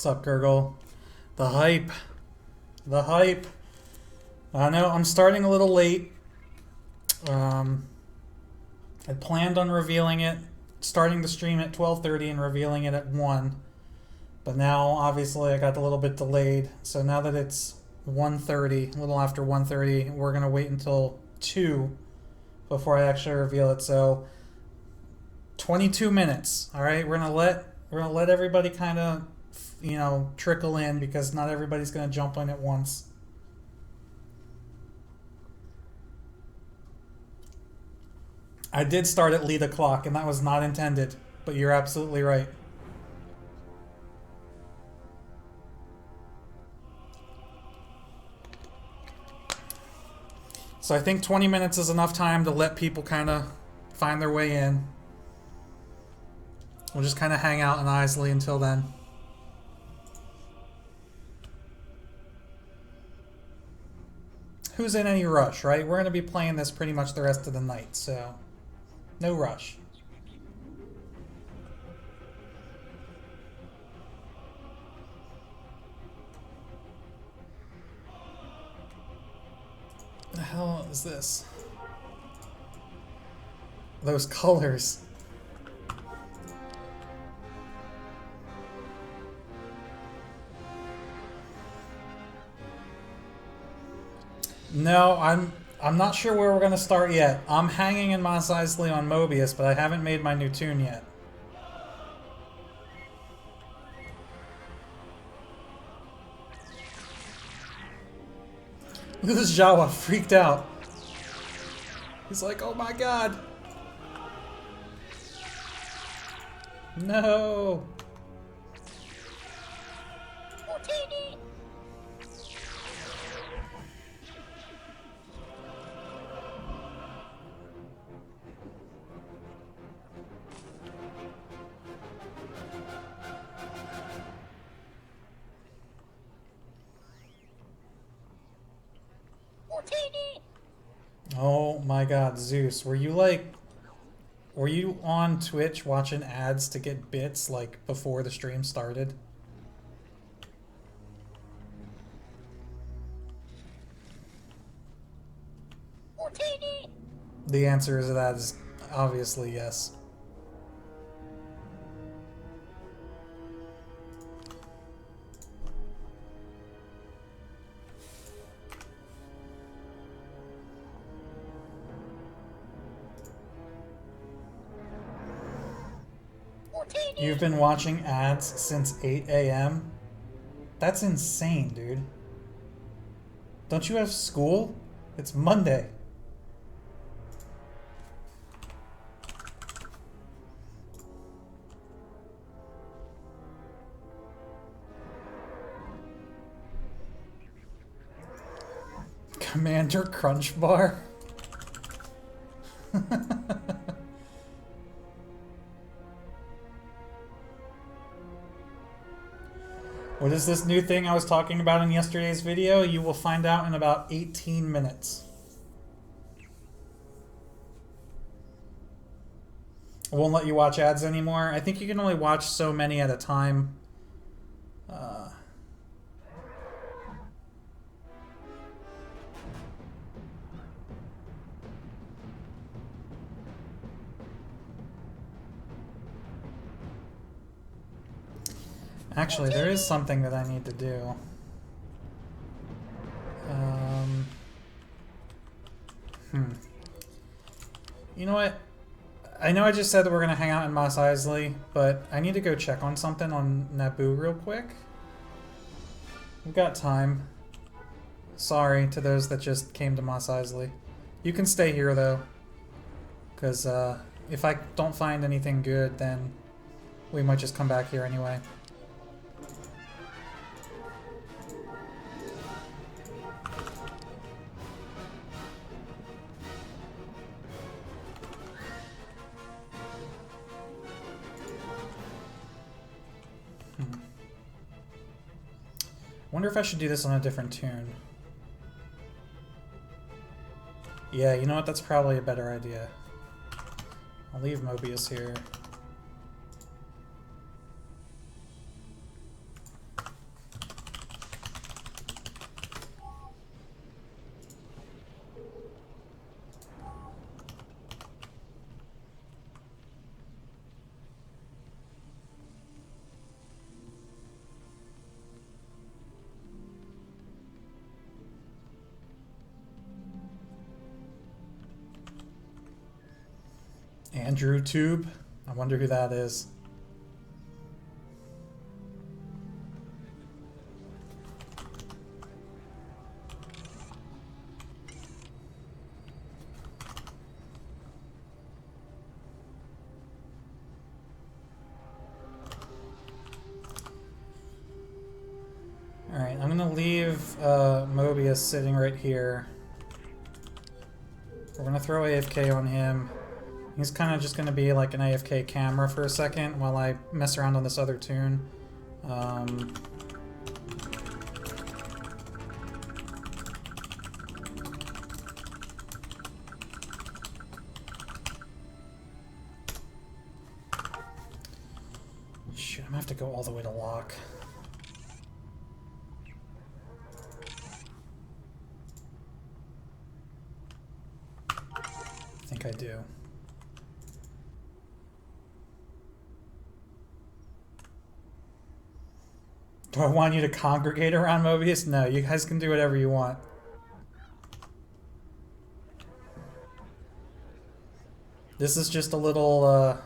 What's up, Gurgle? The hype. The hype. I know I'm starting a little late. I planned on revealing it, starting the stream at 12:30 and revealing it at 1. But now, obviously, I got a little bit delayed. So now that it's 1:30, a little after 1:30, we're going to wait until 2 before I actually reveal it. So 22 minutes. All right, we're going to let everybody kind of, trickle in because not everybody's going to jump in at once. I did start at lead o'clock, and that was not intended, but you're absolutely right. So I think 20 minutes is enough time to let people kind of find their way in. We'll just kind of hang out in Isley until then. Who's in any rush, right? We're going to be playing this pretty much the rest of the night, so no rush. What the hell is this? Those colors. No, I'm not sure where we're gonna start yet. I'm hanging in Mos Eisley on Mobius, but I haven't made my new tune yet. Look at this Jawa freaked out. He's like, oh my god. No. Oh my god, Zeus, were you on Twitch watching ads to get bits like before the stream started? The answer to that is obviously yes. You've been watching ads since 8 a.m.? That's insane, dude. Don't you have school? It's Monday. Commander Crunchbar? What is this new thing I was talking about in yesterday's video? You will find out in about 18 minutes. I won't let you watch ads anymore. I think you can only watch so many at a time. Actually, there is something that I need to do. You know what? I know I just said that we're going to hang out in Mos Eisley, but I need to go check on something on Naboo real quick. We've got time. Sorry to those that just came to Mos Eisley. You can stay here, though. Because if I don't find anything good, then we might just come back here anyway. Wonder if I should do this on a different tune. Yeah, you know what? That's probably a better idea. I'll leave Mobius here. Andrew Tube. I wonder who that is. Alright, I'm gonna leave Mobius sitting right here. We're gonna throw AFK on him. He's kind of just gonna be like an AFK camera for a second while I mess around on this other tune. Shoot, I'm gonna have to go all the way to lock. I think I do. Do I want you to congregate around Mobius? No, you guys can do whatever you want. This is just a little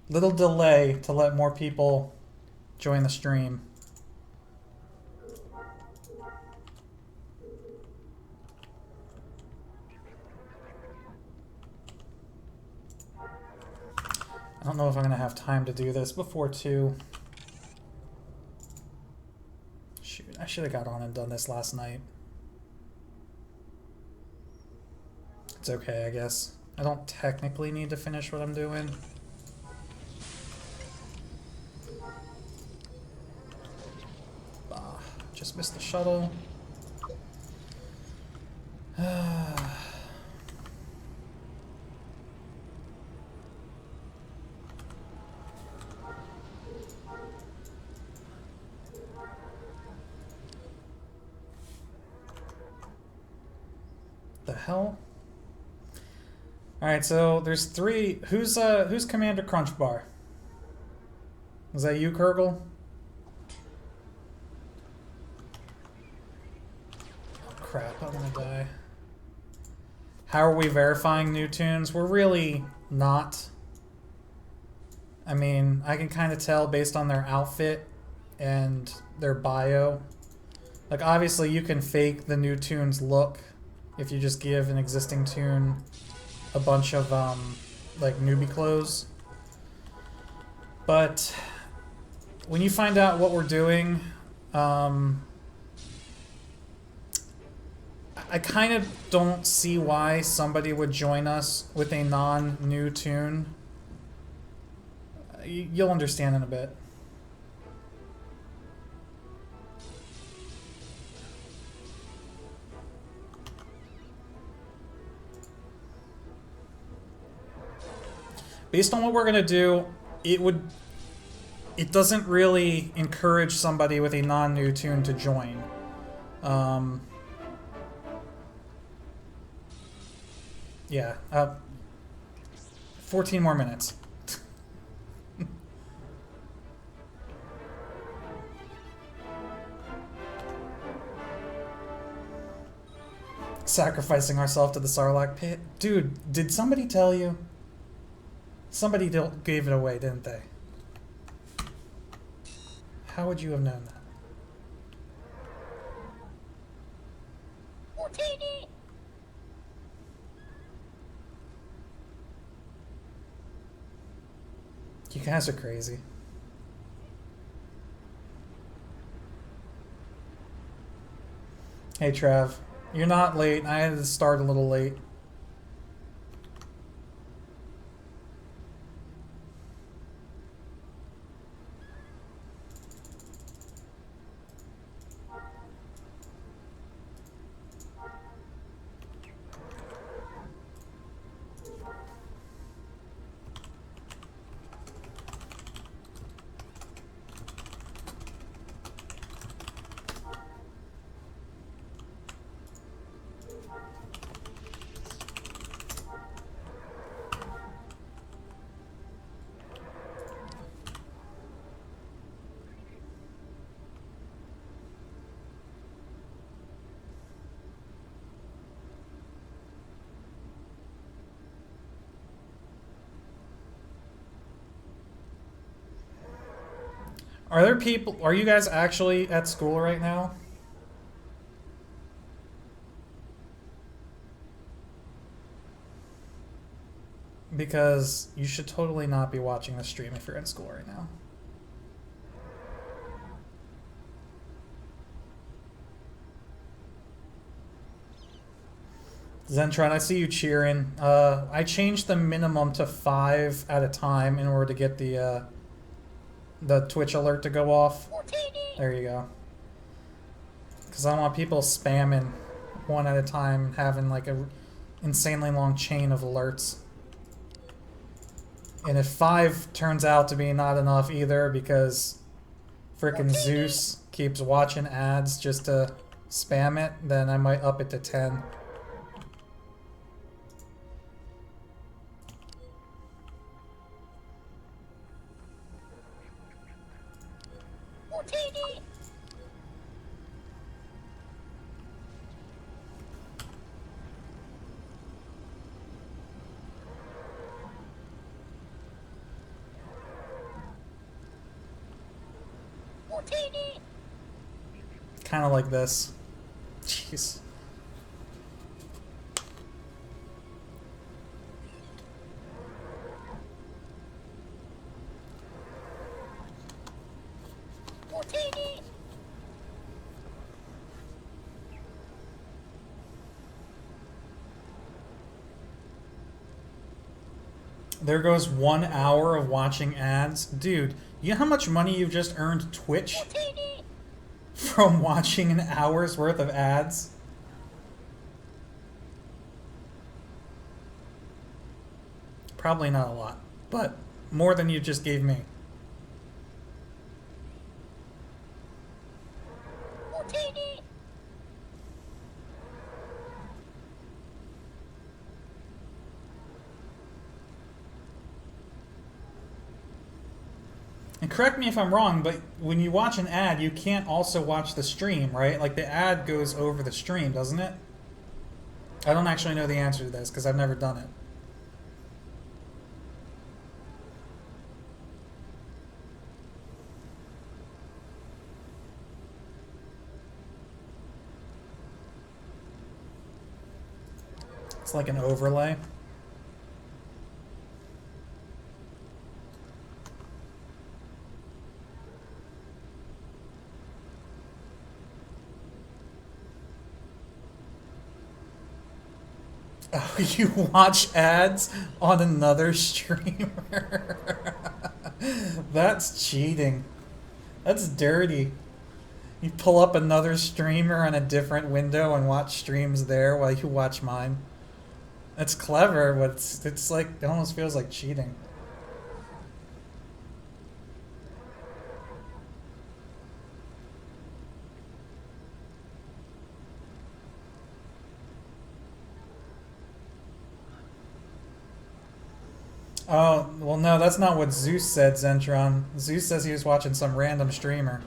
delay to let more people join the stream. I don't know if I'm gonna have time to do this before 2. Shoot, I should have got on and done this last night. It's okay, I guess. I don't technically need to finish what I'm doing. Just missed the shuttle. The hell? Alright, so there's 3. Who's Commander Crunchbar? Was that you, Kurgle? Oh crap, I'm gonna die. How are we verifying new tunes? We're really not. I mean, I can kind of tell based on their outfit and their bio. Like, obviously you can fake the new tune's look if you just give an existing tune a bunch of, like, newbie clothes. But when you find out what we're doing, I kind of don't see why somebody would join us with a non-new tune. You'll understand in a bit. Based on what we're gonna do, it doesn't really encourage somebody with a non-new tune to join. Yeah, 14 more minutes. Sacrificing ourselves to the Sarlacc pit. Dude, did somebody tell you? Somebody gave it away, didn't they? How would you have known that? You guys are crazy. Hey, Trav. You're not late. I had to start a little late. Are there people... Are you guys actually at school right now? Because you should totally not be watching the stream if you're in school right now. Zentron, I see you cheering. I changed the minimum to 5 at a time in order to get the Twitch alert to go off. There you go. Because I don't want people spamming one at a time, having like a insanely long chain of alerts. And if 5 turns out to be not enough either, because frickin' Zeus keeps watching ads just to spam it, then I might up it to 10. Kind of like this. Jeez. There goes 1 hour of watching ads. Dude, you know how much money you've just earned Twitch from watching an hour's worth of ads? Probably not a lot, but more than you just gave me. And correct me if I'm wrong, but when you watch an ad, you can't also watch the stream, right? Like the ad goes over the stream, doesn't it? I don't actually know the answer to this because I've never done it. It's like an overlay. Oh, you watch ads on another streamer? That's cheating. That's dirty. You pull up another streamer on a different window and watch streams there while you watch mine. That's clever, but it's like, it almost feels like cheating. Oh, well no, that's not what Zeus said, Zentron. Zeus says he was watching some random streamer.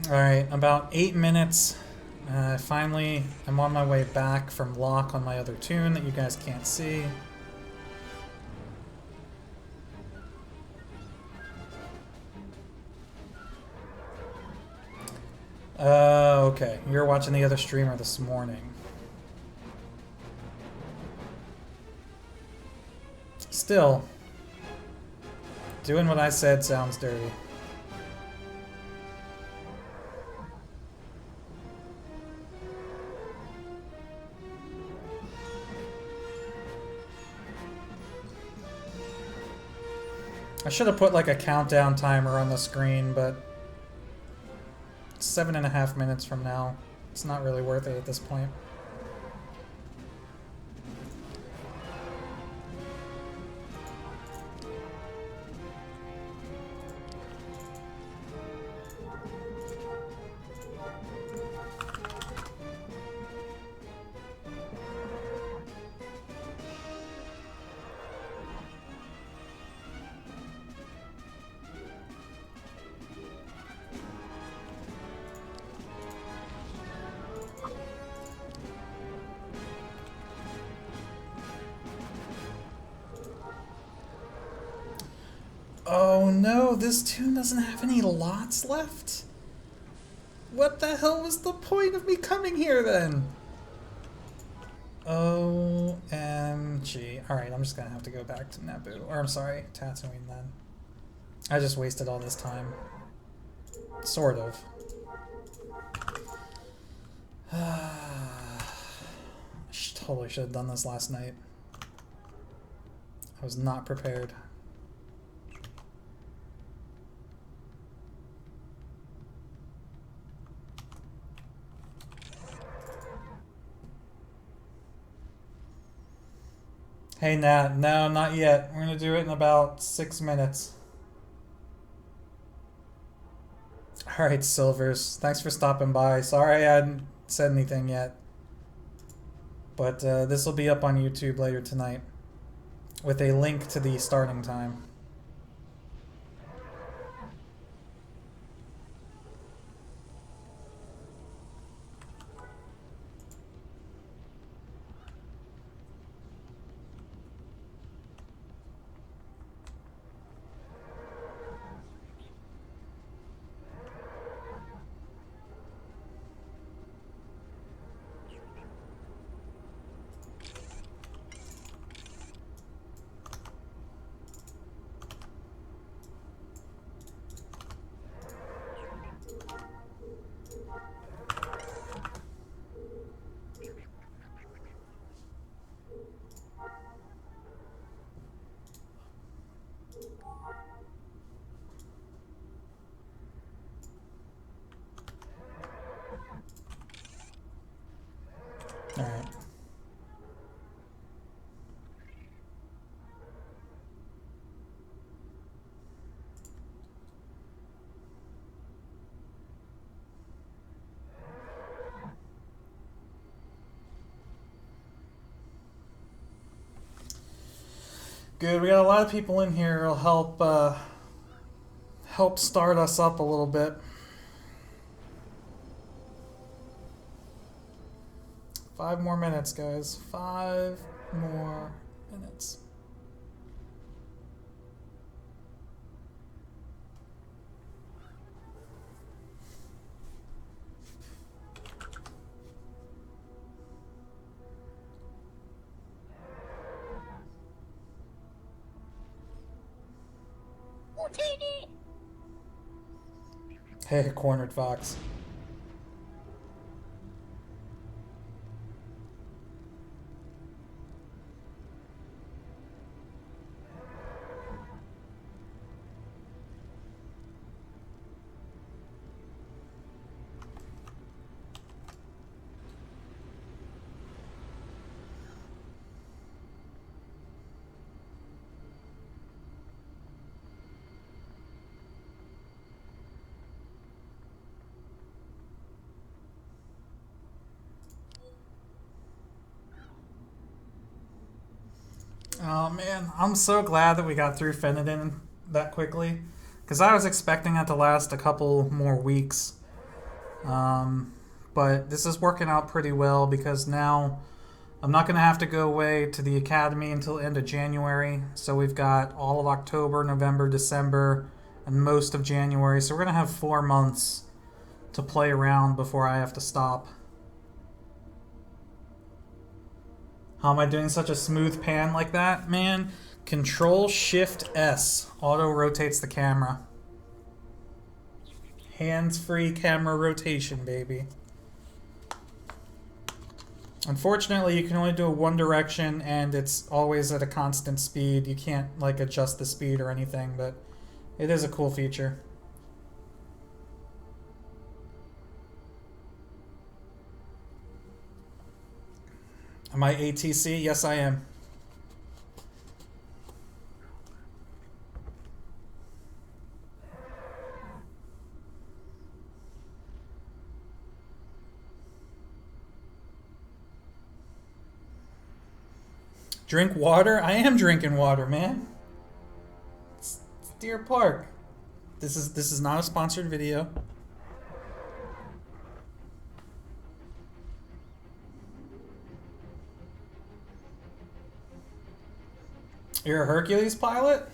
Alright, about 8 minutes. Finally, I'm on my way back from lock on my other tune that you guys can't see. Okay. You're watching the other streamer this morning. Still, doing what I said sounds dirty. I should have put like a countdown timer on the screen, but 7.5 minutes from now. It's not really worth it at this point. Oh no, this tune doesn't have any lots left? What the hell was the point of me coming here then? OMG. Alright, I'm just gonna have to go back to Naboo. Or I'm sorry, Tatooine then. I just wasted all this time. Sort of. Totally should have done this last night. I was not prepared. Hey Nat, no, not yet. We're gonna do it in about 6 minutes. Alright, Silvers. Thanks for stopping by. Sorry I hadn't said anything yet. But this will be up on YouTube later tonight with a link to the starting time. Alright. Good, we got a lot of people in here. It'll help start us up a little bit. 5 more minutes, guys. 5 more minutes. Hey, cornered fox. Oh man, I'm so glad that we got through Fenadin that quickly, because I was expecting it to last a couple more weeks. But this is working out pretty well because now I'm not going to have to go away to the academy until end of January. So we've got all of October, November, December, and most of January. So we're going to have 4 months to play around before I have to stop. How am I doing such a smooth pan like that? Man, Control-Shift-S auto-rotates the camera. Hands-free camera rotation, baby. Unfortunately, you can only do it one direction, and it's always at a constant speed. You can't, like, adjust the speed or anything, but it is a cool feature. Am I ATC? Yes, I am. Drink water? I am drinking water, man. It's Deer Park. This is not a sponsored video. You're a Hercules pilot?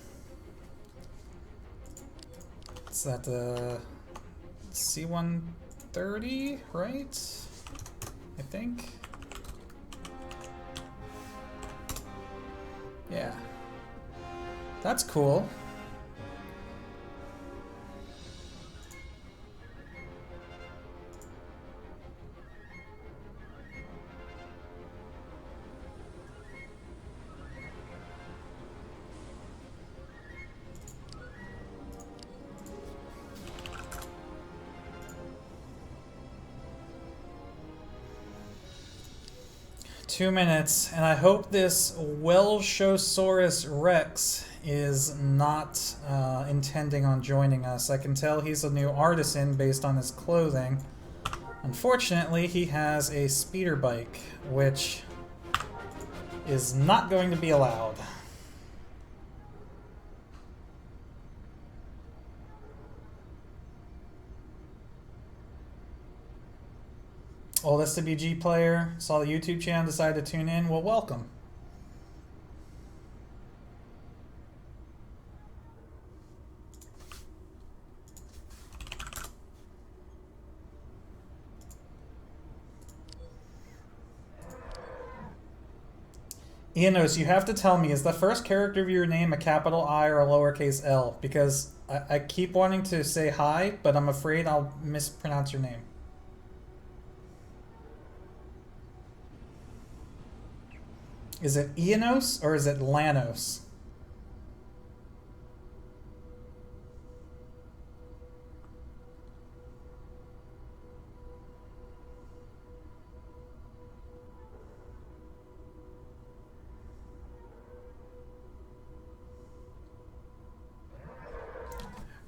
Is that the C-130, right? I think. Yeah. That's cool. Two minutes, and I hope this Welshosaurus Rex is not intending on joining us. I can tell he's a new artisan based on his clothing. Unfortunately, he has a speeder bike, which is not going to be allowed. Old SWG player, saw the YouTube channel, decided to tune in. Well, welcome. Ianos, you have to tell me, is the first character of your name a capital I or a lowercase L? Because I keep wanting to say hi, but I'm afraid I'll mispronounce your name. Is it Ianos or is it Lanos?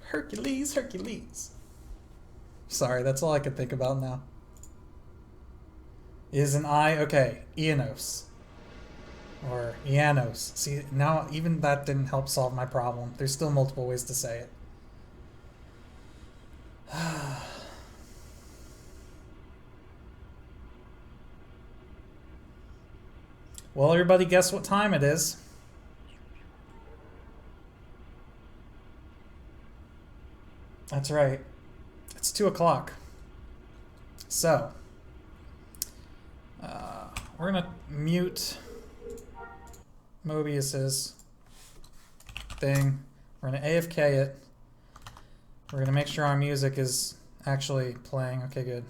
Hercules, Hercules. Sorry, that's all I can think about now. Is an I? Okay, Ianos. Or Ianos. See, now even that didn't help solve my problem. There's still multiple ways to say it. Well, everybody guess what time it is. That's right. It's 2 o'clock. So, we're going to mute Mobius's thing. We're going to AFK it. We're going to make sure our music is actually playing. Okay, good.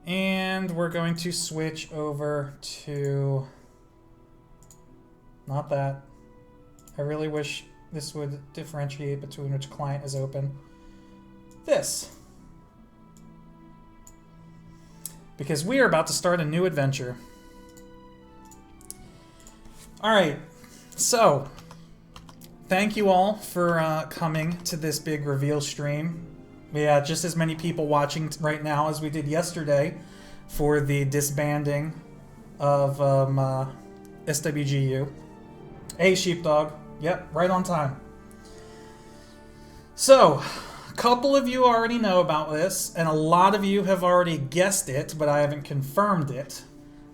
And we're going to switch over to... Not that. I really wish this would differentiate between which client is open. This. Because we are about to start a new adventure. Alright, so thank you all for coming to this big reveal stream. We had just as many people watching right now as we did yesterday for the disbanding of SWGU. Hey, Sheepdog. Yep, right on time. So, a couple of you already know about this, and a lot of you have already guessed it, but I haven't confirmed it.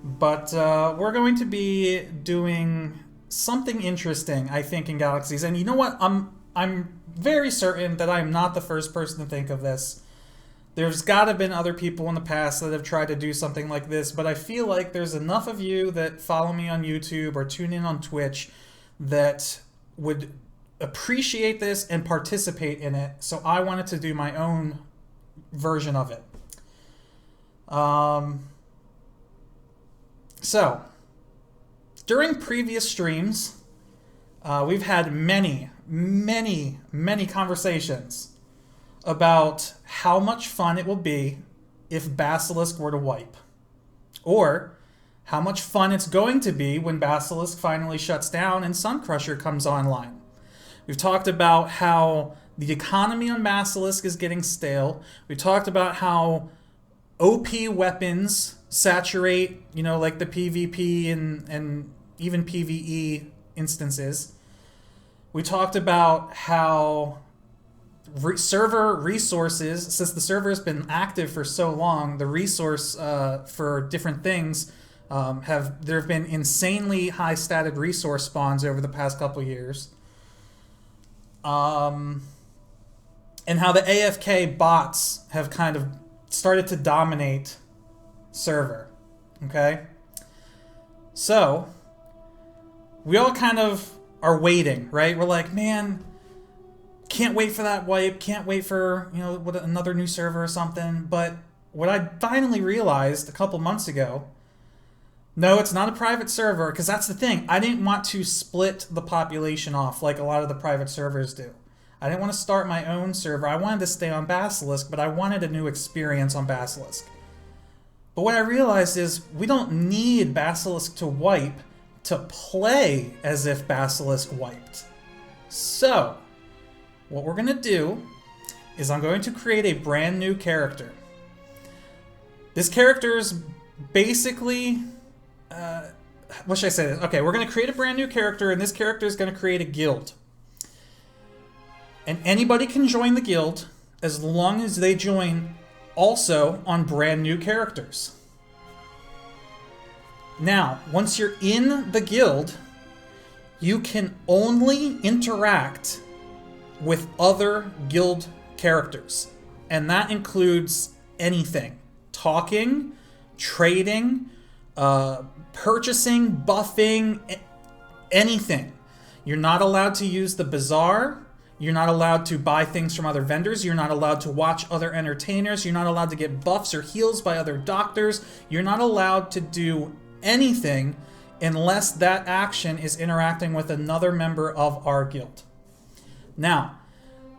But we're going to be doing something interesting, I think, in Galaxies. And you know what? I'm very certain that I'm not the first person to think of this. There's got to have been other people in the past that have tried to do something like this, but I feel like there's enough of you that follow me on YouTube or tune in on Twitch that would appreciate this and participate in it, so I wanted to do my own version of it. So, during previous streams, we've had many conversations about how much fun it will be if Basilisk were to wipe. Or how much fun it's going to be when Basilisk finally shuts down and Suncrusher comes online. We've talked about how the economy on Basilisk is getting stale. We talked about how OP weapons saturate, you know, like the PvP and even PvE instances. We talked about how server resources, since the server has been active for so long, the resource for different things there have been insanely high stated resource spawns over the past couple years. and how the AFK bots have kind of started to dominate server. Okay? So, we all kind of are waiting, right? We're like, man, can't wait for that wipe, can't wait for, what, another new server or something. But what I finally realized a couple months ago, no, it's not a private server, because that's the thing. I didn't want to split the population off like a lot of the private servers do. I didn't want to start my own server. I wanted to stay on Basilisk, but I wanted a new experience on Basilisk. But what I realized is we don't need Basilisk to wipe to play as if Basilisk wiped. So, what we're going to do is I'm going to create a brand new character. This character is basically... what should I say? Okay, we're going to create a brand new character, and this character is going to create a guild. And anybody can join the guild as long as they join also on brand new characters. Now, once you're in the guild, you can only interact with other guild characters. And that includes anything. Talking, trading, purchasing, buffing, anything. You're not allowed to use the bazaar. You're not allowed to buy things from other vendors. You're not allowed to watch other entertainers. You're not allowed to get buffs or heals by other doctors. You're not allowed to do anything unless that action is interacting with another member of our guild. Now,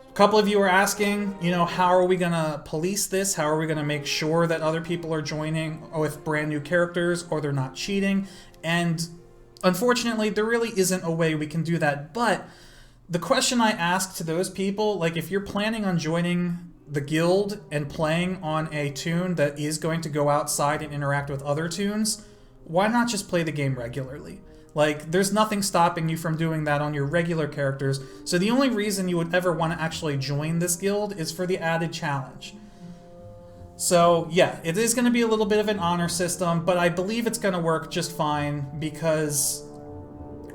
a couple of you are asking, how are we going to police this? How are we going to make sure that other people are joining with brand new characters or they're not cheating? And unfortunately, there really isn't a way we can do that. But the question I ask to those people, like if you're planning on joining the guild and playing on a toon that is going to go outside and interact with other toons, why not just play the game regularly? Like, there's nothing stopping you from doing that on your regular characters. So the only reason you would ever want to actually join this guild is for the added challenge. So, yeah, it is going to be a little bit of an honor system, but I believe it's going to work just fine because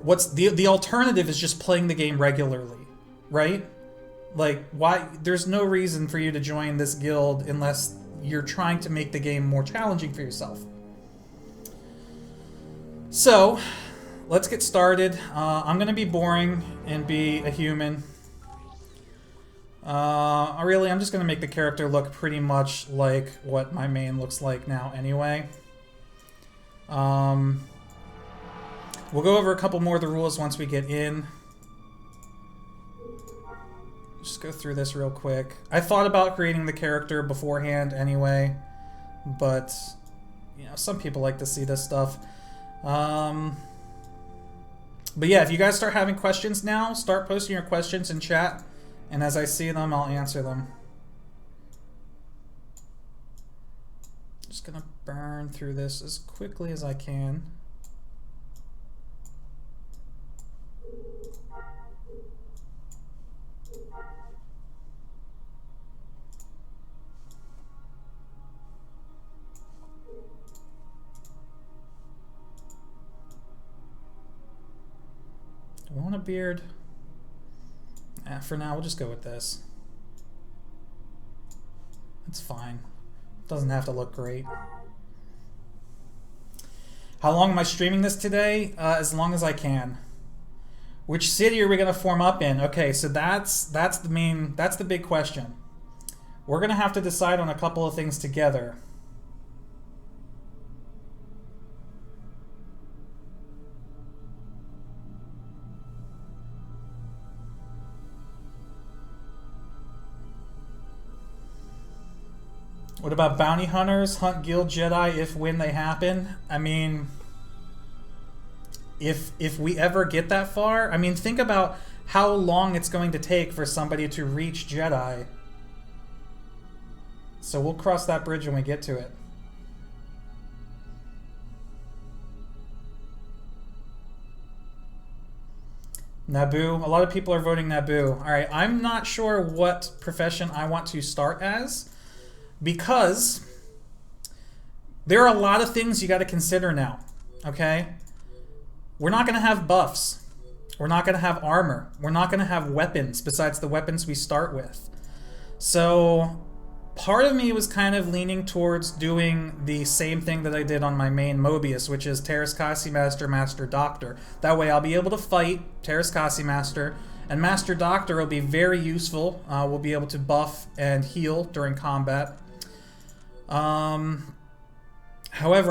what's the alternative is just playing the game regularly, right? Like, why? There's no reason for you to join this guild unless you're trying to make the game more challenging for yourself. So, let's get started. I'm going to be boring and be a human. I'm just going to make the character look pretty much like what my main looks like now anyway. We'll go over a couple more of the rules once we get in. Just go through this real quick. I thought about creating the character beforehand anyway, but some people like to see this stuff. But yeah, if you guys start having questions now, start posting your questions in chat, and as I see them, I'll answer them. Just gonna burn through this as quickly as I can. Do I want a beard? For now, we'll just go with this. It's fine. Doesn't have to look great. How long am I streaming this today? As long as I can. Which city are we going to form up in? Okay, so that's the big question. We're going to have to decide on a couple of things together. What about bounty hunters? Hunt guild Jedi if when they happen? I mean, if we ever get that far, I mean, think about how long it's going to take for somebody to reach Jedi. So we'll cross that bridge when we get to it. Naboo. A lot of people are voting Naboo. All right, I'm not sure what profession I want to start as, because there are a lot of things you got to consider now, okay? We're not going to have buffs. We're not going to have armor. We're not going to have weapons besides the weapons we start with. So part of me was kind of leaning towards doing the same thing that I did on my main Mobius, which is Terraskasi Master, Master Doctor. That way I'll be able to fight Terraskasi Master, and Master Doctor will be very useful. We'll be able to buff and heal during combat. However,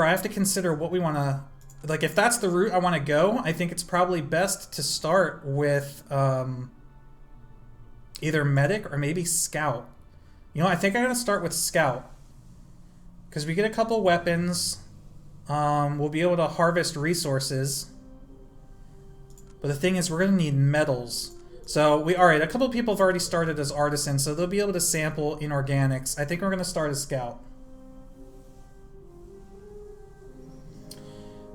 I have to consider what we want to... Like, if that's the route I want to go, I think it's probably best to start with either Medic or maybe Scout. You know, I think I'm going to start with Scout. Because we get a couple weapons. We'll be able to harvest resources. But the thing is, we're going to need metals. So, alright, a couple people have already started as artisans, so they'll be able to sample inorganics. I think we're going to start as Scout.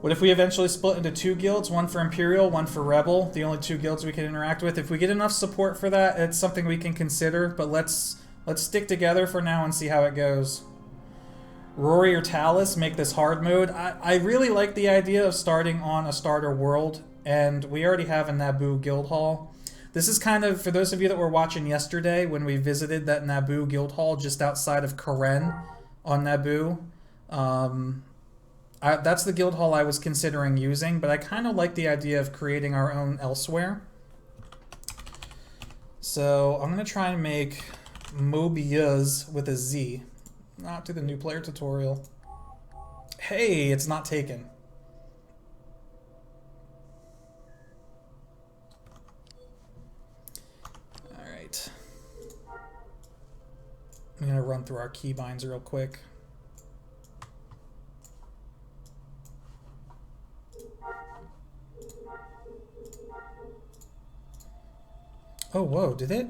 What if we eventually split into 2 guilds, one for Imperial, one for Rebel, the only 2 guilds we can interact with? If we get enough support for that, it's something we can consider, but let's stick together for now and see how it goes. Rory or Talus make this hard mode. I really like the idea of starting on a starter world, and we already have a Naboo guild hall. This is kind of, for those of you that were watching yesterday when we visited that Naboo guild hall just outside of Karen on Naboo, that's the guild hall I was considering using, but I kind of like the idea of creating our own elsewhere. So I'm going to try and make Mobius with a Z. Not do the new player tutorial. Hey, it's not taken. Alright. I'm going to run through our keybinds real quick. Oh, whoa, did it?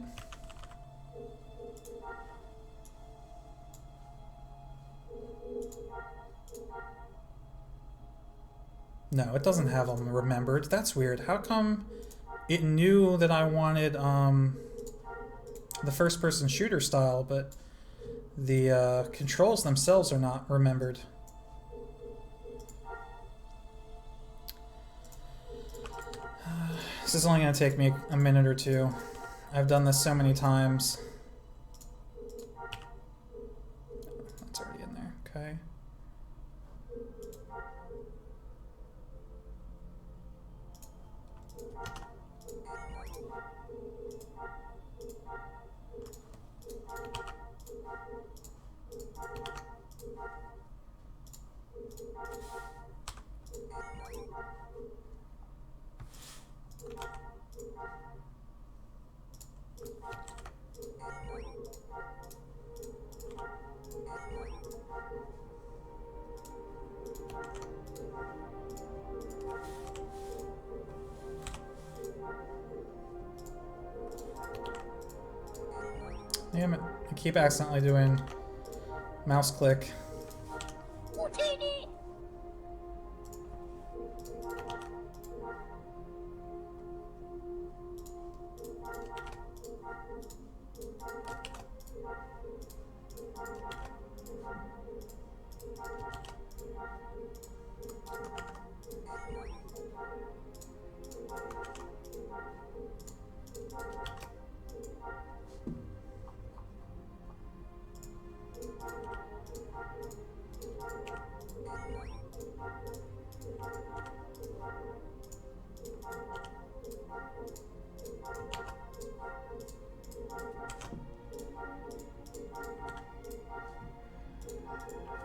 No, it doesn't have them remembered. That's weird. How come it knew that I wanted the first-person shooter style, but the controls themselves are not remembered? This is only going to take me a minute or two. I've done this so many times. That's already in there. Okay. Damn it. I keep accidentally doing mouse click.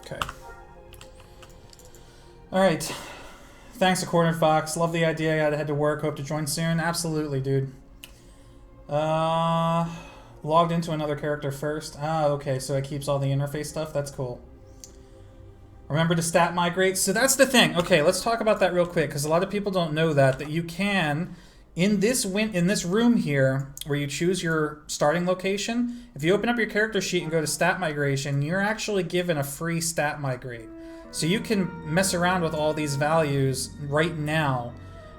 Okay. Alright. Thanks, A Cornered Fox. Love the idea. I gotta head to work. Hope to join soon. Absolutely, dude. Logged into another character first. Ah, okay, so it keeps all the interface stuff. That's cool. Remember to stat migrate. So that's the thing. Okay, let's talk about that real quick, because a lot of people don't know that you can, in this room here, where you choose your starting location, if you open up your character sheet and go to stat migration, you're actually given a free stat migrate. So you can mess around with all these values right now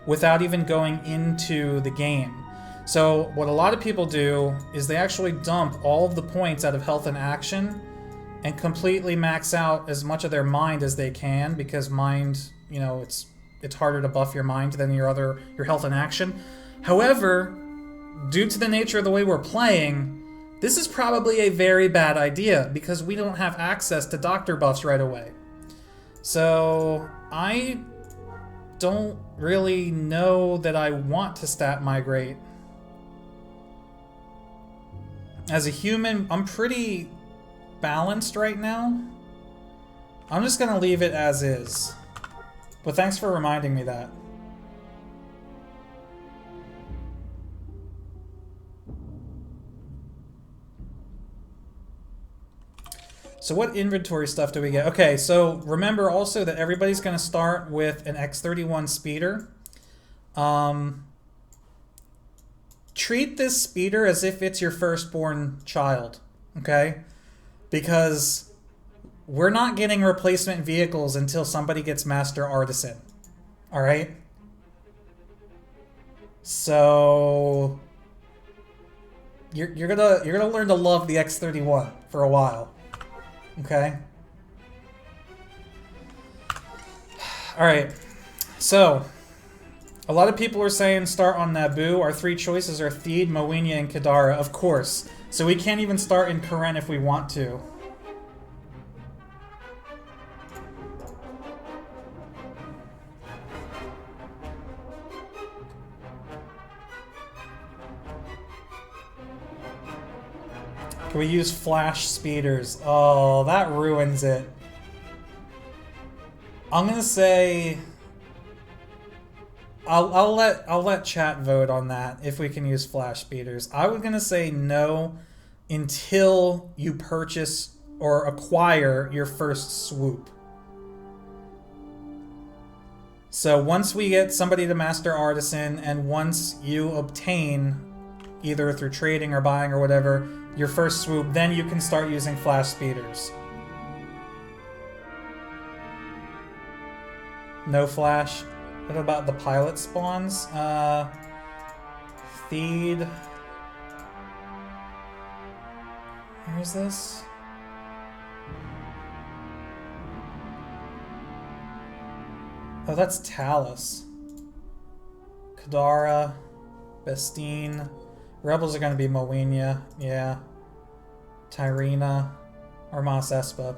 without even going into the game. So what a lot of people do is they actually dump all of the points out of health and action and completely max out as much of their mind as they can, because mind, you know, it's harder to buff your mind than your health and action. However, due to the nature of the way we're playing, This is probably a very bad idea because we don't have access to doctor buffs right away. So I don't really know that I want to stat migrate. As a human, I'm pretty balanced right now. I'm just gonna leave it as is. But thanks for reminding me that. So what inventory stuff do we get? Okay, so remember also that everybody's going to start with an X31 speeder. Treat this speeder as if it's your firstborn child, okay? Because we're not getting replacement vehicles until somebody gets Master Artisan, all right? So you're gonna learn to love the X31 for a while. Okay. Alright. So, a lot of people are saying start on Naboo. Our three choices are Theed, Moenia, and Kadara, of course. So we can't even start in Karen if we want to. Can we use flash speeders? Oh, that ruins it. I'm gonna say I'll let chat vote on that if we can use flash speeders. I was gonna say no until you purchase or acquire your first swoop. So once we get somebody to Master Artisan and once you obtain, either through trading or buying or whatever, your first swoop, then you can start using flash speeders. No flash. What about the pilot spawns? Feed. Where's this? Oh, that's Talus. Kadara. Bestine. Rebels are going to be Moenia, yeah. Tyrina, or Mos Espa.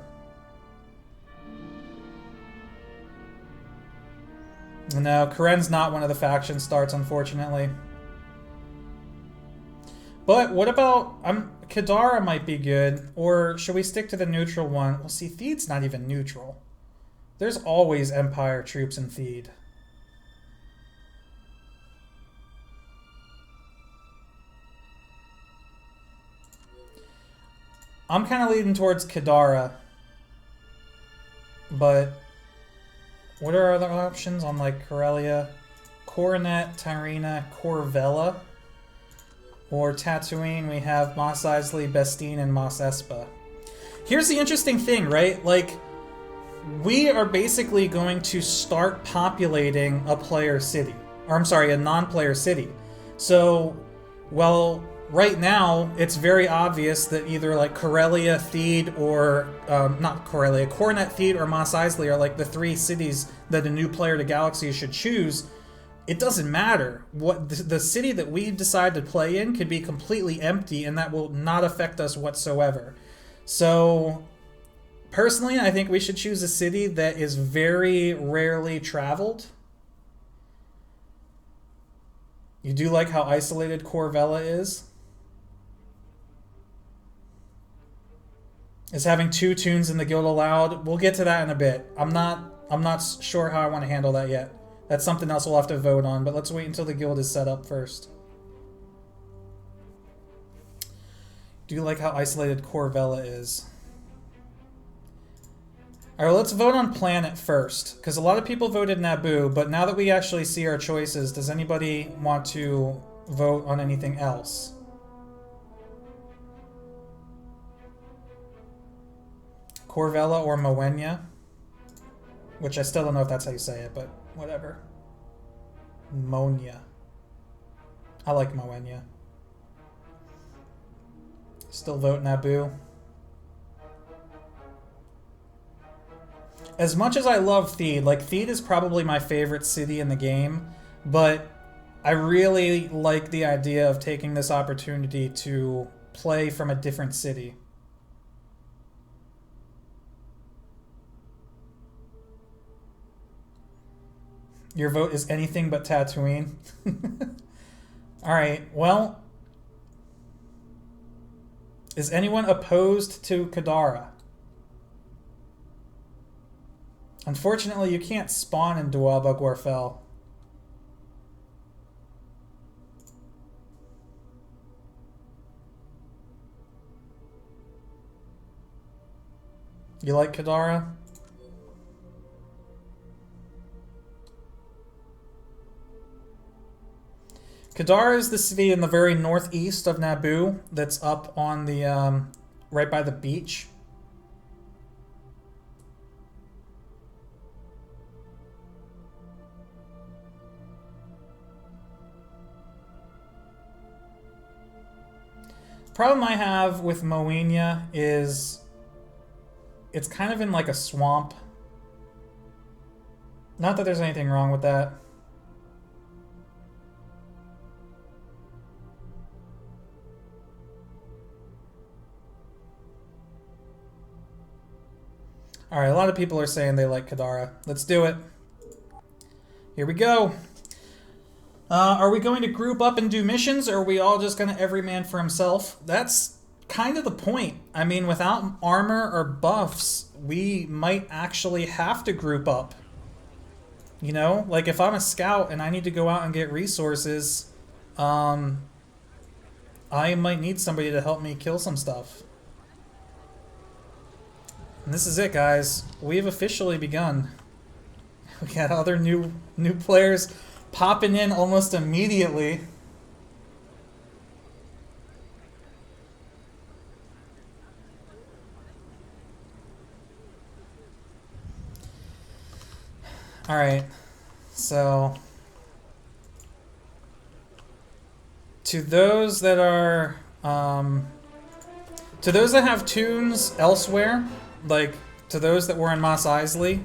No, Karen's not one of the faction starts, unfortunately. But what about... Kadara might be good, or should we stick to the neutral one? Well, see, Theed's not even neutral. There's always Empire troops in Theed. I'm kind of leaning towards Kadara, but what are our other options on like Corellia? Coronet, Tyrina, Corvella, or Tatooine? We have Mos Eisley, Bestine, and Mos Espa. Here's the interesting thing, right? Like, we are basically going to start populating a player city, or I'm sorry, a non-player city. So, well, right now, it's very obvious that either like Corellia, Theed, or not Corellia, Coronet, Theed, or Mos Eisley are like the three cities that a new player to Galaxy should choose. It doesn't matter. What the city that we decide to play in could be completely empty, and that will not affect us whatsoever. So, personally, I think we should choose a city that is very rarely traveled. You do like how isolated Corvella is? Is having two tunes in the guild allowed? We'll get to that in a bit. I'm not sure how I want to handle that yet. That's something else we'll have to vote on, but let's wait until the guild is set up first. Do you like how isolated Corvella is? Alright, let's vote on planet first, because a lot of people voted Naboo, but now that we actually see our choices, does anybody want to vote on anything else? Corvella or Moenia, which I still don't know if that's how you say it, but whatever. Monia. I like Moenia. Still vote Naboo. As much as I love Theed, like Theed is probably my favorite city in the game, but I really like the idea of taking this opportunity to play from a different city. Your vote is anything but Tatooine. Alright, well... Is anyone opposed to Kadara? Unfortunately, you can't spawn in Duaba Gorfel. You like Kadara? Kadara is the city in the very northeast of Naboo that's up on the, right by the beach. Problem I have with Moenia is it's kind of in like a swamp. Not that there's anything wrong with that. Alright, a lot of people are saying they like Kadara. Let's do it. Here we go. Are we going to group up and do missions, or are we all just going to every man for himself? That's kind of the point. I mean, without armor or buffs, we might actually have to group up. You know? Like, if I'm a scout and I need to go out and get resources, I might need somebody to help me kill some stuff. And this is it, guys. We've officially begun. We got other new players popping in almost immediately. All right. So to those that are to those that have tunes elsewhere, like to those that were in Mos Eisley,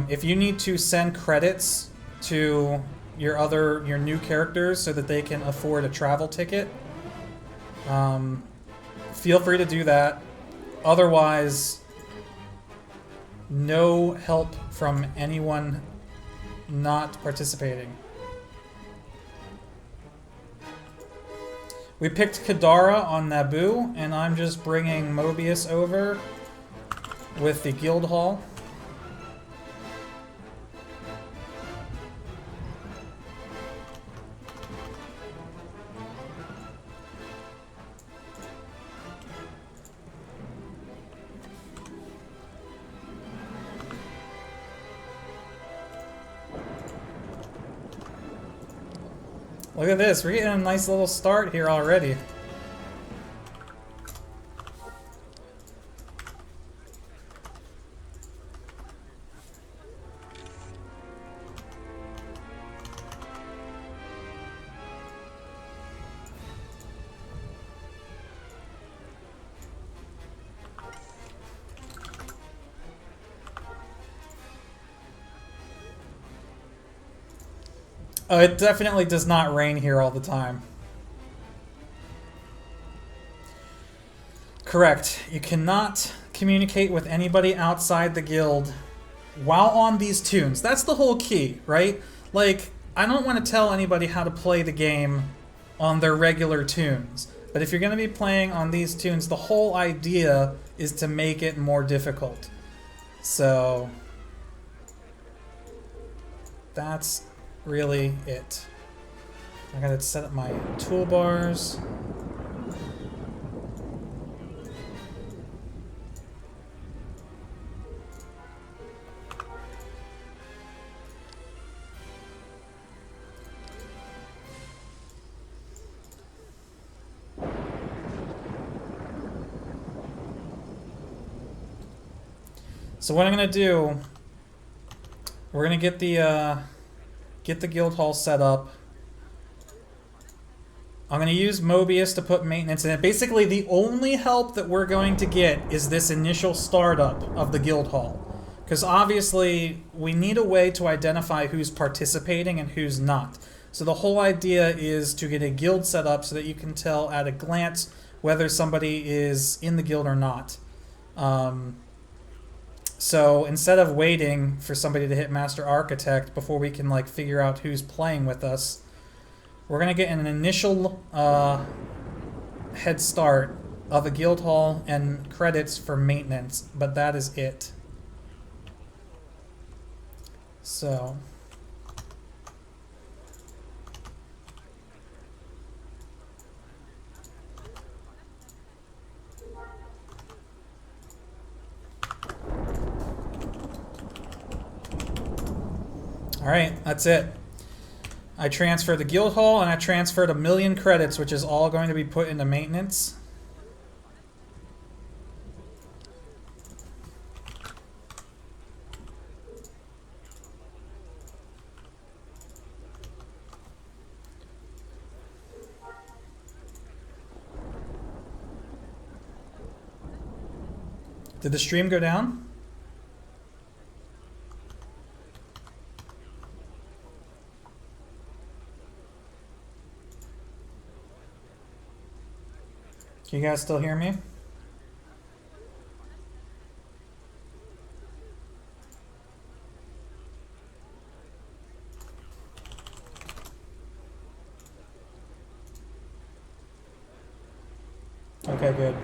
if you need to send credits to your new characters so that they can afford a travel ticket, feel free to do that. Otherwise, no help from anyone not participating. We picked Kadara on Naboo, and I'm just bringing Mobius over with the guild hall. Look at this, we're getting a nice little start here already. Oh, it definitely does not rain here all the time. Correct. You cannot communicate with anybody outside the guild while on these tunes. That's the whole key, right? Like, I don't want to tell anybody how to play the game on their regular tunes. But if you're going to be playing on these tunes, the whole idea is to make it more difficult. So that's really it. I gotta set up my toolbars. So what I'm gonna do, we're gonna get the guild hall set up. I'm going to use Mobius to put maintenance in it. Basically, the only help that we're going to get is this initial startup of the guild hall. Because obviously, we need a way to identify who's participating and who's not. So the whole idea is to get a guild set up so that you can tell at a glance whether somebody is in the guild or not. So instead of waiting for somebody to hit Master Architect before we can like figure out who's playing with us, we're gonna get an initial head start of a guild hall and credits for maintenance, but that is it. So alright, that's it. I transferred the guild hall and I transferred 1,000,000 credits, which is all going to be put into maintenance. Did the stream go down? Can you guys still hear me? Okay, good.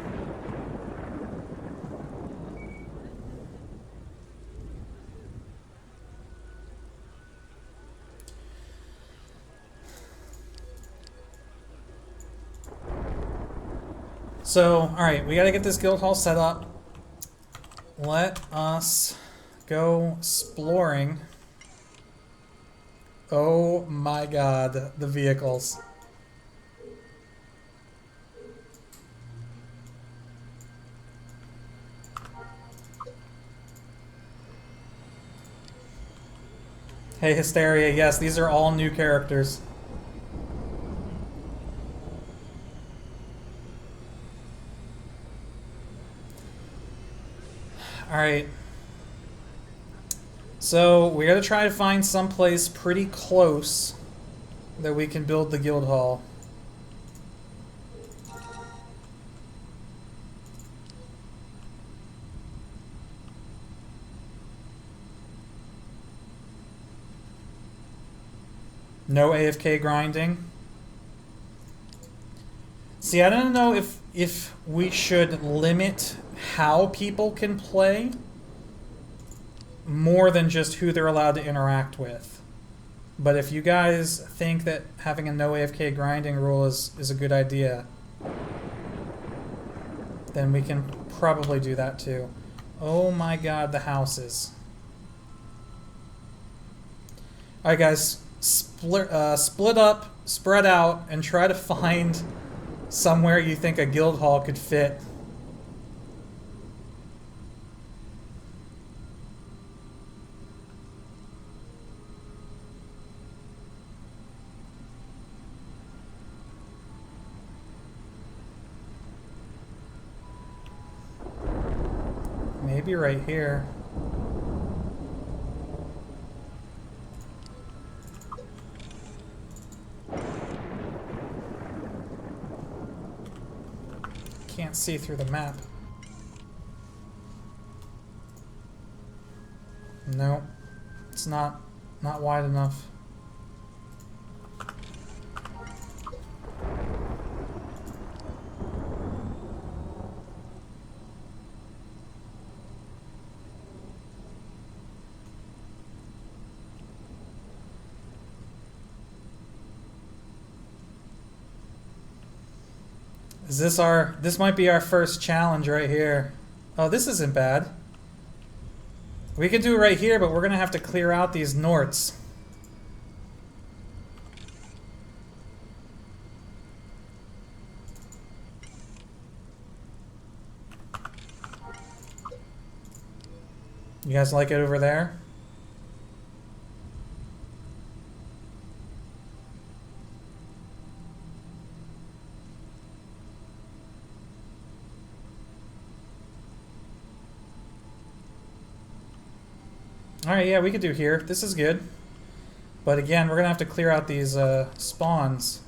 So, alright, we gotta get this guild hall set up. Let us go exploring. Oh my god, the vehicles. Hey Hysteria, yes, these are all new characters. Alright. So, we gotta try to find someplace pretty close that we can build the guild hall. No AFK grinding. See, I don't know if we should limit how people can play more than just who they're allowed to interact with. But if you guys think that having a no AFK grinding rule is a good idea, then we can probably do that too. Oh my god, the houses. Alright guys, split up, spread out, and try to find somewhere you think a guild hall could fit. Maybe right here. Can't see through the map. No, it's not wide enough. This might be our first challenge right here. Oh, this isn't bad. We could do it right here, but we're gonna have to clear out these Norts. You guys like it over there? Alright, yeah, we could do here. This is good. But again, we're going to have to clear out these spawns.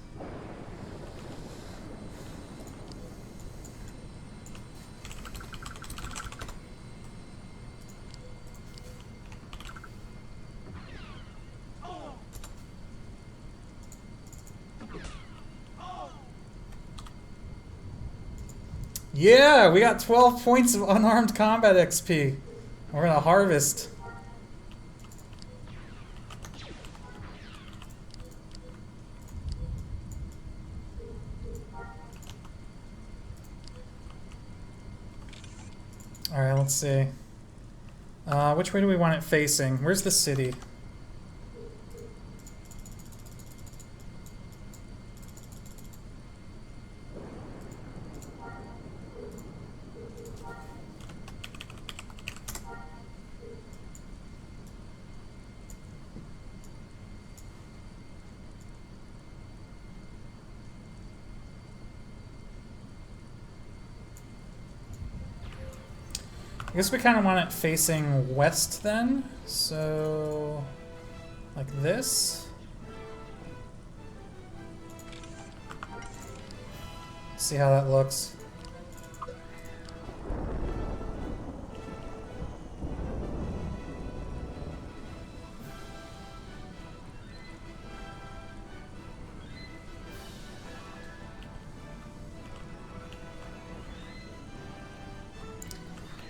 Yeah, we got 12 points of unarmed combat XP. We're gonna harvest. Alright, let's see. Which way do we want it facing? Where's the city? I guess we kind of want it facing west then, so like this. See how that looks.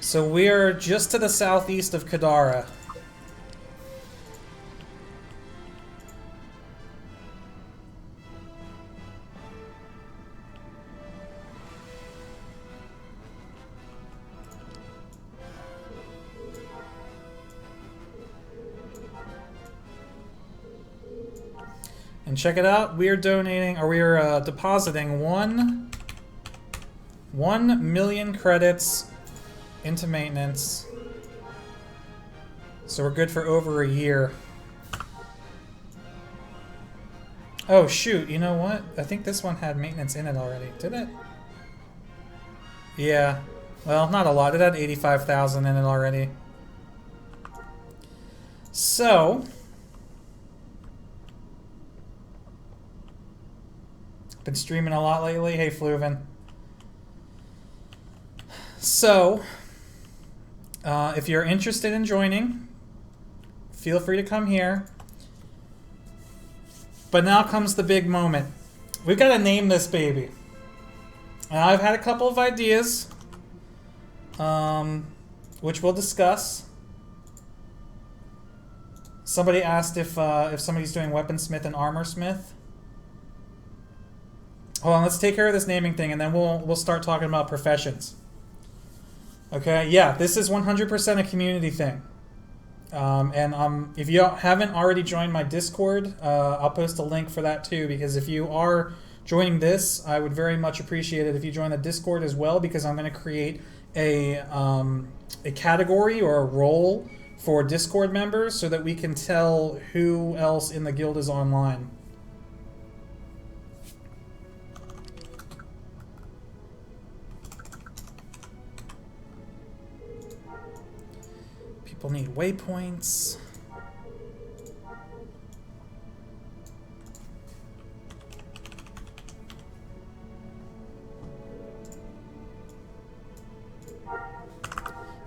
So we are just to the southeast of Kadara. And check it out, we are donating, or we are depositing 1 million credits into maintenance. So we're good for over a year. Oh shoot, you know what? I think this one had maintenance in it already. Did it? Yeah. Well, not a lot. It had 85,000 in it already. So been streaming a lot lately. Hey Fluven. So if you're interested in joining, feel free to come here. But now comes the big moment. We've got to name this baby. And I've had a couple of ideas, which we'll discuss. Somebody asked if somebody's doing weaponsmith and armorsmith. Hold on, let's take care of this naming thing, and then we'll start talking about professions. Okay, yeah, this is 100% a community thing. If you haven't already joined my Discord, I'll post a link for that too, because if you are joining this, I would very much appreciate it if you join the Discord as well, because I'm going to create a category or a role for Discord members so that we can tell who else in the guild is online. People need waypoints.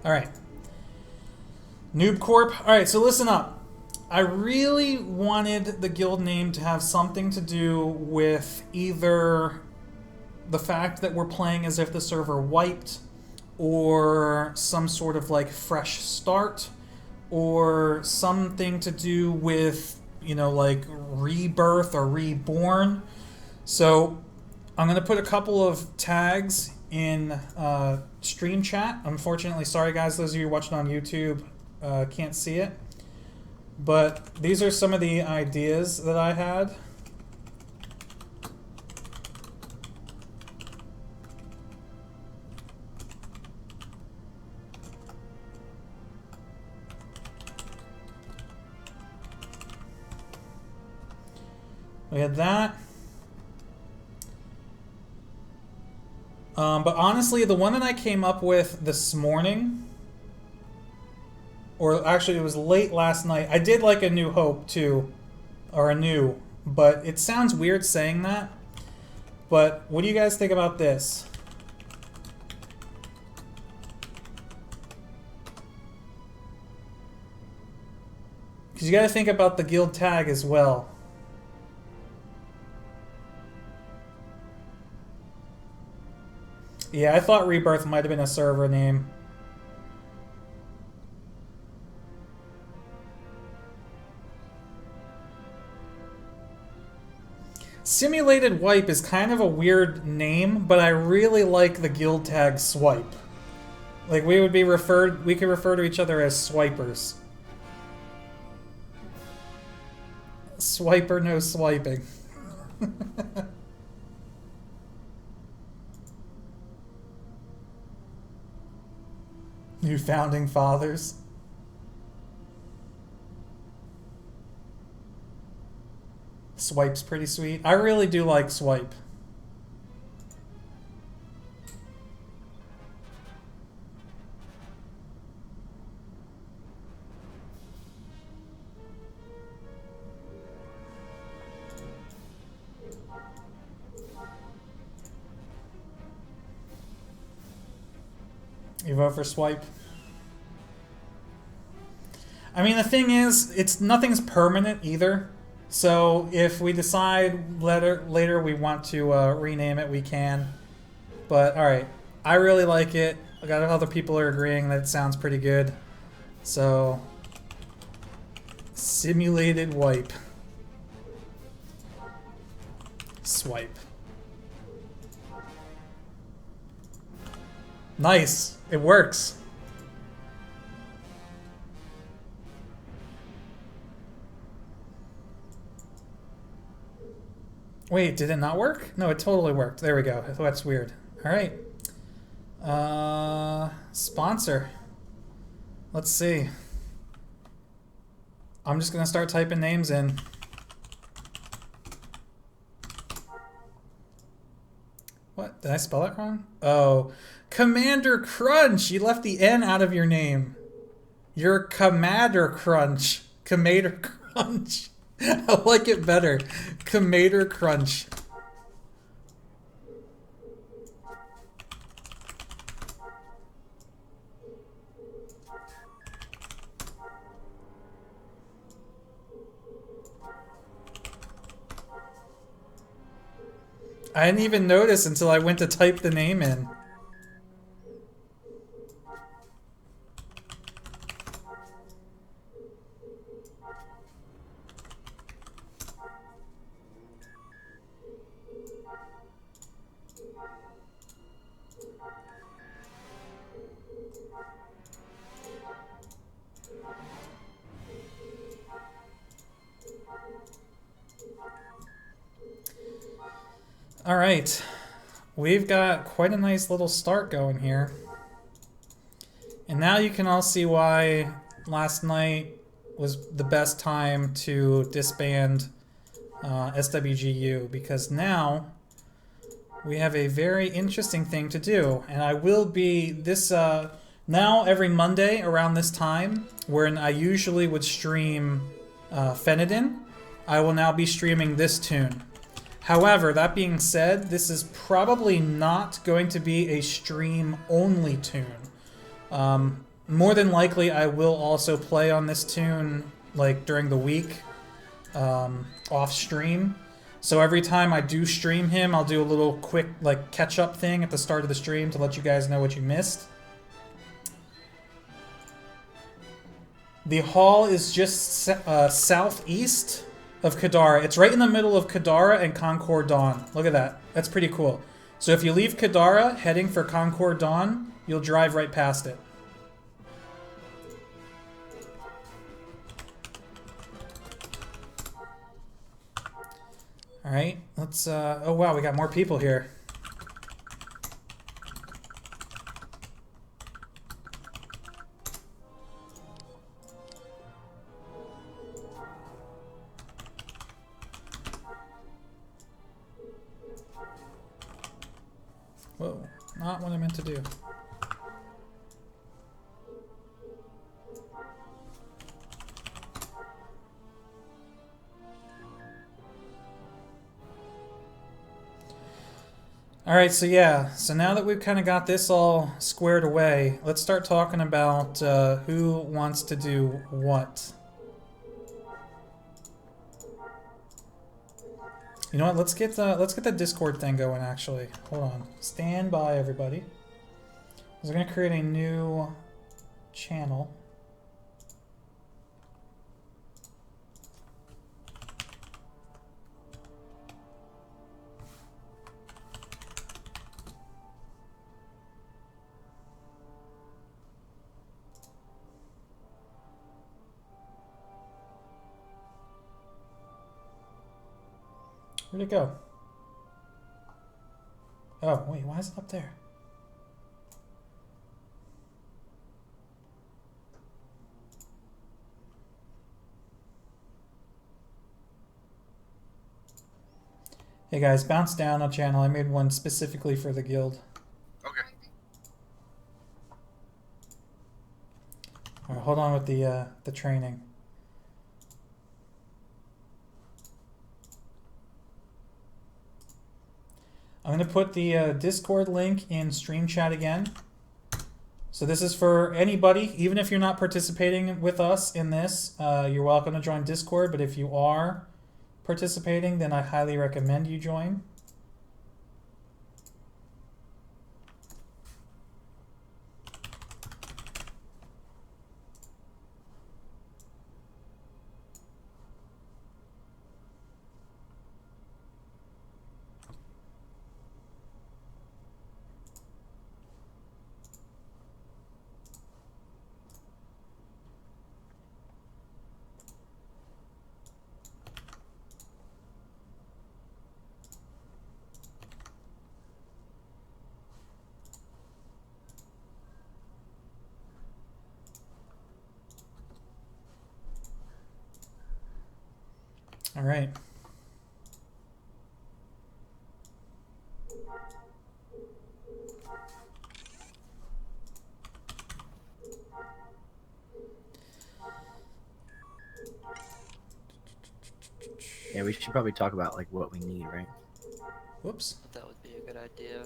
All right. Noob Corp. All right, so listen up. I really wanted the guild name to have something to do with either the fact that we're playing as if the server wiped, or some sort of like fresh start, or something to do with, you know, like rebirth or reborn. So I'm going to put a couple of tags in stream chat. Unfortunately, sorry guys, those of you watching on YouTube can't see it. But these are some of the ideas that I had. We had that. But honestly, the one that I came up with this morning, or actually it was late last night, I did like A New Hope too. or a new, but it sounds weird saying that. But what do you guys think about this? Because you got to think about the guild tag as well. Yeah, I thought Rebirth might have been a server name. Simulated Wipe is kind of a weird name, but I really like the guild tag Swipe. Like, we could refer to each other as swipers. Swiper, no swiping. New founding fathers. Swipe's pretty sweet. I really do like Swipe. You vote for Swipe? I mean, the thing is, nothing's permanent either. So if we decide later we want to rename it, we can. But alright, I really like it. I got other people are agreeing that it sounds pretty good. So, Simulated Wipe. Swipe. Nice. It works. Wait, did it not work? No, it totally worked. There we go. That's weird. All right. Sponsor. Let's see. I'm just gonna start typing names in. What? Did I spell that wrong? Oh. Commander Crunch! You left the N out of your name. You're Commander Crunch. Commander Crunch. I like it better. Commander Crunch. I didn't even notice until I went to type the name in. All right, we've got quite a nice little start going here. And now you can all see why last night was the best time to disband SWGU, because now we have a very interesting thing to do. And I will be now every Monday around this time, when I usually would stream Fenedin, I will now be streaming this tune. However, that being said, this is probably not going to be a stream-only tune. More than likely, I will also play on this tune like during the week, off stream. So every time I do stream him, I'll do a little quick like catch-up thing at the start of the stream to let you guys know what you missed. The hall is just southeast of Kadara. It's right in the middle of Kadara and Concord Dawn. Look at that. That's pretty cool. So if you leave Kadara heading for Concord Dawn, you'll drive right past it. All right, let's, oh wow, we got more people here. Whoa, not what I meant to do. All right, so yeah, so now that we've kind of got this all squared away, let's start talking about who wants to do what. You know what? Let's get the Discord thing going. Actually, hold on. Stand by, everybody. We're gonna create a new channel. Where'd it go? Oh, wait, why is it up there? Hey guys, bounce down a channel. I made one specifically for the guild. Okay. All right, hold on with the training. I'm going to put the Discord link in stream chat again. So this is for anybody, even if you're not participating with us in this, you're welcome to join Discord, but if you are participating, then I highly recommend you join. All right. Yeah, we should probably talk about like what we need, right? Whoops. That would be a good idea.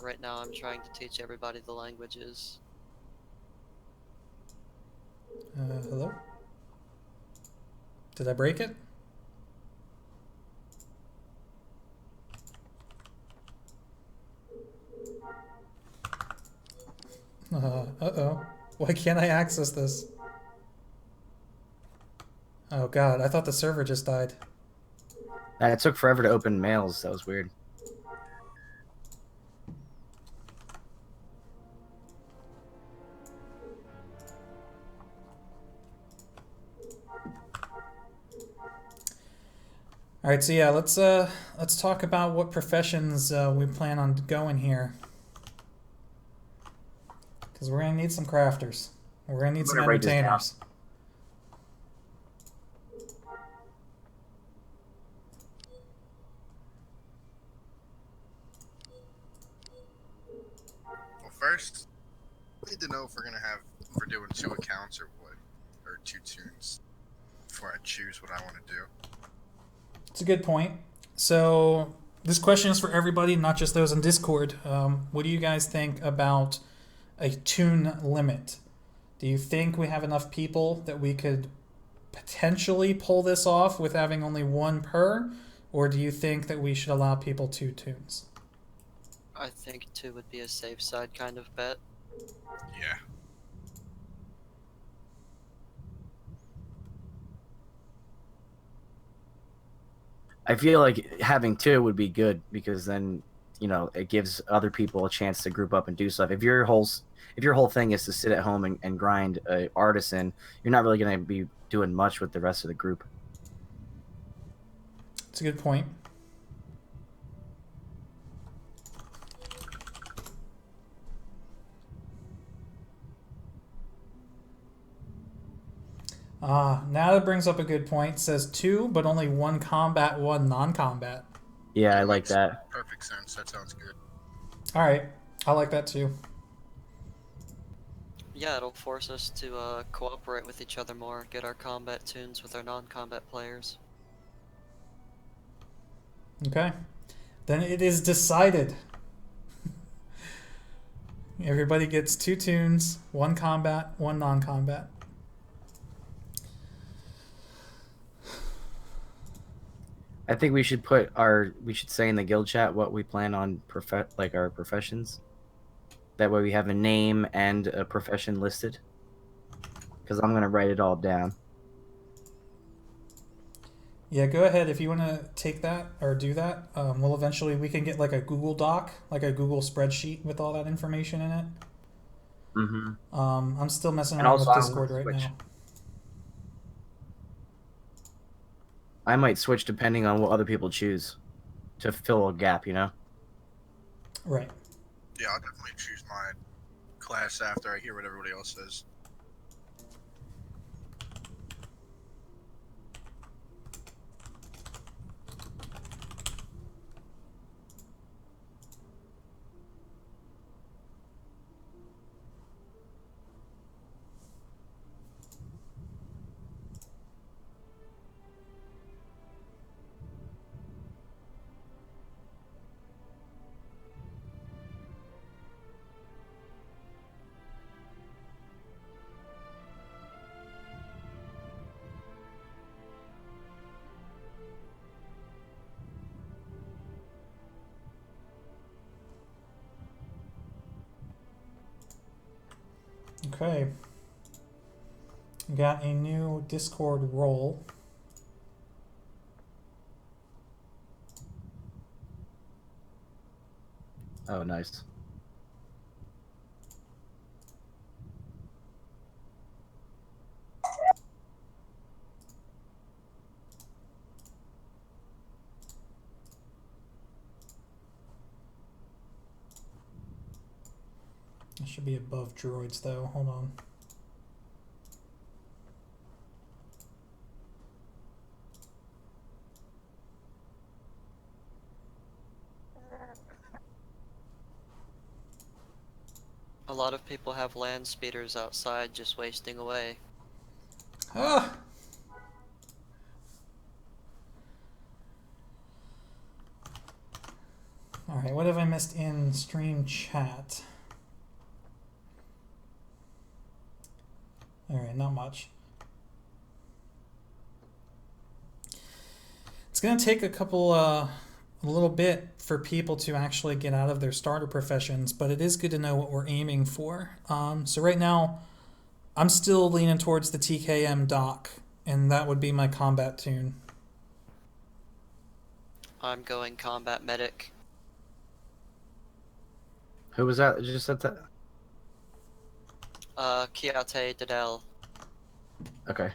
Right now I'm trying to teach everybody the languages. Hello? Did I break it? Uh-oh. Why can't I access this? Oh god, I thought the server just died. It took forever to open mails. That was weird. All right, so yeah, let's talk about what professions we plan on going here. Because we're gonna need some crafters. We're gonna need some entertainers. Well, first, we need to know if we're doing 2 accounts or what, or 2 tunes, before I choose what I want to do. It's a good point. So this question is for everybody, not just those in Discord. What do you guys think about a tune limit? Do you think we have enough people that we could potentially pull this off with having only 1 per? Or do you think that we should allow people 2 tunes? I think 2 would be a safe side kind of bet. Yeah. I feel like having 2 would be good because then, you know, it gives other people a chance to group up and do stuff. If your whole thing is to sit at home and grind a artisan, you're not really going to be doing much with the rest of the group. It's a good point. Now that brings up a good point. It says 2, but only 1 combat, 1 non-combat. Yeah, I like that. Perfect sense. That sounds good. All right, I like that too. Yeah, it'll force us to cooperate with each other more, get our combat tunes with our non-combat players. Okay. Then it is decided. Everybody gets 2 tunes, 1 combat, 1 non-combat. I think we should say in the guild chat what we plan on our professions. That way we have a name and a profession listed. Because I'm gonna write it all down. Yeah, go ahead if you want to take that or do that. We can get like a Google Doc, like a Google spreadsheet with all that information in it. Mm-hmm. I'm still messing And around also, with Discord right now. I might switch depending on what other people choose to fill a gap, you know? Right. Yeah, I'll definitely choose my class after I hear what everybody else says. Okay. Got a new Discord role. Oh, nice. It should be above droids though. Hold on. A lot of people have land speeders outside just wasting away. Ah! Alright, what have I missed in stream chat? Alright, not much. It's gonna take a little bit for people to actually get out of their starter professions, but it is good to know what we're aiming for. So right now, I'm still leaning towards the TKM doc, and that would be my combat tune. I'm going combat medic. Who was that? Just said that? Kiate Dedel. Okay.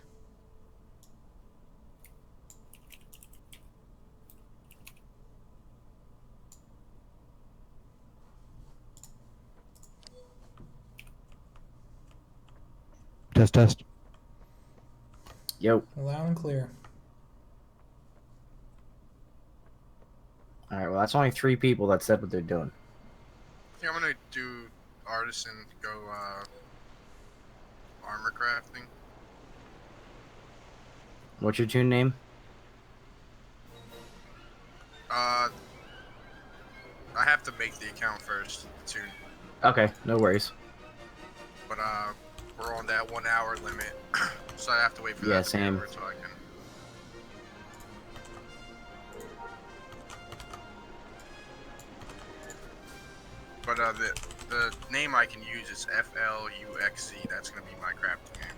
Test. Yo. Loud and clear. Alright, well, that's only 3 people that said what they're doing. I think I'm gonna do artisan, go armor crafting. What's your tune name? I have to make the account first, the tune. Okay, no worries. But we're on that 1 hour limit, so I have to wait for Yeah, that to be same. over so I can. But the name I can use is FLUXC. That's gonna be my crafting name.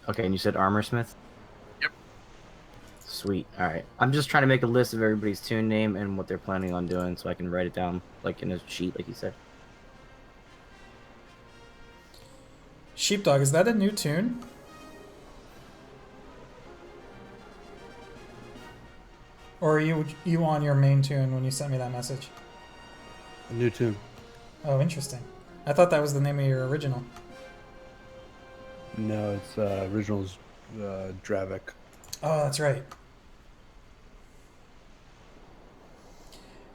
Okay, and you said Armorsmith? Yep. Sweet. Alright. I'm just trying to make a list of everybody's tune name and what they're planning on doing so I can write it down, like in a sheet, like you said. Sheepdog, is that a new tune? Or are you on your main tune when you sent me that message? A new tune. Oh, interesting. I thought that was the name of your original. No, it's original's Dravik. Oh, that's right.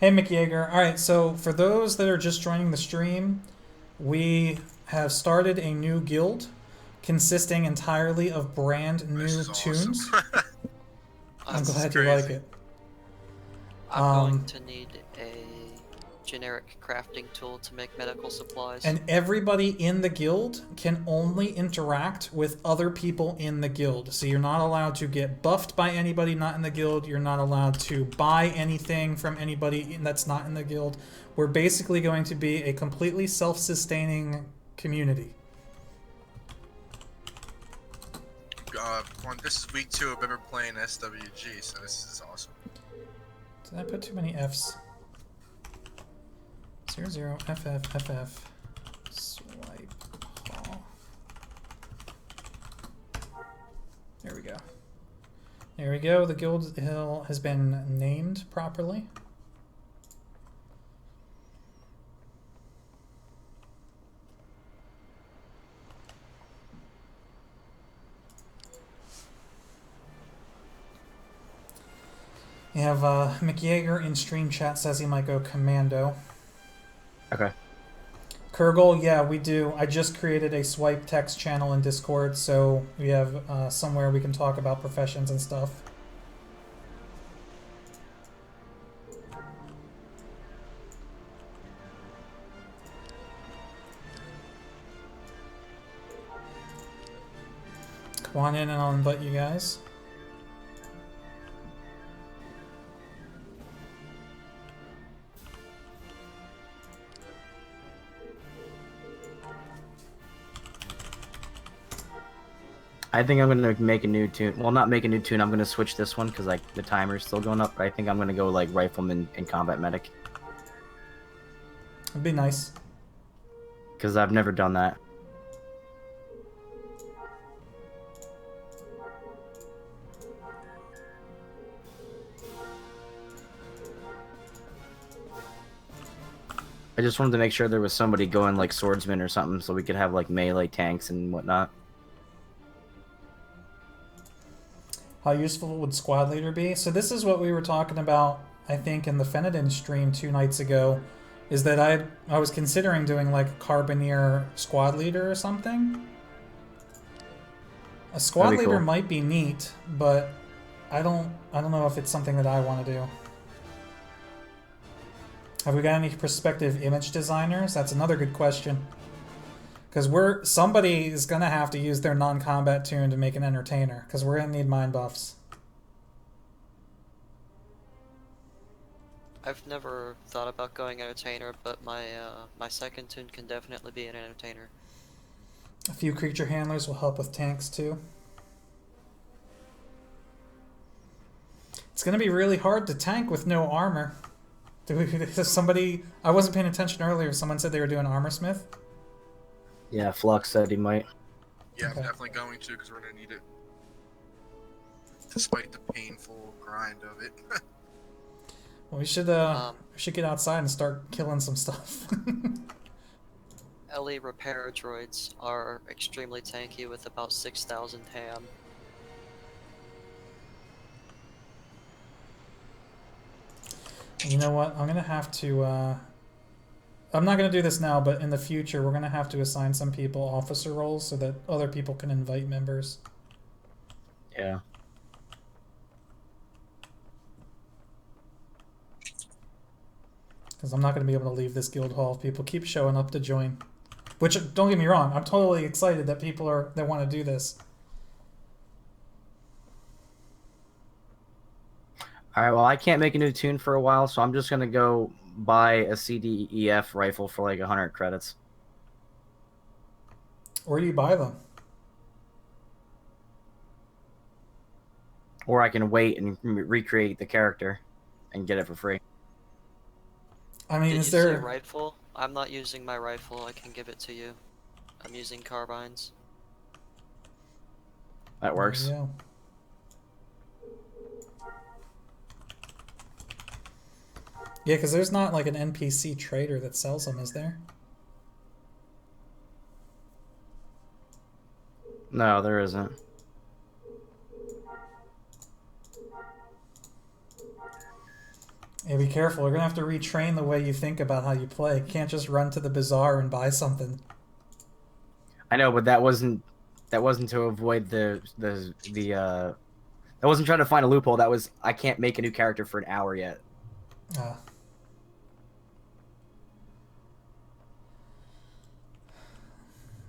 Hey, Mick Yeager. All right, so for those that are just joining the stream, we have started a new guild consisting entirely of brand new This is tunes. awesome. I'm This is glad you like crazy. it. I'm going to need a generic crafting tool to make medical supplies. And everybody in the guild can only interact with other people in the guild. So you're not allowed to get buffed by anybody not in the guild. You're not allowed to buy anything from anybody that's not in the guild. We're basically going to be a completely self-sustaining community. This is week 2 of ever playing SWG, so this is awesome. Did I put too many Fs? 00 FF swipe call. There we go. There we go. The guild hill has been named properly. We have Mick Yeager in stream chat says he might go commando. Okay. Kurgle, yeah, we do. I just created a swipe text channel in Discord, so we have somewhere we can talk about professions and stuff. Come on in and I'll invite you guys. I think I'm gonna make a new tune. Well, not make a new tune. I'm gonna switch this one because like the timer's still going up. But I think I'm gonna go like rifleman and combat medic It'd be nice. because I've never done that. I just wanted to make sure there was somebody going like swordsman or something, so we could have like melee tanks and whatnot. How useful would squad leader be? So this is what we were talking about, I think, in the Fenedin stream 2 nights ago, is that I was considering doing like a Carbineer squad leader or something. A squad That'd be leader cool. might be neat, but I don't know if it's something that I want to do. Have we got any prospective image designers? That's another good question. Because somebody is going to have to use their non-combat tune to make an entertainer, because we're going to need mind buffs. I've never thought about going entertainer, but my my second tune can definitely be an entertainer. A few creature handlers will help with tanks too. It's going to be really hard to tank with no armor. Somebody, I wasn't paying attention earlier, someone said they were doing armor smith. Yeah, Flux said he might. Yeah, Okay. I'm definitely going to because we're gonna need it. Despite the painful grind of it. Well, we should get outside and start killing some stuff. LE repair droids are extremely tanky with about 6,000 ham. You know what? I'm gonna have to. I'm not gonna do this now, but in the future, we're gonna have to assign some people officer roles so that other people can invite members. Yeah. Because I'm not gonna be able to leave this guild hall if people keep showing up to join. Which, don't get me wrong, I'm totally excited that people that want to do this. Alright, well I can't make a new tune for a while, so I'm just gonna go buy a CDEF rifle for like 100 credits. Where do you buy them? Or I can wait and recreate the character and get it for free. I mean, Did is you see a there? rifle? I'm not using my rifle, I can give it to you. I'm using carbines. That works. Yeah. Yeah, because there's not like an NPC trader that sells them, is there? No, there isn't. Yeah, be careful. You're gonna have to retrain the way you think about how you play. You can't just run to the bazaar and buy something. I know, but that wasn't That wasn't to avoid I wasn't trying to find a loophole. That was I can't make a new character for an hour yet. All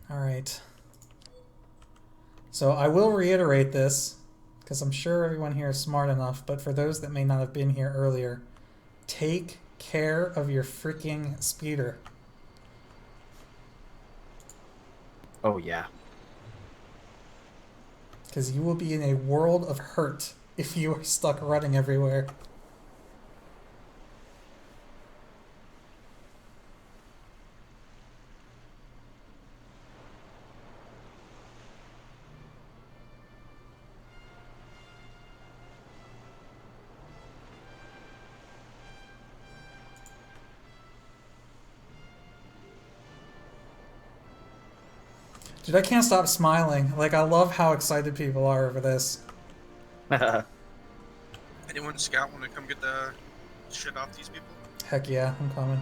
right. So I will reiterate this, because I'm sure everyone here is smart enough, but for those that may not have been here earlier, take care of your freaking speeder. Oh yeah. Because you will be in a world of hurt if you are stuck running everywhere. Dude, I can't stop smiling. Like, I love how excited people are over this. Anyone scout want to come get the shit off these people? Heck yeah, I'm coming.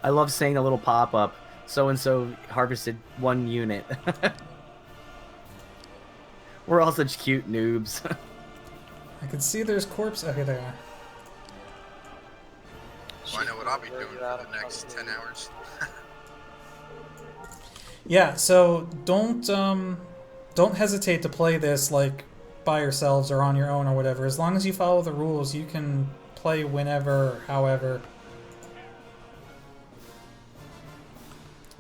I love seeing the little pop-up. So-and-so harvested 1 unit. We're all such cute noobs. I can see there's corpse. Okay, there are. Well, I know what I'll be doing for the next 10 hours. Yeah, so don't hesitate to play this like by yourselves or on your own or whatever. As long as you follow the rules, you can play whenever or however.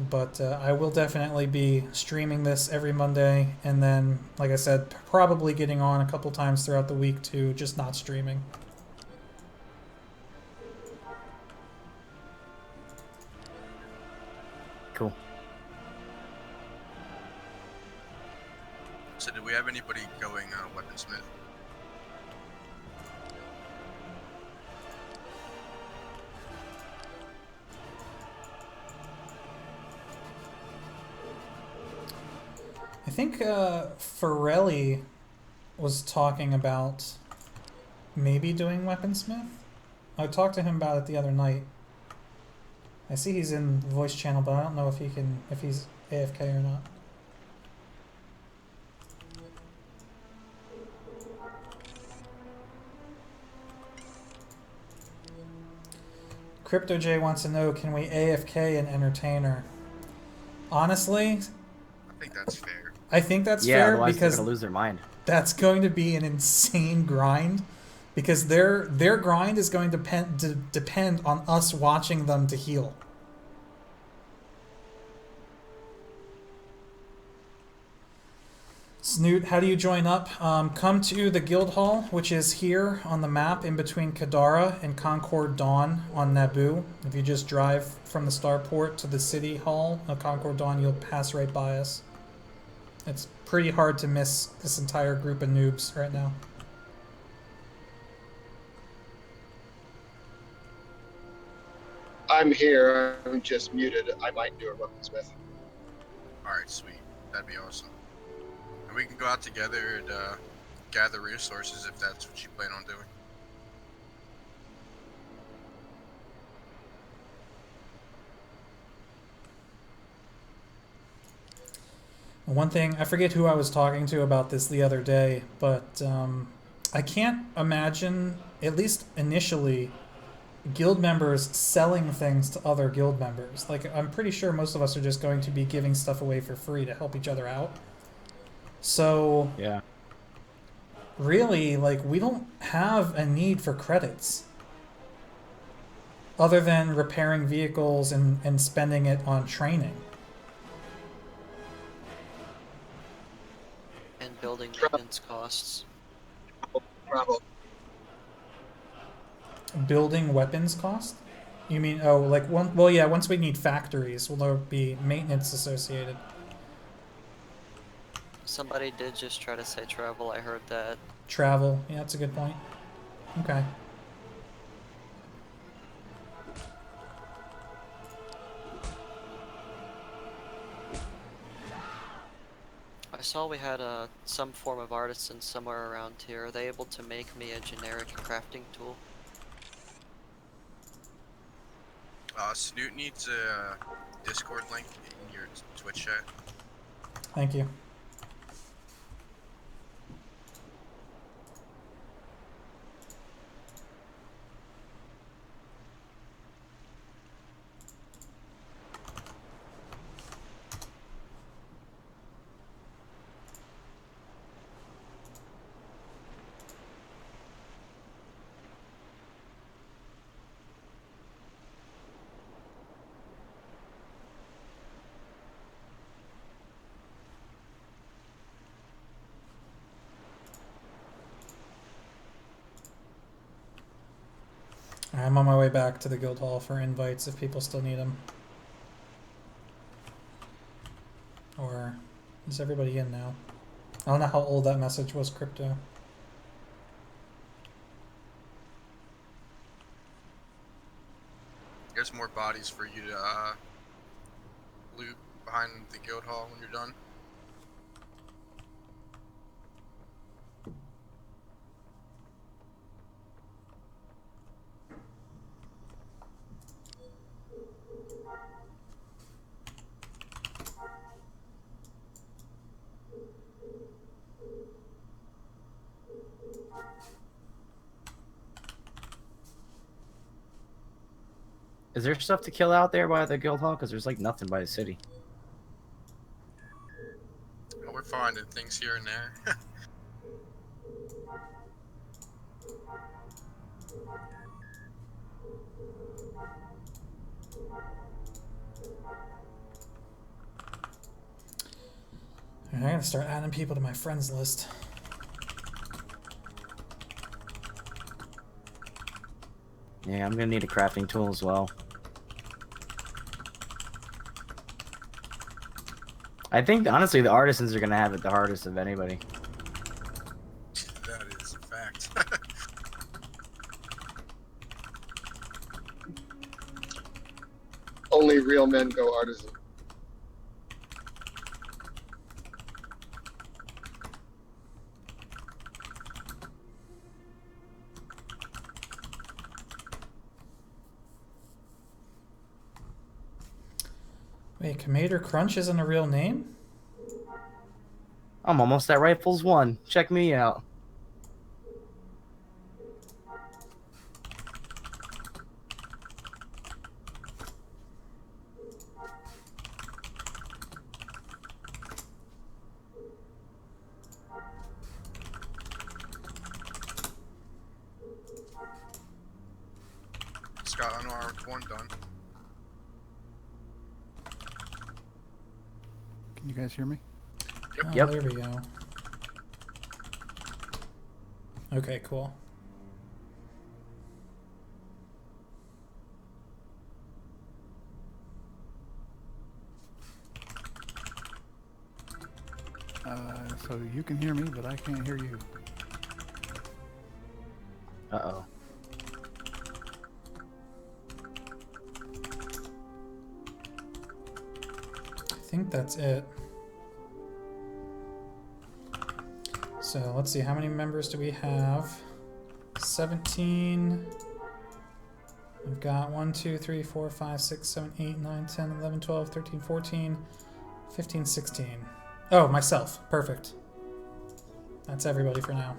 But I will definitely be streaming this every Monday, and then, like I said, probably getting on a couple times throughout the week too, just not streaming. Cool. So do we have anybody going weaponsmith? I think Forelli was talking about maybe doing weaponsmith. I talked to him about it the other night. I see he's in the voice channel, but I don't know if he's AFK or not. Crypto J wants to know, can we AFK an entertainer? Honestly, I think that's fair. I think that's Yeah, fair otherwise because they're gonna lose their mind. that's going to be an insane grind, because their grind is going to depend on us watching them to heal. Snoot, how do you join up? Come to the guild hall, which is here on the map in between Kadara and Concord Dawn on Naboo. If you just drive from the starport to the city hall of Concord Dawn, you'll pass right by us. It's pretty hard to miss this entire group of noobs right now. I'm here. I'm just muted. I might do a weaponsmith. Alright, sweet. That'd be awesome. And we can go out together and gather resources if that's what you plan on doing. One thing, I forget who I was talking to about this the other day, but I can't imagine, at least initially, guild members selling things to other guild members. Like, I'm pretty sure most of us are just going to be giving stuff away for free to help each other out. So, Yeah. really, like, we don't have a need for credits. Other than repairing vehicles and spending it on training. And building maintenance costs. Travel. Building weapons cost? You mean, oh, like, well, yeah, once we need factories, will there be maintenance associated? Somebody did just try to say travel, I heard that. Travel, yeah, that's a good point. Okay. I I saw we had some form of artisan somewhere around here. Are they able to make me a generic crafting tool? Snoot needs a Discord link in your Twitch chat. Thank you. I'm on my way back to the guild hall for invites if people still need them. Or is everybody in now? I don't know how old that message was, Crypto. There's more bodies for you to loot behind the guild hall when you're done. Is there stuff to kill out there by the guild hall? Because there's like nothing by the city. Oh, we're finding things here and there. Alright, I gotta start adding people to my friends list. Yeah, I'm gonna need a crafting tool as well. I think honestly the artisans are gonna have it the hardest of anybody. That is a fact. Only real men go artisan. Wait, Commander Crunch isn't a real name? I'm almost at Rifles 1. Check me out. Scott, unarmed one done. Can you guys hear me? Oh, Yep. there we go. Okay, cool. So you can hear me, but I can't hear you. Uh-oh. I think that's it. So let's see, how many members do we have? 17. We've got 1, 2, 3, 4, 5, 6, 7, 8, 9, 10, 11, 12, 13, 14, 15, 16. Oh, myself. Perfect. That's everybody for now.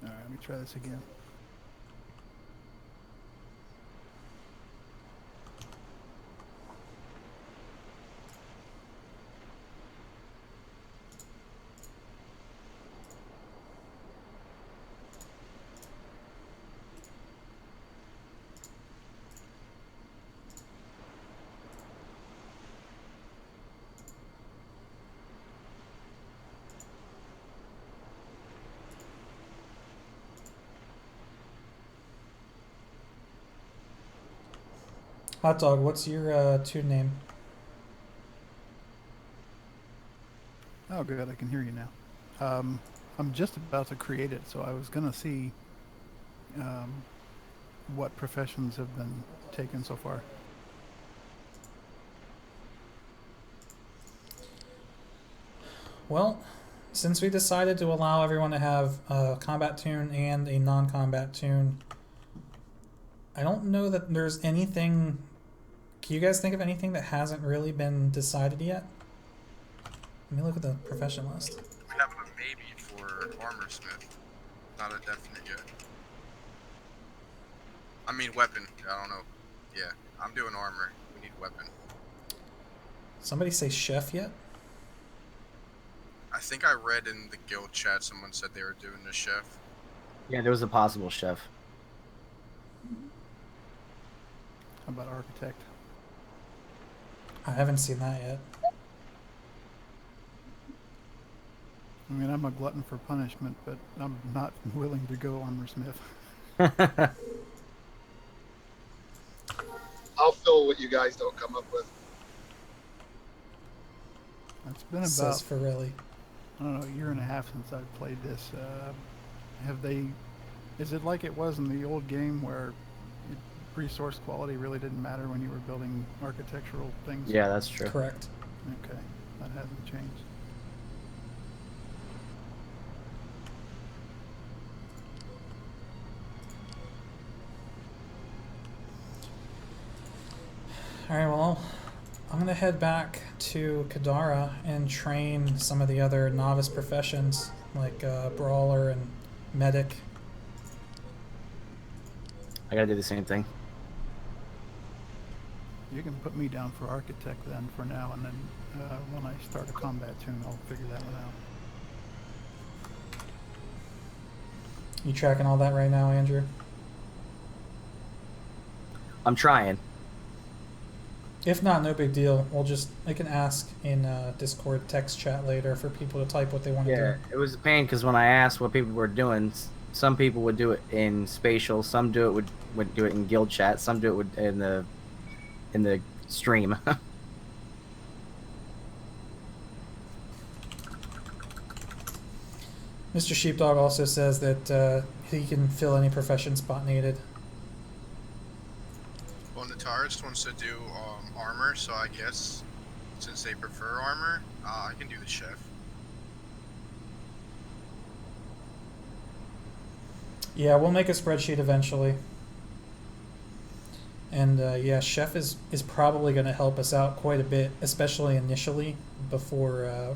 All right, let me try this again. Hot Dog, what's your tune name? Oh, good. I can hear you now. I'm just about to create it, so I was gonna see what professions have been taken so far? Well, since we decided to allow everyone to have a combat tune and a non-combat tune, I don't know that there's anything. Can you guys think of anything that hasn't really been decided yet? Let me look at the profession list. We have a maybe for armor smith. Not a definite yet. I mean weapon. I don't know. Yeah, I'm doing armor. We need weapon. Somebody say chef yet? I think I read in the guild chat someone said they were doing the chef. Yeah, there was a possible chef. How about architect? I haven't seen that yet. I mean, I'm a glutton for punishment, but I'm not willing to go armor smith. I'll fill what you guys don't come up with. It's been about, Says Ferrelli. I don't know, a year and a half since I've played this. Have they, is it like it was in the old game where resource quality really didn't matter when you were building architectural things? Yeah, that's true. Correct. Okay, that hasn't changed. Alright, well, I'm gonna head back to Kadara and train some of the other novice professions, like Brawler and Medic. I gotta do the same thing. You can put me down for architect then for now, and then when I start a combat tune, I'll figure that one out. You tracking all that right now, Andrew? I'm trying. If not, no big deal. I can ask in Discord text chat later for people to type what they want to Yeah, do. it was a pain because when I asked what people were doing, some people would do it in spatial, some do it would do it in guild chat, some do it in the stream. Mr. Sheepdog also says that he can fill any profession spot needed. Well, Natarist wants to do armor, so I guess since they prefer armor, I can do the chef. Yeah, we'll make a spreadsheet eventually. And yeah, Chef is probably going to help us out quite a bit, especially initially, before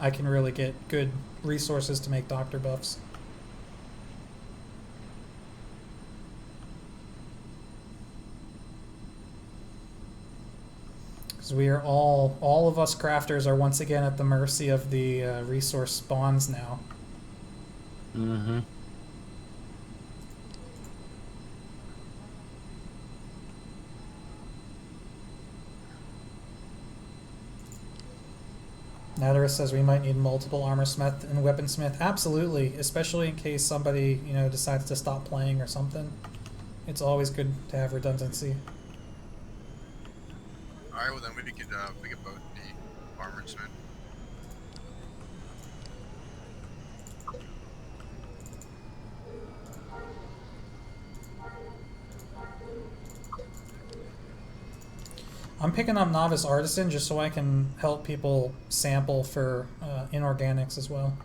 I can really get good resources to make doctor buffs. Because we are all of us crafters are once again at the mercy of the resource spawns now. Mm-hmm. Nadarus says we might need multiple armor smith and weaponsmith. Absolutely, especially in case somebody, decides to stop playing or something. It's always good to have redundancy. Alright, well then we could both be armored smith. I'm picking up Novice Artisan just so I can help people sample for inorganics as well.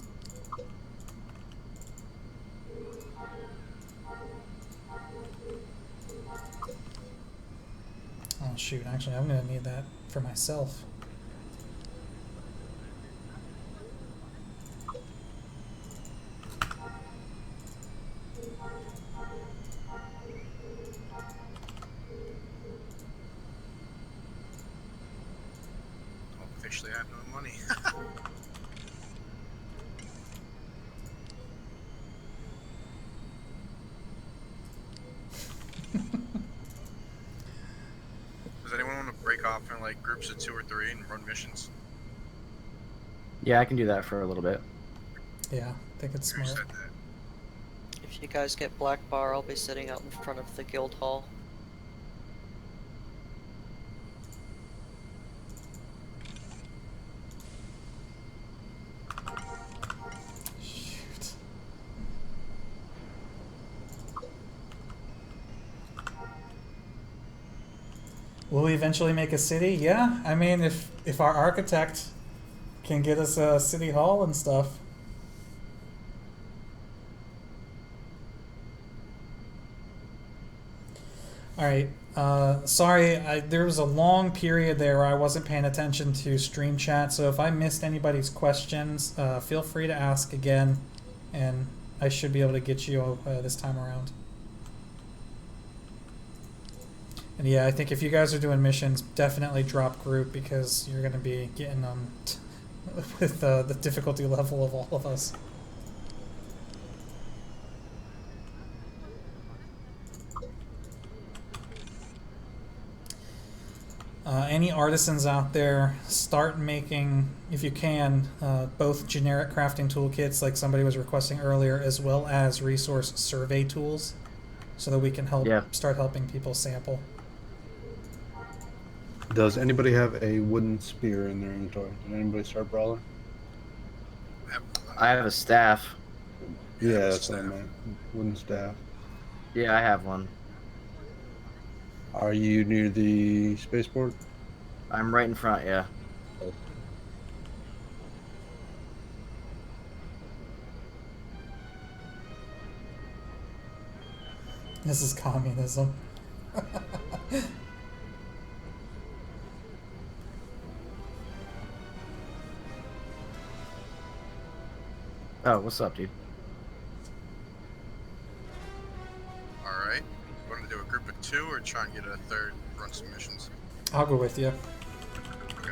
Oh shoot, actually I'm going to need that for myself. Officially, I have no money. Does anyone want to break off in like groups of 2 or 3 and run missions? Yeah, I can do that for a little bit. Yeah, I think it's Who smart. said that? If you guys get black bar, I'll be sitting out in front of the guild hall. Shoot. Will we eventually make a city? Yeah, I mean, if our architect can get us a city hall and stuff. All right. Sorry, there was a long period there where I wasn't paying attention to stream chat, so if I missed anybody's questions, feel free to ask again, and I should be able to get you this time around. And yeah, I think if you guys are doing missions, definitely drop group because you're going to be getting with the difficulty level of all of us. Any artisans out there, start making, if you can, both generic crafting toolkits like somebody was requesting earlier, as well as resource survey tools, so that we can start helping people sample. Does anybody have a wooden spear in their inventory? Did anybody start brawling? I have a staff. Yeah, that's what I meant. Wooden staff. Yeah, I have one. Are you near the spaceport? I'm right in front, yeah. This is communism. Oh, what's up, dude? Alright. Want to do a group of 2 or try and get a third, run some missions? I'll go with you. Okay.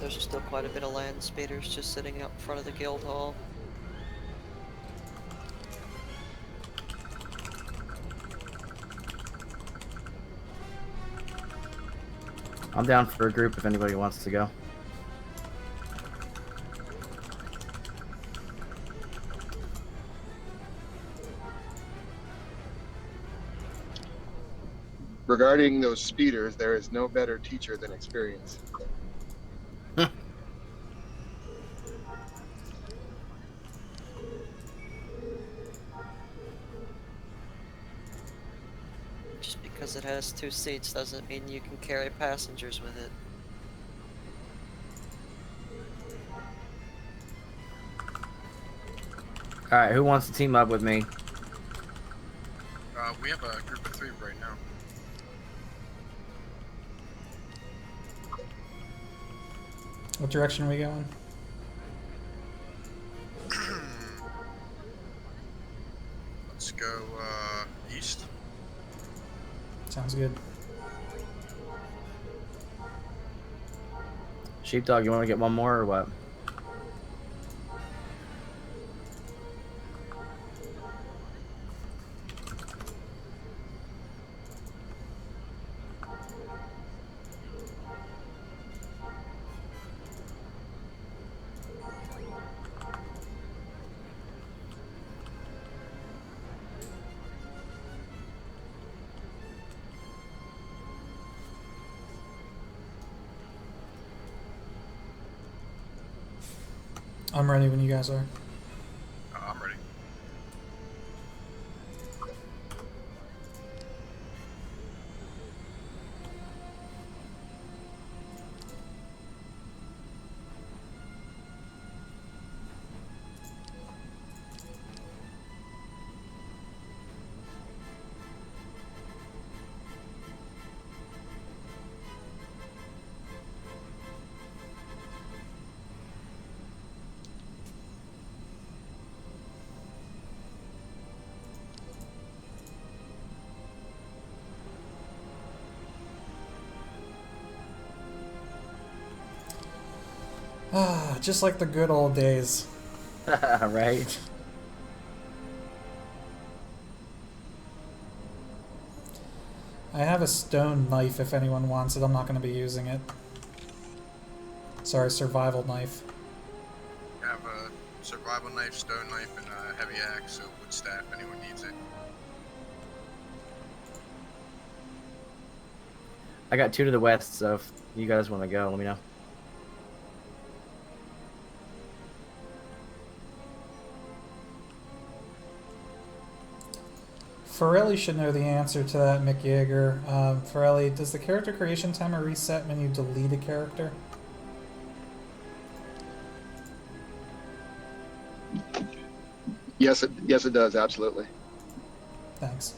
There's still quite a bit of land speeders just sitting out in front of the guild hall. I'm down for a group if anybody wants to go. Regarding those speeders, there is no better teacher than experience. Just because it has 2 seats doesn't mean you can carry passengers with it. Alright, who wants to team up with me? We have a group of 3 right now. What direction are we going? Let's go east. Sounds good. Sheepdog, you want to get one more or what? I'm ready when you guys are. I'm ready. Ah, just like the good old days. Right? I have a stone knife if anyone wants it. I'm not going to be using it. Sorry, survival knife. I have a survival knife, stone knife, and a heavy axe, so wood staff, anyone needs it. I got 2 to the west, so if you guys want to go, let me know. Forelli should know the answer to that, Mick Yeager. Forelli, does the character creation timer reset when you delete a character? Yes, it does. Absolutely. Thanks.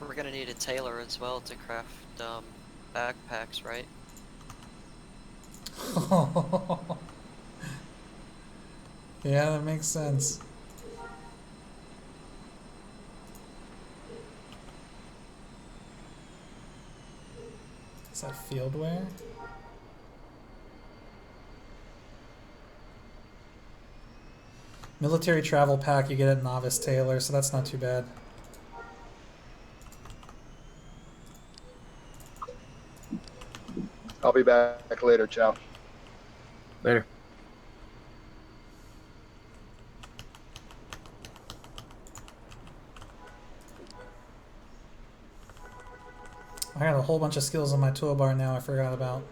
We're gonna need a tailor as well to craft backpacks, right? Yeah, that makes sense. Is that field wear? Military travel pack you get at Novice Tailor, so that's not too bad. I'll be back later. Ciao. Later. I got a whole bunch of skills on my toolbar now I forgot about.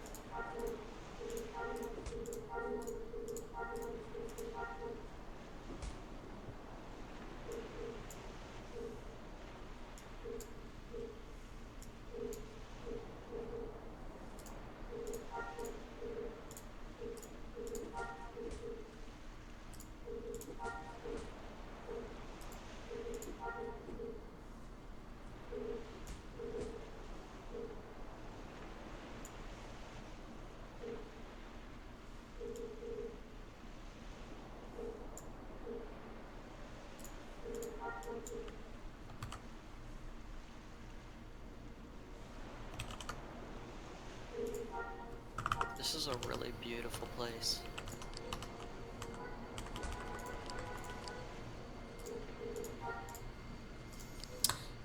This is a really beautiful place.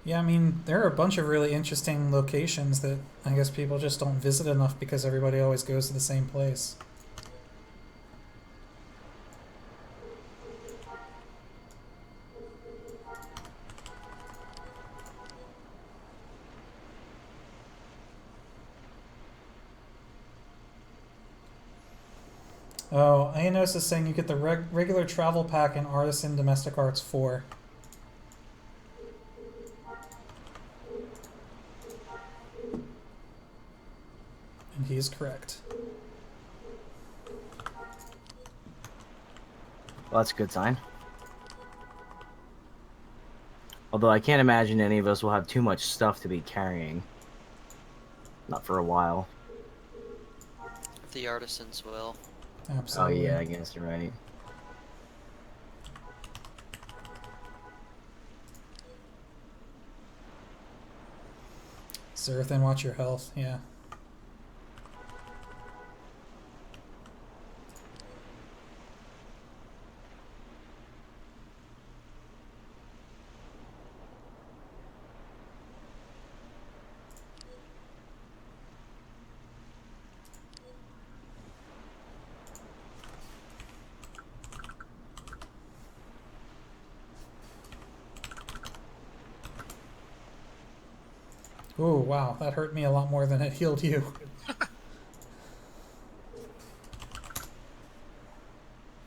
Yeah, I mean, there are a bunch of really interesting locations that I guess people just don't visit enough because everybody always goes to the same place. Oh, I noticed this saying you get the regular travel pack in Artisan Domestic Arts 4. And he is correct. Well, that's a good sign. Although I can't imagine any of us will have too much stuff to be carrying. Not for a while. The artisans will. Absolutely. Oh yeah, I guess you're right. Zerthan, watch your health, yeah. Ooh, wow, that hurt me a lot more than it healed you.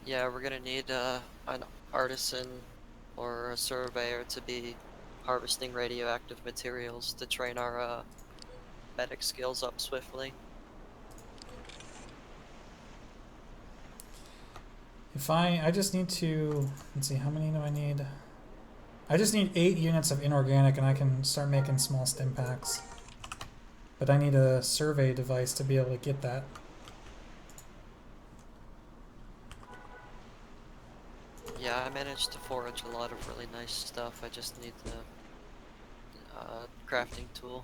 Yeah, we're gonna need an artisan or a surveyor to be harvesting radioactive materials to train our medic skills up swiftly. If I just need to, let's see, how many do I need? I just need 8 units of inorganic and I can start making small stim packs. But I need a survey device to be able to get that. Yeah, I managed to forage a lot of really nice stuff. I just need the crafting tool.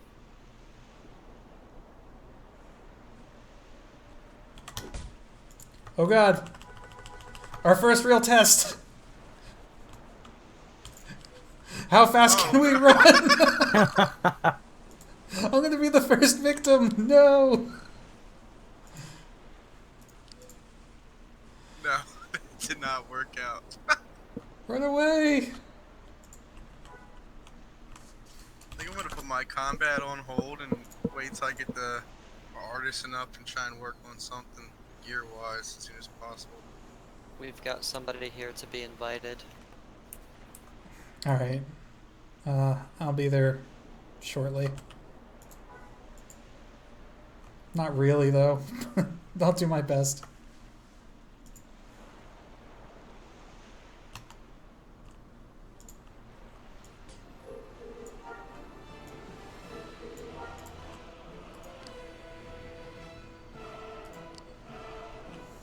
Oh god! Our first real test! How fast can we run? I'm gonna be the first victim! No! No. did not work out. Run away! I think I'm gonna put my combat on hold and wait till I get the artisan up and try and work on something gear-wise as soon as possible. We've got somebody here to be invited. Alright. I'll be there shortly. Not really, though. I'll do my best.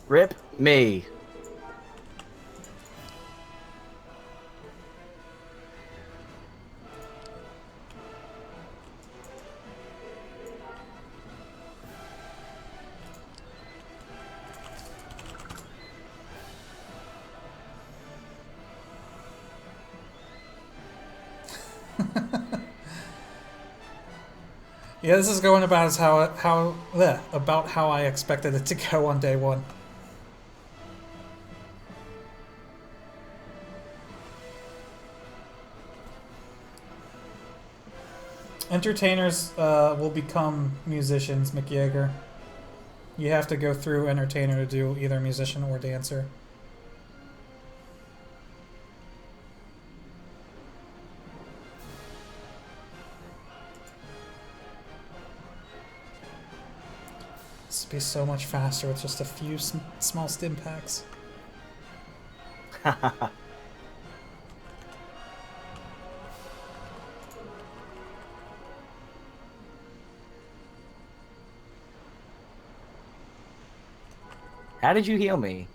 Rip me. Yeah, this is going about as about how I expected it to go on day one. Entertainers will become musicians, McYeager. You have to go through entertainer to do either musician or dancer. This would be so much faster with just a few small stim packs. How did you heal me?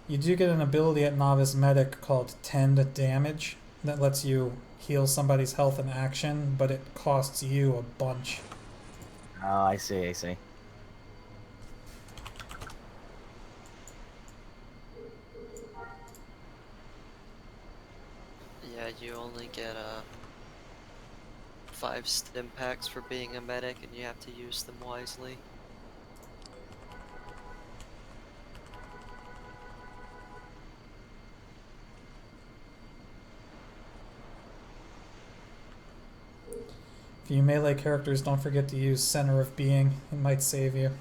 You do get an ability at Novice Medic called Tend Damage that lets you heal somebody's health in action, but it costs you a bunch. Oh, I see, I see. Yeah, you only get 5 stim packs for being a medic, and you have to use them wisely. If you melee characters, don't forget to use Center of Being. It might save you.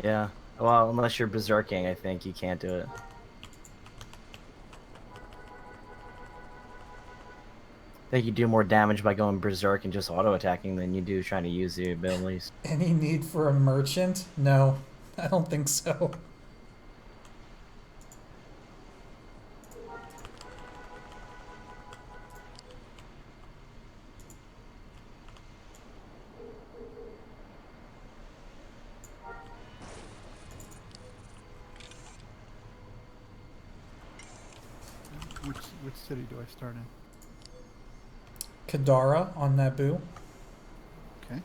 Yeah. Well, unless you're berserking, I think you can't do it. I think you do more damage by going berserk and just auto-attacking than you do trying to use the abilities. Any need for a merchant? No, I don't think so. Which city do I start in? Kadara on Naboo. Okay.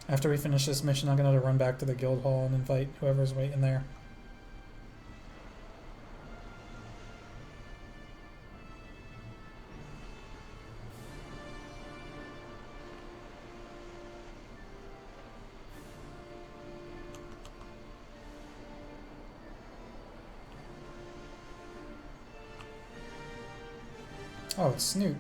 After we finish this mission, I'm going to run back to the guild hall and invite whoever's waiting there. Oh, it's Snoot.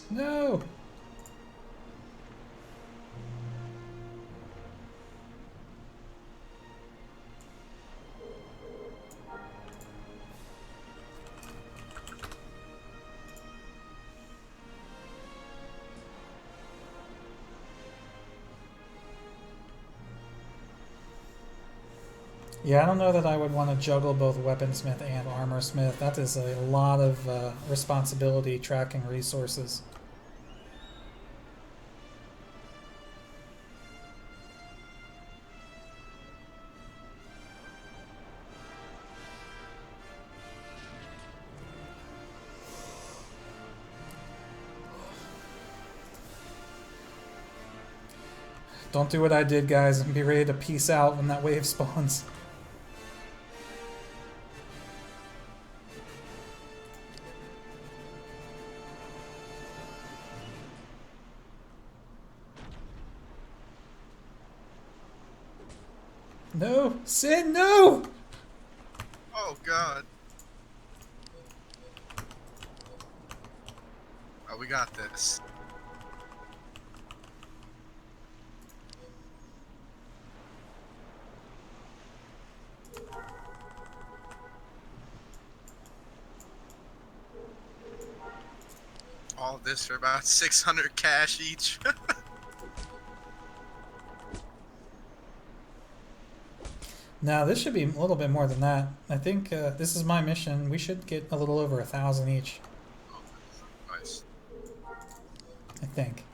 No! Yeah, I don't know that I would want to juggle both weaponsmith and armorsmith. That is a lot of responsibility tracking resources. Don't do what I did, guys, and be ready to peace out when that wave spawns. No! Sin, no! Oh god. Oh, we got this. All of this for about 600 cash each. Now this should be a little bit more than that. I think this is my mission. We should get a little over 1,000 each. Nice. I think.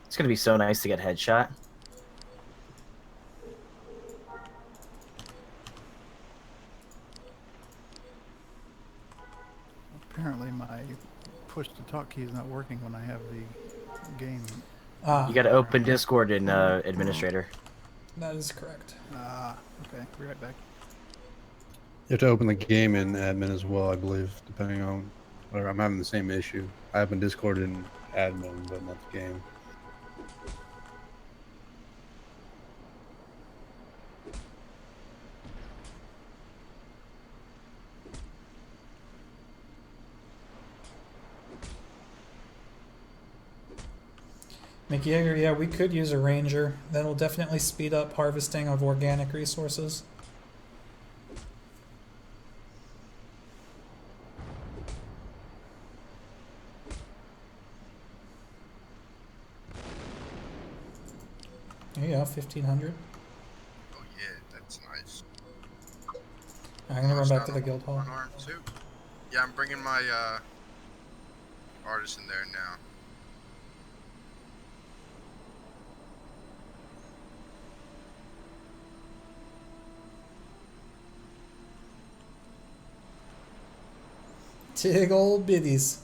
It's gonna be so nice to get headshot. Apparently my push to talk key is not working when I have the game. Ah, You gotta open Discord in Administrator. that is correct. Okay, be right back. You have to open the game in admin as well, I believe, depending on. Or I'm having the same issue. I open Discord in admin, but not the game. McYeager, yeah, we could use a ranger. That'll definitely speed up harvesting of organic resources. There you go, 1,500. Oh yeah, that's nice. I'm gonna run Almost back got to the a guild hall. one-arm too. Yeah, I'm bringing my artist in there now. Tig old biddies.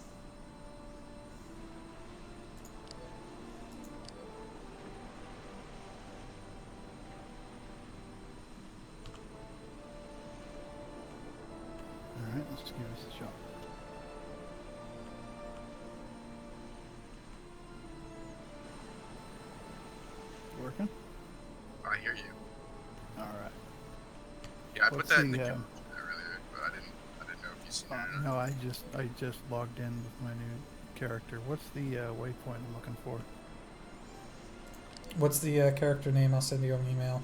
Alright, let's give this a shot. Working? I hear you. Alright. Yeah, I put Let's that in the see, queue earlier, but I didn't know if you seen it. or not. No, I just logged in with my new character. What's the waypoint I'm looking for? What's the character name? I'll send you an email.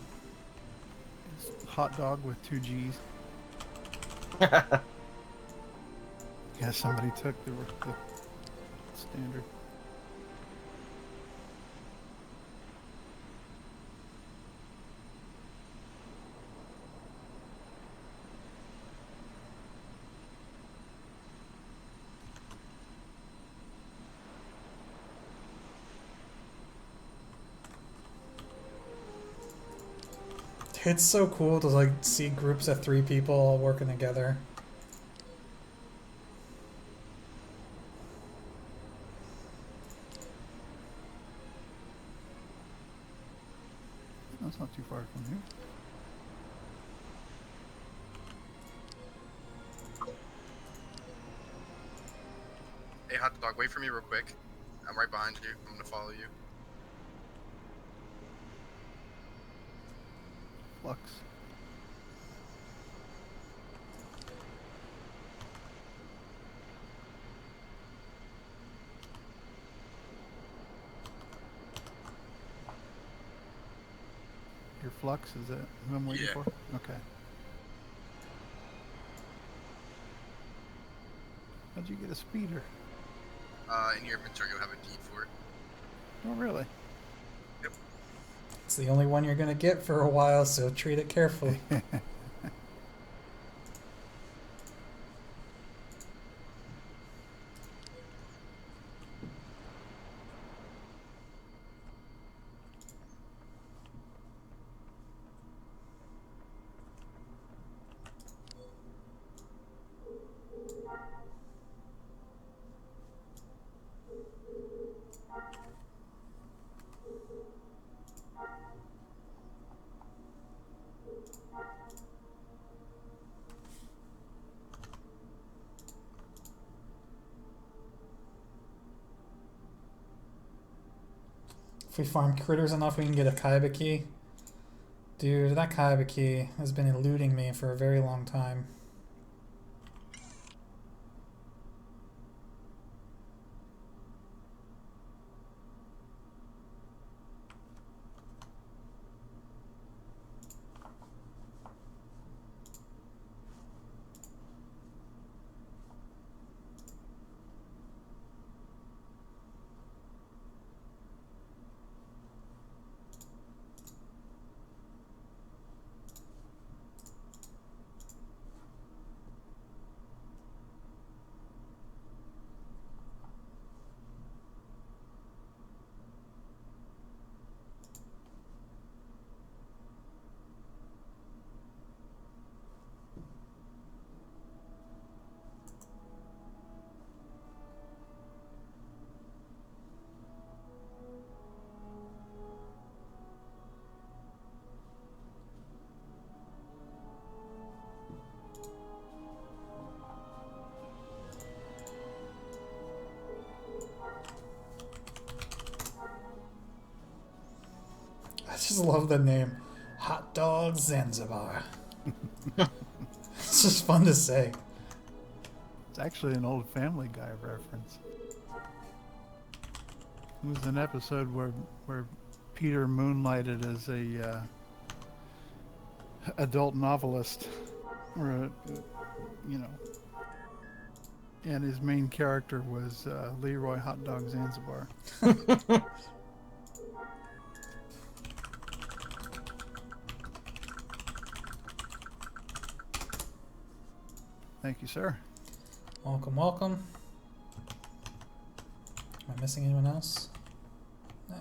It's hot dog with 2 G's. Yeah, somebody took the standard. It's so cool to like see groups of 3 people all working together. That's not too far from here. Hey, hot dog, wait for me real quick. I'm right behind you. I'm gonna follow you. Flux. Flux, is that who I'm waiting Yeah. for? Okay. How'd you get a speeder? In your inventory, you'll have a deed for it. Oh, really? It's the only one you're gonna get for a while, so treat it carefully. If we farm critters enough, we can get a Kaiba key. Dude, that Kaiba key has been eluding me for a very long time. I just love the name. Hot Dog Zanzibar. It's just fun to say. It's actually an old Family Guy reference. It was an episode where Peter moonlighted as a adult novelist, or you know, and his main character was Leroy Hot Dog Zanzibar. Thank you, sir. Welcome, welcome. Am I missing anyone else? No.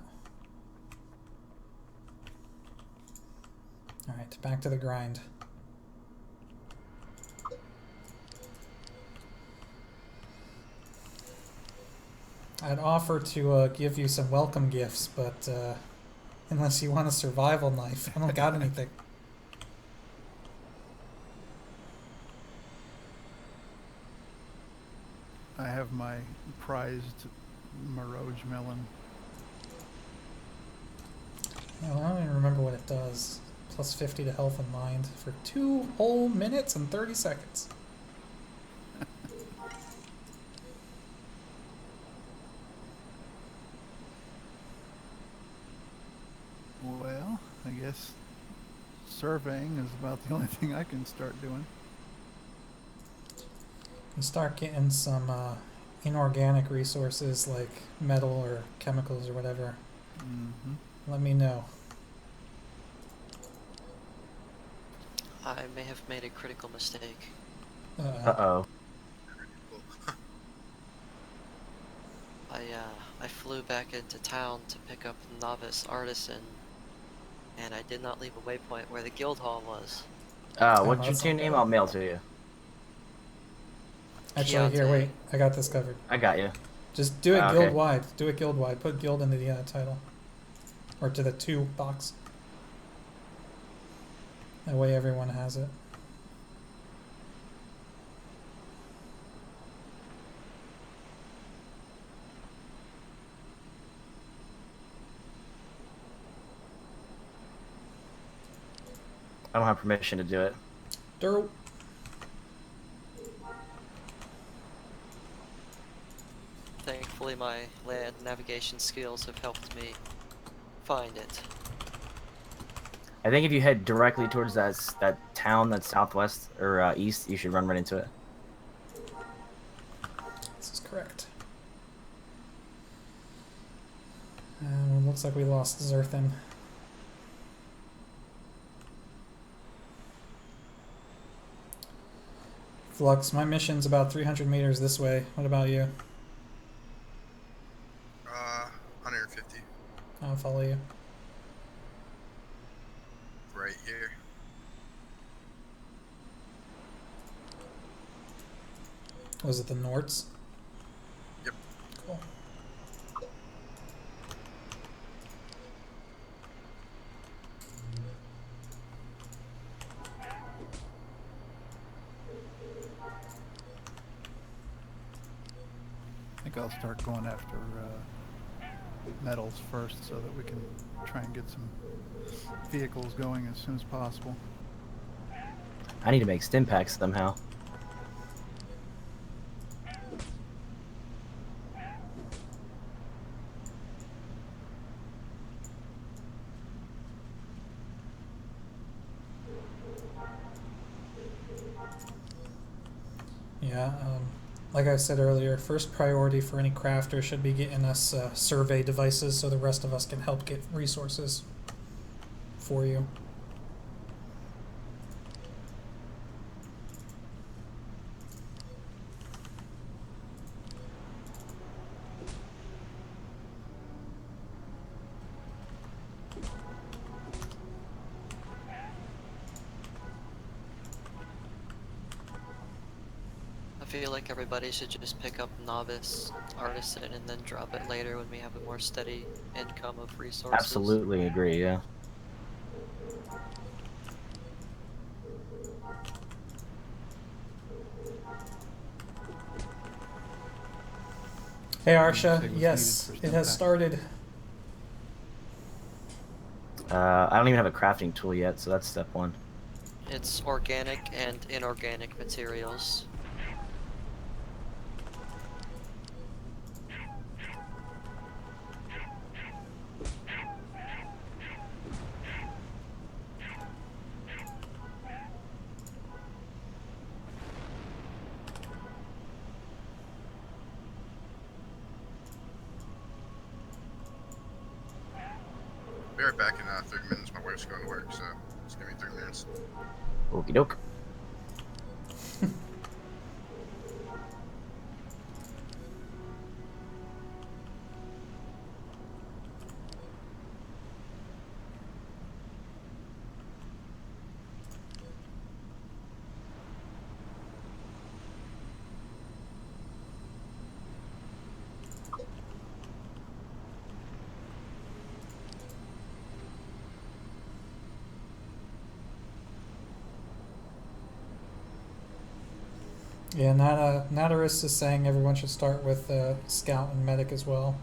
Alright, back to the grind. I'd offer to give you some welcome gifts, but unless you want a survival knife, I don't got anything. I have my prized Mirage melon. Yeah, well, I don't even remember what it does. Plus 50 to health and mind for 2 whole minutes and 30 seconds. Well, I guess surveying is about the only thing I can start doing. And start getting some inorganic resources like metal or chemicals or whatever. Mm-hmm. Let me know. I may have made a critical mistake. Uh-oh. I flew back into town to pick up Novice Artisan, and I did not leave a waypoint where the guild hall was. What's that's your not name? bad. I'll mail to you. Actually, here, Keontae. wait. I got this covered. I got you. Just do it Okay. guild wide. Do it guild wide. Put guild into the title. Or to the 2 box. That way everyone has it. I don't have permission to do it. Dope. Thankfully, my land navigation skills have helped me find it. I think if you head directly towards that town that's southwest or east, you should run right into it. This is correct. Looks like we lost Zerthan. Flux, my mission's about 300 meters this way. What about you? 150. I'll follow you. Right here. Was it the Norts? Yep. Cool. I think I'll start going after metals first so that we can try and get some vehicles going as soon as possible. I need to make stim packs somehow. Yeah, like I said earlier, first priority for any crafter should be getting us survey devices so the rest of us can help get resources for you. I feel like everybody should just pick up novice, artisan, and then drop it later when we have a more steady income of resources. Absolutely agree, yeah. Hey Say Arsha, what's yes, needed for it has stim started. I don't even have a crafting tool yet, so that's step one. It's organic and inorganic materials. Be right back in 30 minutes. My wife's going to work, so just give me 3 minutes. Okie doke. Yeah, Nadarus is saying everyone should start with Scout and Medic as well.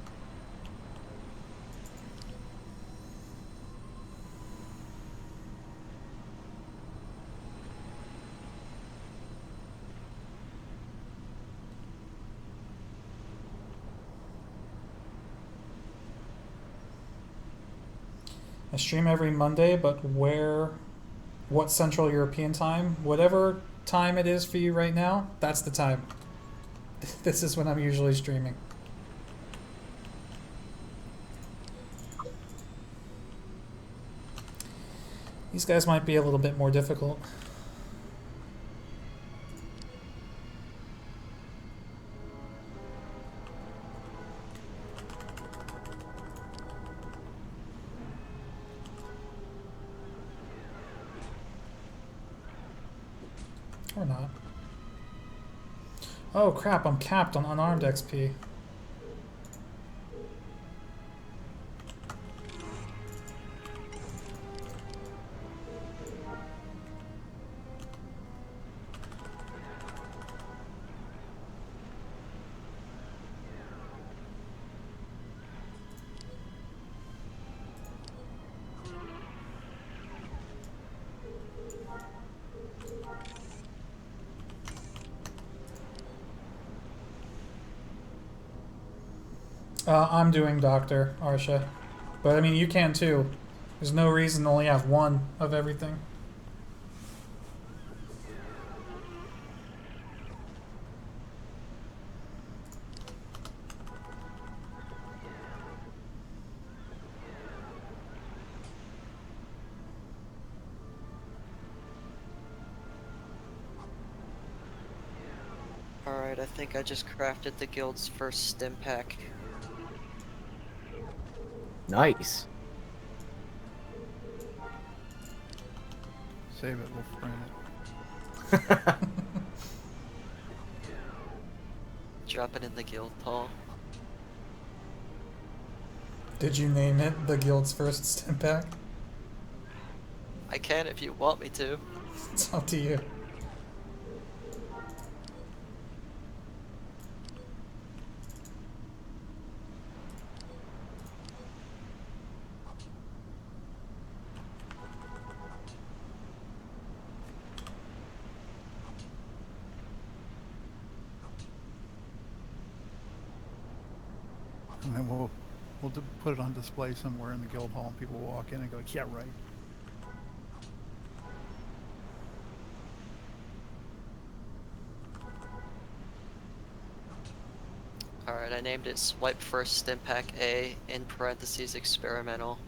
I stream every Monday, but what Central European time? Whatever time it is for you right now, that's the time. This is when I'm usually streaming. These guys might be a little bit more difficult. Or not. Oh crap, I'm capped on unarmed XP. I'm doing Doctor, Arsha. But I mean, you can too. There's no reason to only have one of everything. Alright, I think I just crafted the guild's first stim pack. Nice. Save it, we'll frame it. Drop it in the guild hall. Did you name it the guild's first stim pack? I can if you want me to. It's up to you. And then we'll put it on display somewhere in the guild hall, and people walk in and go, yeah, right. Alright, I named it Swipe First Stim Pack A, in parentheses experimental.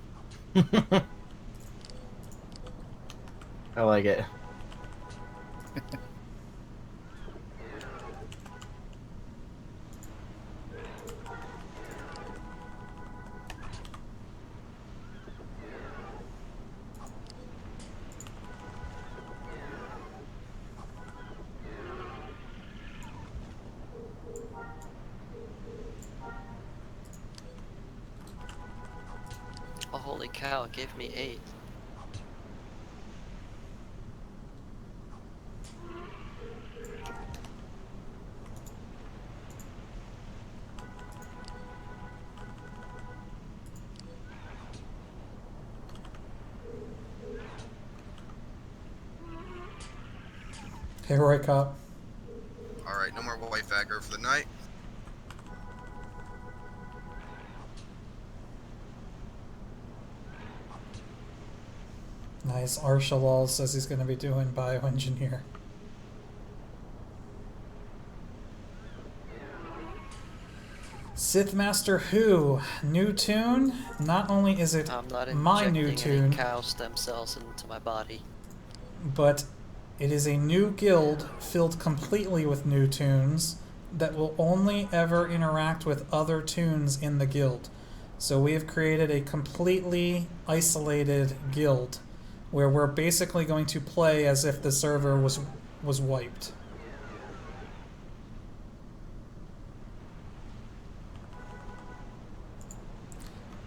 I like it. Oh, holy cow, it gave me 8. Hey, Roy Cop. Alright, no more white aggro for the night. Nice. Arshalal says he's going to be doing bioengineer. Sith Master Who? New tune? Not only is it I'm not my new injecting any tune, cow stem cells into my body. but it is a new guild filled completely with new tunes that will only ever interact with other tunes in the guild. So we have created a completely isolated guild where we're basically going to play as if the server was wiped.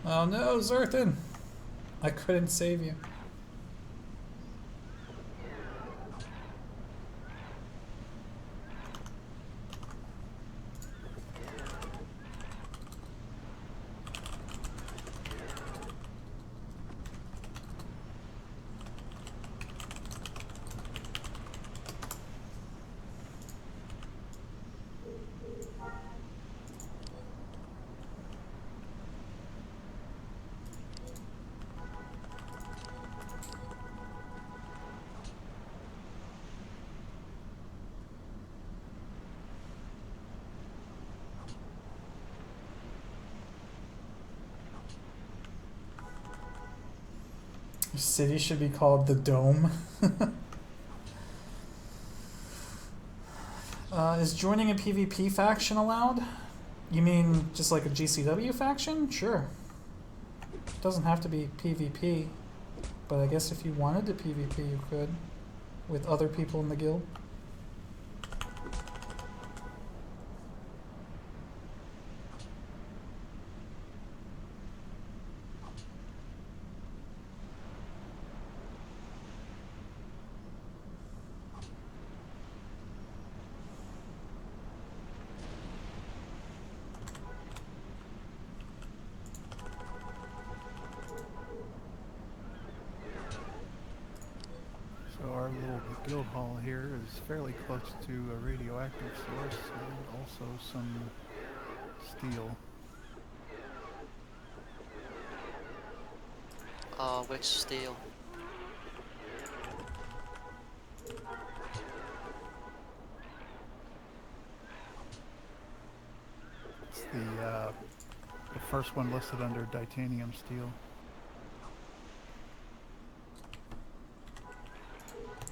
Oh no, Zerthan! I couldn't save you. Your city should be called the Dome. Is joining a PvP faction allowed? You mean just like a GCW faction? Sure. Doesn't have to be PvP, but I guess if you wanted to PvP, you could, with other people in the guild. So our little guild hall here is fairly close to a radioactive source and also some steel. Which steel? It's the first one listed under titanium steel.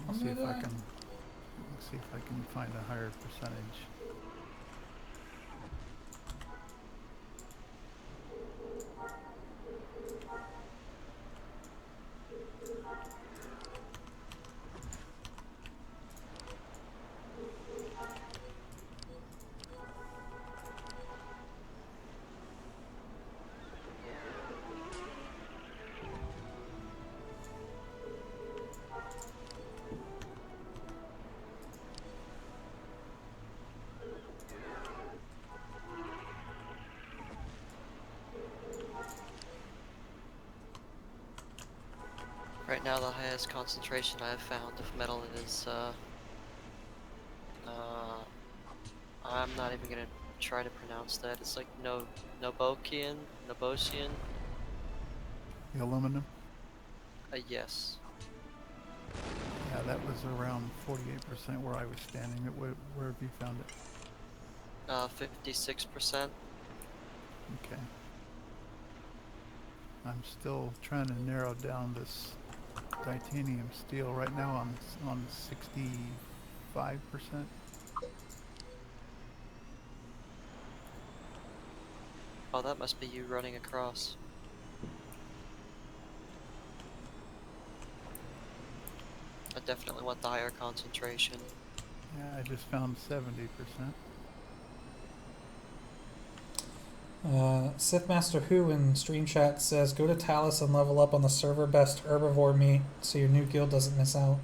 Let's see if I can. Let's see if I can find a higher percentage. Right now, the highest concentration I have found of metal is, I'm not even gonna try to pronounce that. It's like Nobosian? The aluminum. Yes. Yeah, that was around 48% where I was standing. Where have you found it? 56%. Okay. I'm still trying to narrow down this titanium steel. Right now I'm on 65%. Oh, that must be you running across. I definitely want the higher concentration. Yeah, I just found 70%. Sith Master Who in stream chat says, go to Talus and level up on the server best herbivore meat so your new guild doesn't miss out.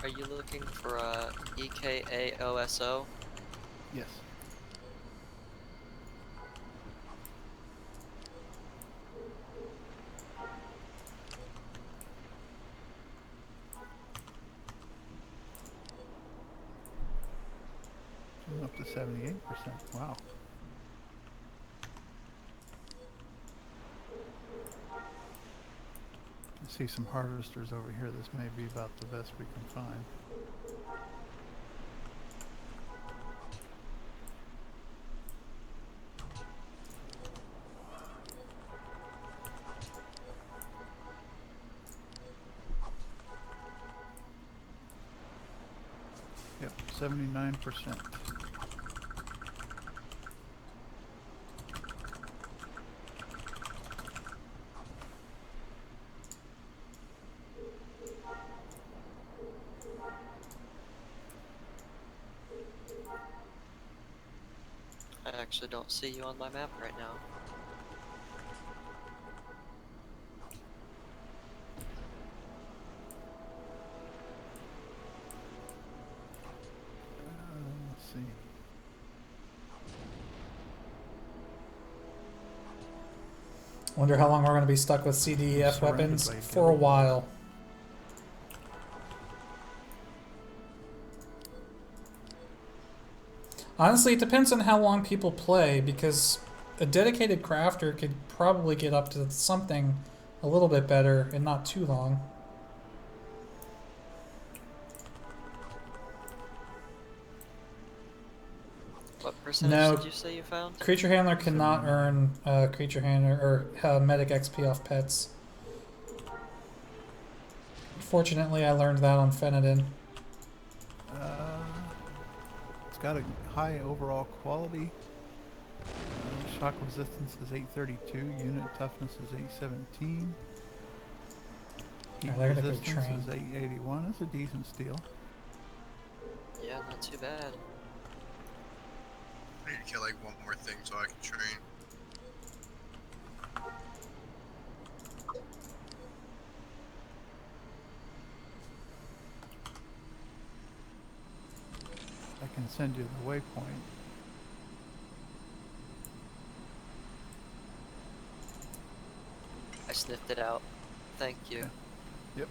Are you looking for EKAOSO? Yes. I'm up to 78%. Wow. I see some harvesters over here. This may be about the best we can find. Yep, 79%. I actually don't see you on my map right now. Let's see. Wonder how long we're going to be stuck with CDEF Surrounded weapons? by For a guilds. while. Honestly, it depends on how long people play, because a dedicated crafter could probably get up to something a little bit better and not too long. What percentage No. did you say you found? Creature Handler cannot earn Creature Handler or Medic XP off pets. Fortunately, I learned that on Fenadin. It's got a high overall quality. Shock resistance is 832. Unit toughness is 817. Heat they're gonna go resistance train. is 881. It's a decent steel. Yeah, not too bad. I need to kill like one more thing so I can train. I can send you the waypoint. I sniffed it out. Thank you. Okay. Yep.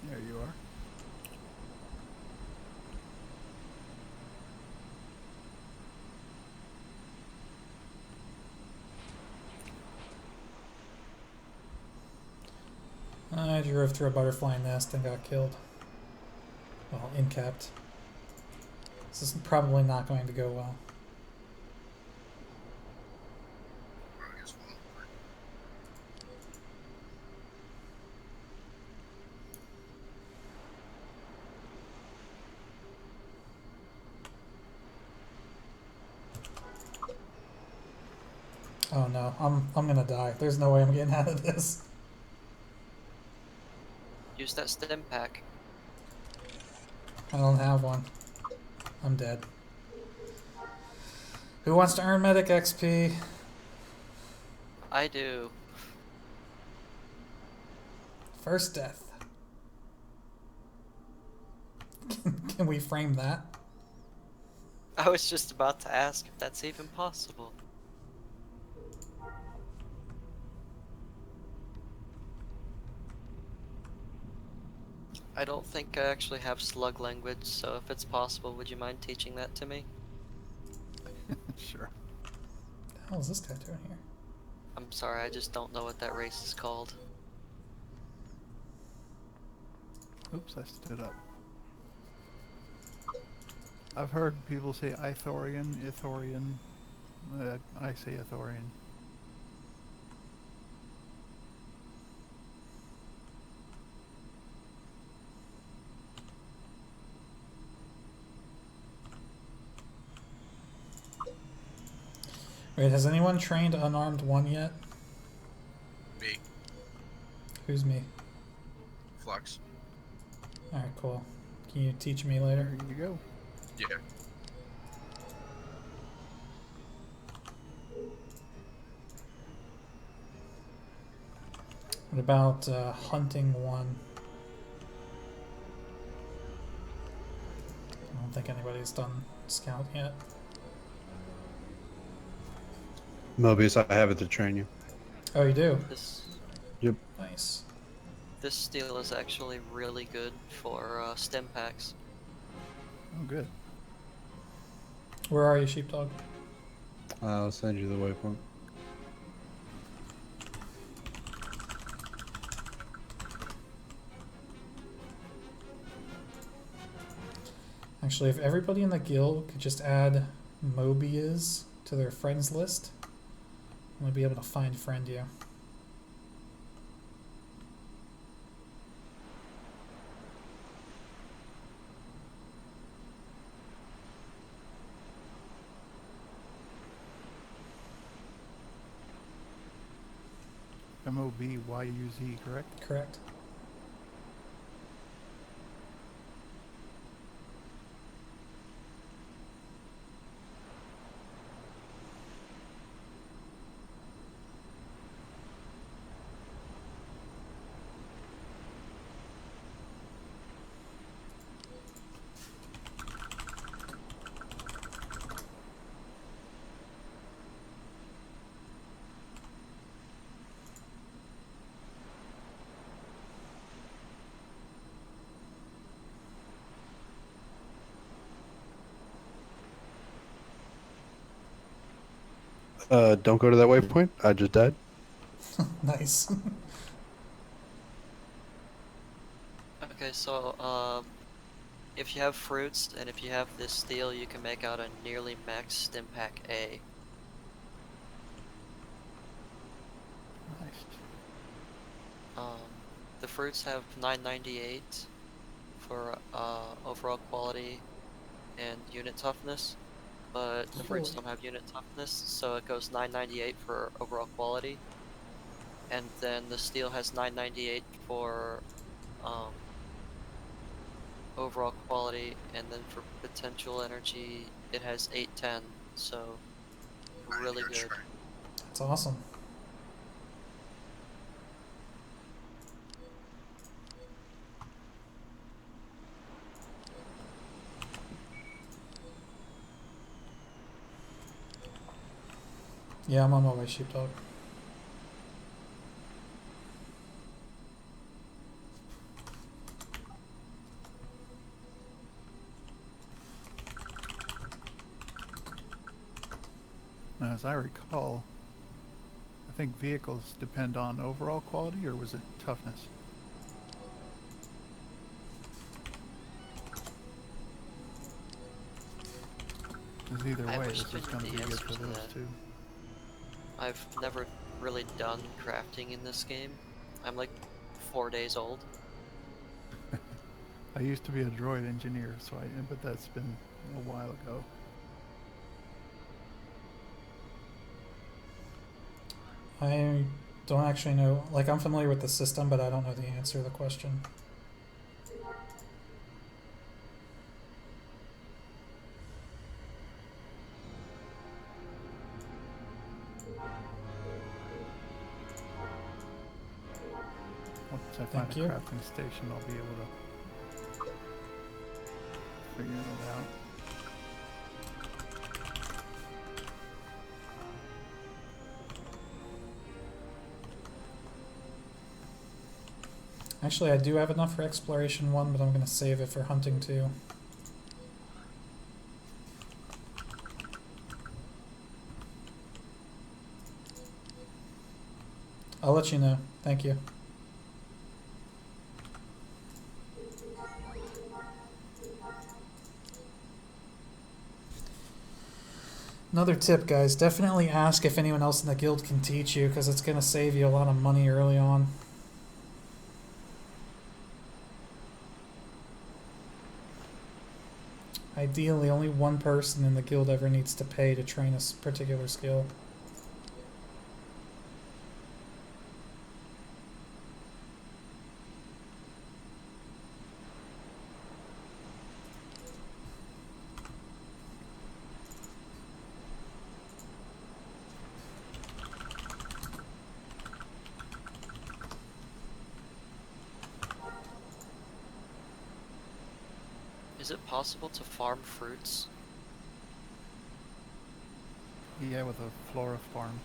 There you are. I drove through a butterfly nest and got killed. Well, incapped. This is probably not going to go well. I guess one more. Oh no, I'm gonna die. There's no way I'm getting out of this. Use that stim pack. I don't have one. I'm dead. Who wants to earn medic XP? I do. First death. Can we frame that? I was just about to ask if that's even possible. I don't think I actually have slug language, so if it's possible, would you mind teaching that to me? Sure. What the hell is this guy doing here? I'm sorry, I just don't know what that race is called. Oops, I stood up. I've heard people say Ithorian, Ithorian. I say Ithorian. Wait, has anyone trained unarmed one yet? Me. Who's me? Flux. Alright, cool. Can you teach me later? There you go. Yeah. What about hunting one? I don't think anybody's done scout yet. Mobius, I have it to train you. Oh, you do? This Nice. this steel is actually really good for stim packs. Oh, good. Where are you, sheepdog? I'll send you the waypoint. Actually, if everybody in the guild could just add Mobius to their friends list, I'm gonna be able to find friend you. MOBYUZ, correct? Correct. Don't go to that waypoint. I just died. Nice. Okay, so if you have fruits and if you have this steel, you can make out a nearly max stim pack A. Nice. The fruits have 998 for overall quality and unit toughness, but the fruits don't have unit toughness, so it goes 998 for overall quality. And then the steel has 998 for overall quality, and then for potential energy, it has 810. So really good. That's awesome. Yeah, I'm on my way, sheepdog. Now, as I recall, I think vehicles depend on overall quality, or was it toughness? Because either I way, wish this I is knew going to the be good answer for to those that. two. I've never really done crafting in this game. I'm like 4 days old. I used to be a droid engineer, but that's been a while ago. I don't actually know. Like, I'm familiar with the system, but I don't know the answer to the question. Once I find Thank a you. crafting station, I'll be able to figure that out. Actually, I do have enough for exploration 1, but I'm going to save it for hunting 2. I'll let you know. Thank you. Another tip, guys, definitely ask if anyone else in the guild can teach you, because it's going to save you a lot of money early on. Ideally, only one person in the guild ever needs to pay to train a particular skill. Is it possible to farm fruits? Yeah, with a flora farm.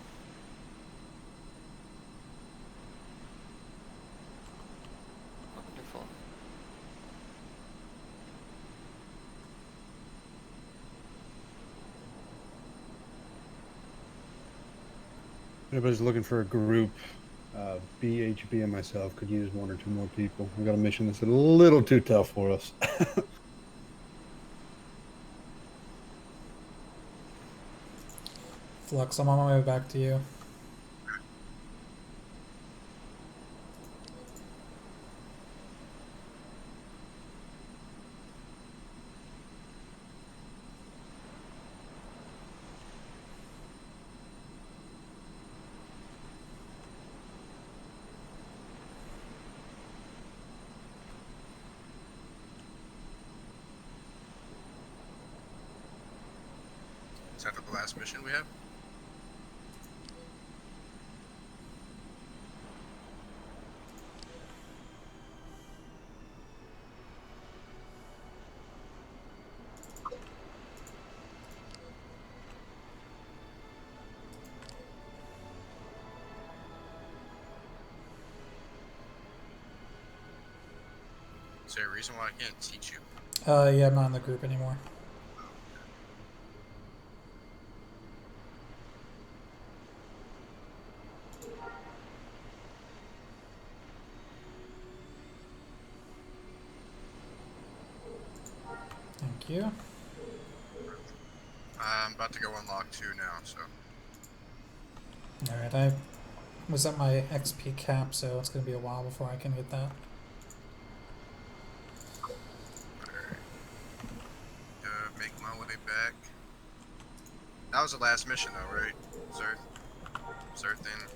Wonderful. Anybody's looking for a group, BHB and myself could use 1 or 2 more people. We got a mission that's a little too tough for us. Flux, I'm on my way back to you. Is that the last mission we have? Is there a reason why I can't teach you? Yeah, I'm not in the group anymore. Thank you. I'm about to go unlock 2 now, so. Alright, I was at my XP cap, so it's going to be a while before I can get that. Make my way back. That was the last mission though, right? Zerthin.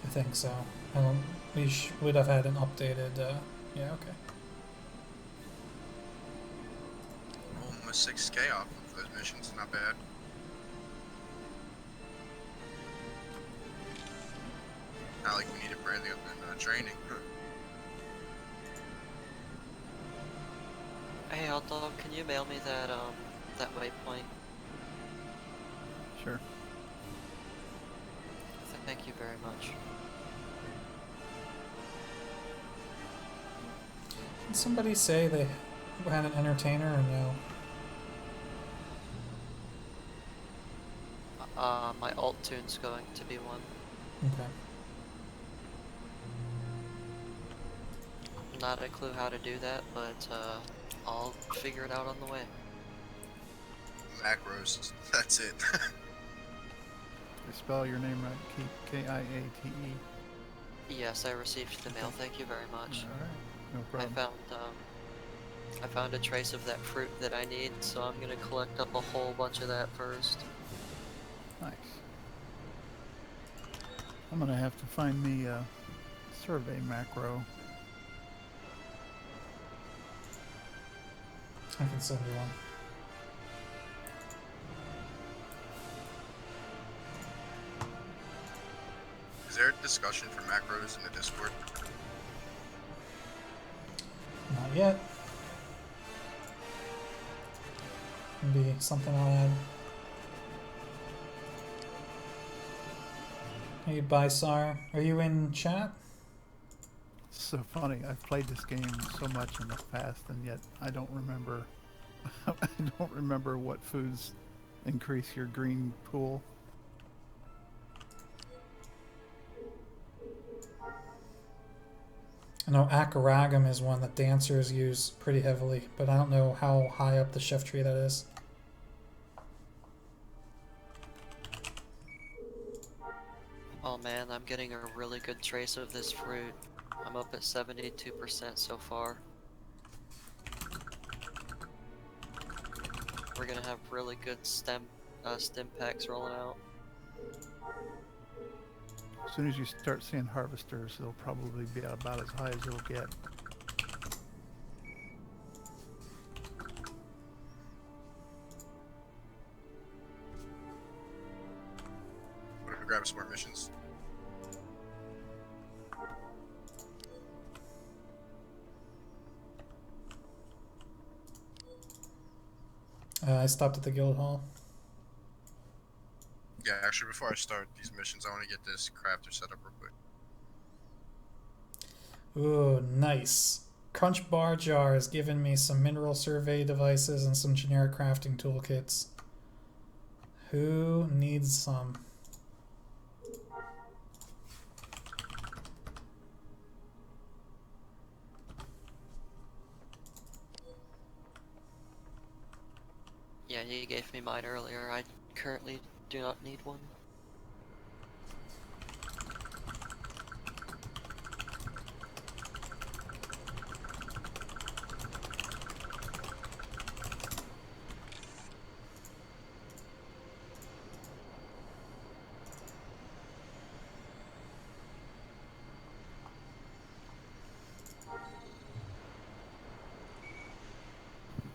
I think so. I don't, we would have had an updated, yeah, okay. Almost 6K off of those missions, not bad. Not like we need it for anything other than training. Hey, hot dog, can you mail me that waypoint? Sure. Thank you very much. Did somebody say they had an entertainer or no? My alt tune's going to be one. Okay. Not a clue how to do that, but I'll figure it out on the way. Macros. That's it. You spell your name right. K-I-A-T-E. Yes, I received the mail. Thank you very much. All right. No problem. I found a trace of that fruit that I need, so I'm gonna collect up a whole bunch of that first. Nice. I'm gonna have to find the survey macro. I can send you one. Is there a discussion for macros in the Discord? Not yet. Maybe something I'll add. Hey, Bysar, are you in chat? It's so funny. I've played this game so much in the past, and yet I don't remember. I don't remember what foods increase your green pool. I know acaragum is one that dancers use pretty heavily, but I don't know how high up the chef tree that is. Oh man, I'm getting a really good trace of this fruit. I'm up at 72% so far. We're gonna have really good stem packs rolling out. As soon as you start seeing harvesters, they'll probably be about as high as you'll get. I'm gonna grab some more missions. I stopped at the guild hall. Yeah, actually, before I start these missions, I want to get this crafter set up real quick. Ooh, nice. Crunchbar jar has given me some mineral survey devices and some generic crafting toolkits. Who needs some? Yeah, you gave me mine earlier. I currently do not need one.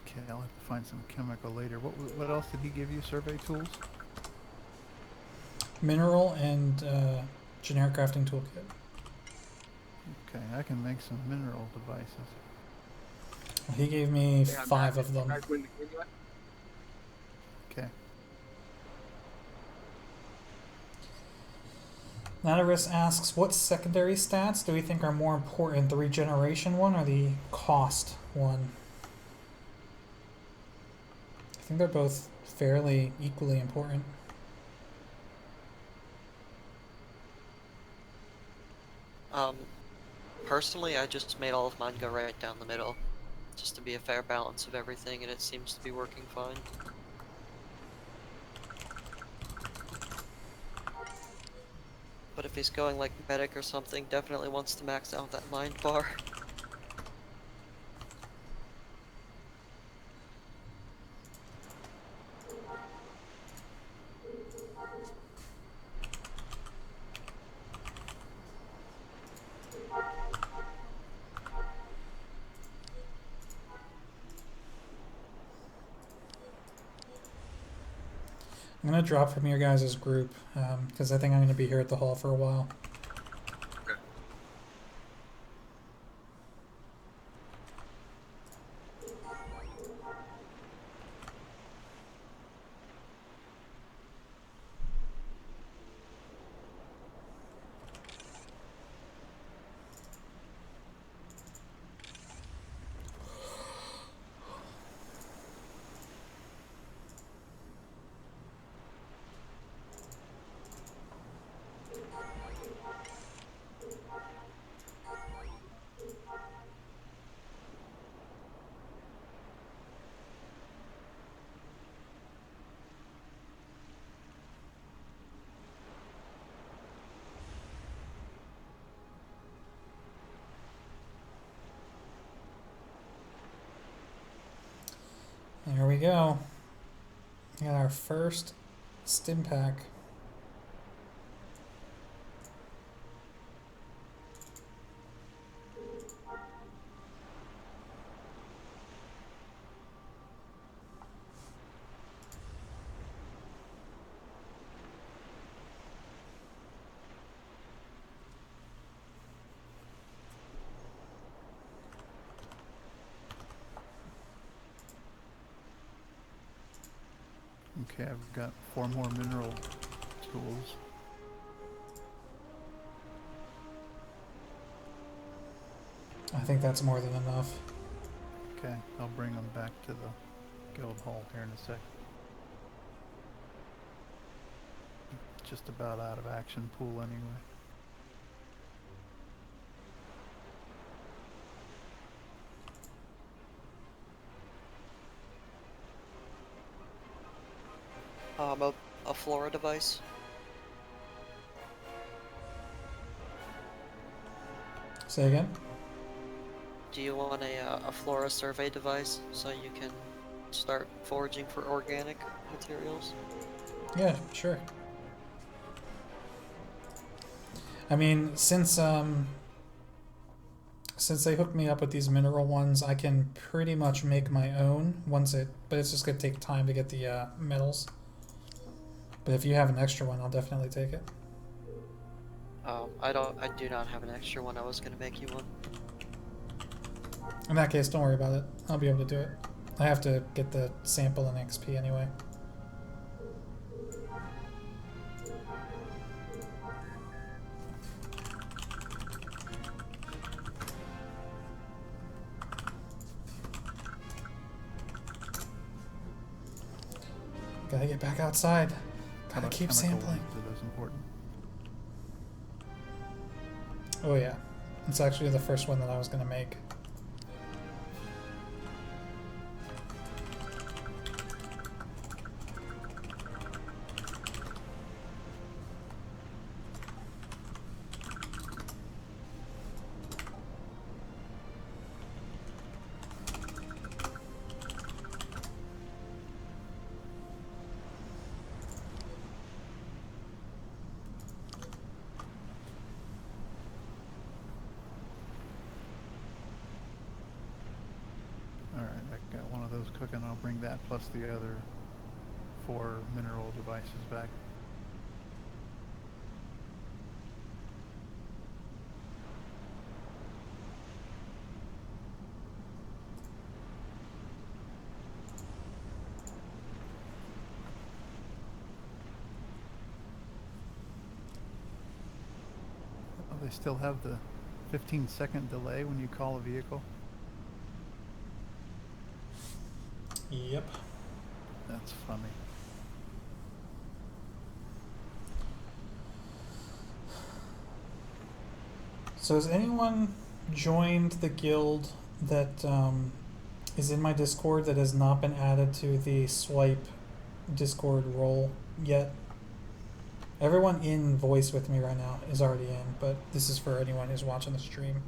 Okay, I'll have to find some chemical later. What else did he give you? Survey tools? Mineral and generic crafting toolkit. Okay, I can make some mineral devices. Well, he gave me 5 of them. Okay. Natarus asks, what secondary stats do we think are more important, the regeneration one or the cost one? I think they're both fairly equally important. Personally, I just made all of mine go right down the middle, just to be a fair balance of everything, and it seems to be working fine. But if he's going like medic or something, definitely wants to max out that mind bar. I'm going to drop from your guys' group because I think I'm going to be here at the hall for a while. Okay. go. We got our first stim pack. Okay, I've got 4 more mineral tools. I think that's more than enough. Okay, I'll bring them back to the guild hall here in a sec. Just about out of action pool anyway. A flora device. Say again? Do you want a flora survey device so you can start foraging for organic materials? Yeah, sure. I mean, since they hooked me up with these mineral ones, I can pretty much make my own but it's just gonna take time to get the metals. But if you have an extra one, I'll definitely take it. I do not have an extra one. I was gonna make you one. In that case, don't worry about it. I'll be able to do it. I have to get the sample and XP anyway. Gotta get back outside. Gotta keep Chemical sampling. ones are those important? Oh yeah. It's actually the first one that I was gonna make. Alright, I got one of those cooking. I'll bring that plus the other 4 mineral devices back. Oh, they still have the 15-second delay when you call a vehicle? Yep. That's funny. So has anyone joined the guild that is in my Discord that has not been added to the swipe Discord role yet? Everyone in voice with me right now is already in, but this is for anyone who's watching the stream.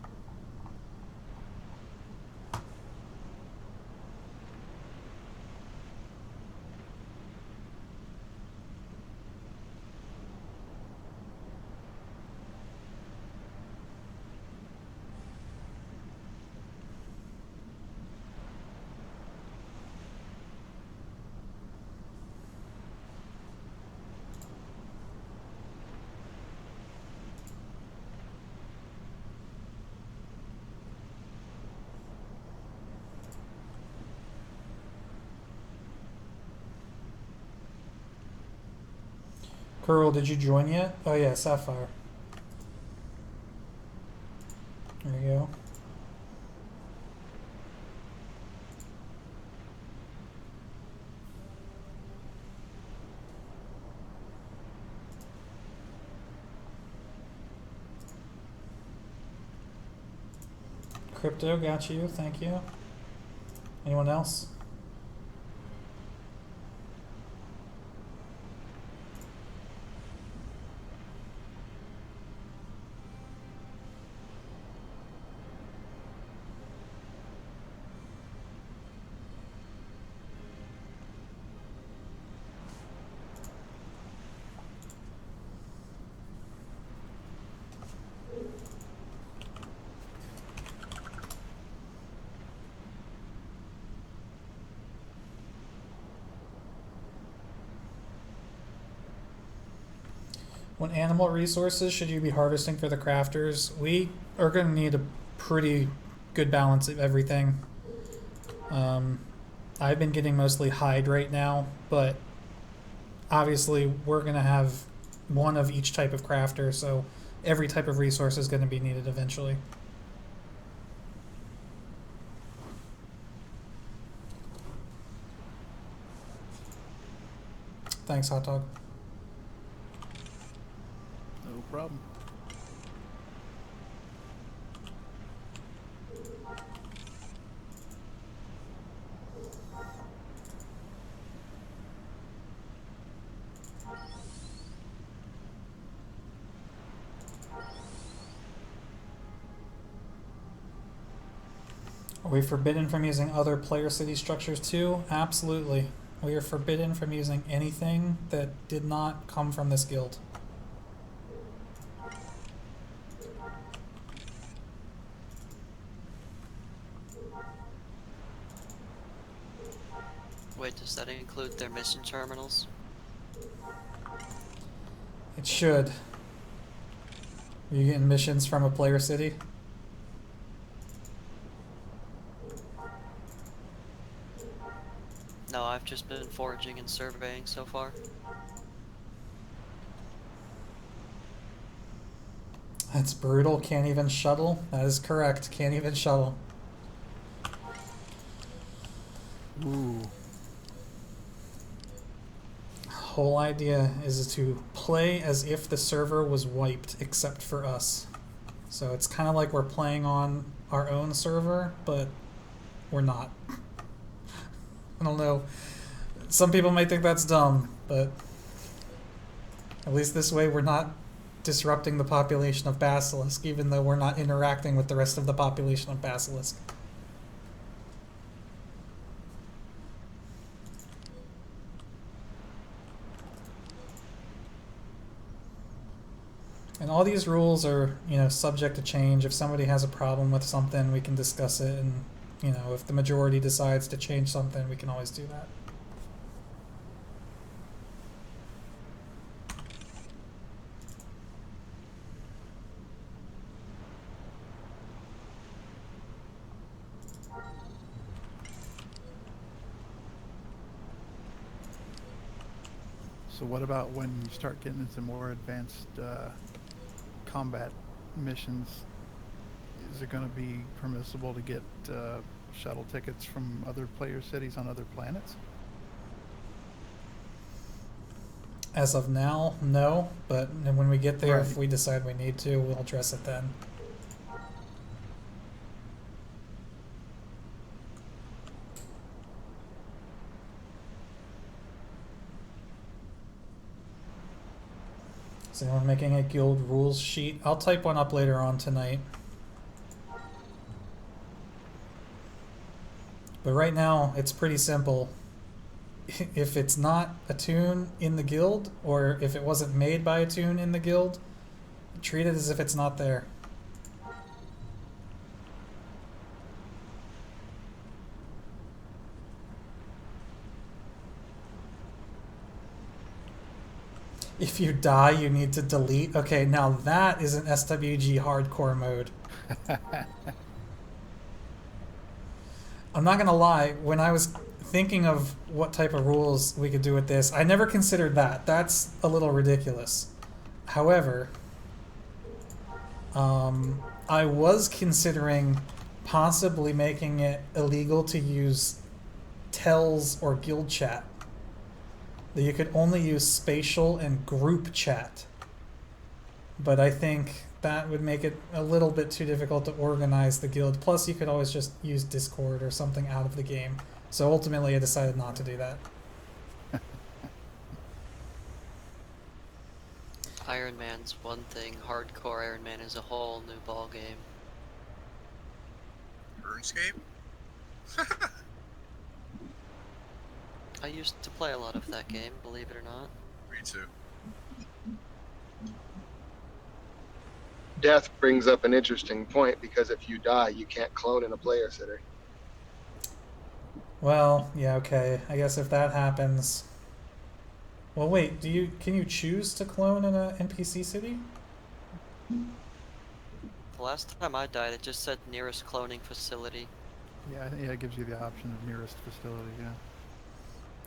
Curl, did you join yet? Oh yeah, Sapphire. There you go. Crypto, got you, thank you. Anyone else? What animal resources should you be harvesting for the crafters? We are going to need a pretty good balance of everything. I've been getting mostly hide right now, but obviously we're going to have one of each type of crafter, so every type of resource is going to be needed eventually. Thanks, Hot Dog. No problem. Are we forbidden from using other player city structures too? Absolutely. We are forbidden from using anything that did not come from this guild. Wait, does that include their mission terminals? It should. Are you getting missions from a player city? No, I've just been foraging and surveying so far. That's brutal. Can't even shuttle. That is correct. Can't even shuttle. Ooh. Whole idea is to play as if the server was wiped except for us. So it's kind of like we're playing on our own server, but we're not. I don't know. Some people might think that's dumb, but at least this way we're not disrupting the population of Basilisk, even though we're not interacting with the rest of the population of Basilisk. And all these rules are, subject to change. If somebody has a problem with something, we can discuss it, and, if the majority decides to change something, we can always do that. So what about when you start getting into more advanced combat missions? Is it going to be permissible to get shuttle tickets from other player cities on other planets? As of now, no, but when we get there, Right. if we decide we need to, we'll address it then. Is anyone making a guild rules sheet? I'll type one up later on tonight. But right now, it's pretty simple. If it's not a tune in the guild, or if it wasn't made by a tune in the guild, treat it as if it's not there. If you die, you need to delete. Okay, now that is an SWG hardcore mode. I'm not gonna lie, when I was thinking of what type of rules we could do with this, I never considered that. That's a little ridiculous. However, I was considering possibly making it illegal to use tells or guild chat. That you could only use spatial and group chat. But I think that would make it a little bit too difficult to organize the guild. Plus, you could always just use Discord or something out of the game. So ultimately, I decided not to do that. Iron Man's one thing, hardcore Iron Man is a whole new ball game. RuneScape? I used to play a lot of that game, believe it or not. Me too. Death brings up an interesting point because if you die, you can't clone in a player city. Well, yeah, okay. I guess if that happens... Well, wait. Can you choose to clone in a NPC city? The last time I died, it just said nearest cloning facility. Yeah, it gives you the option of nearest facility. Yeah.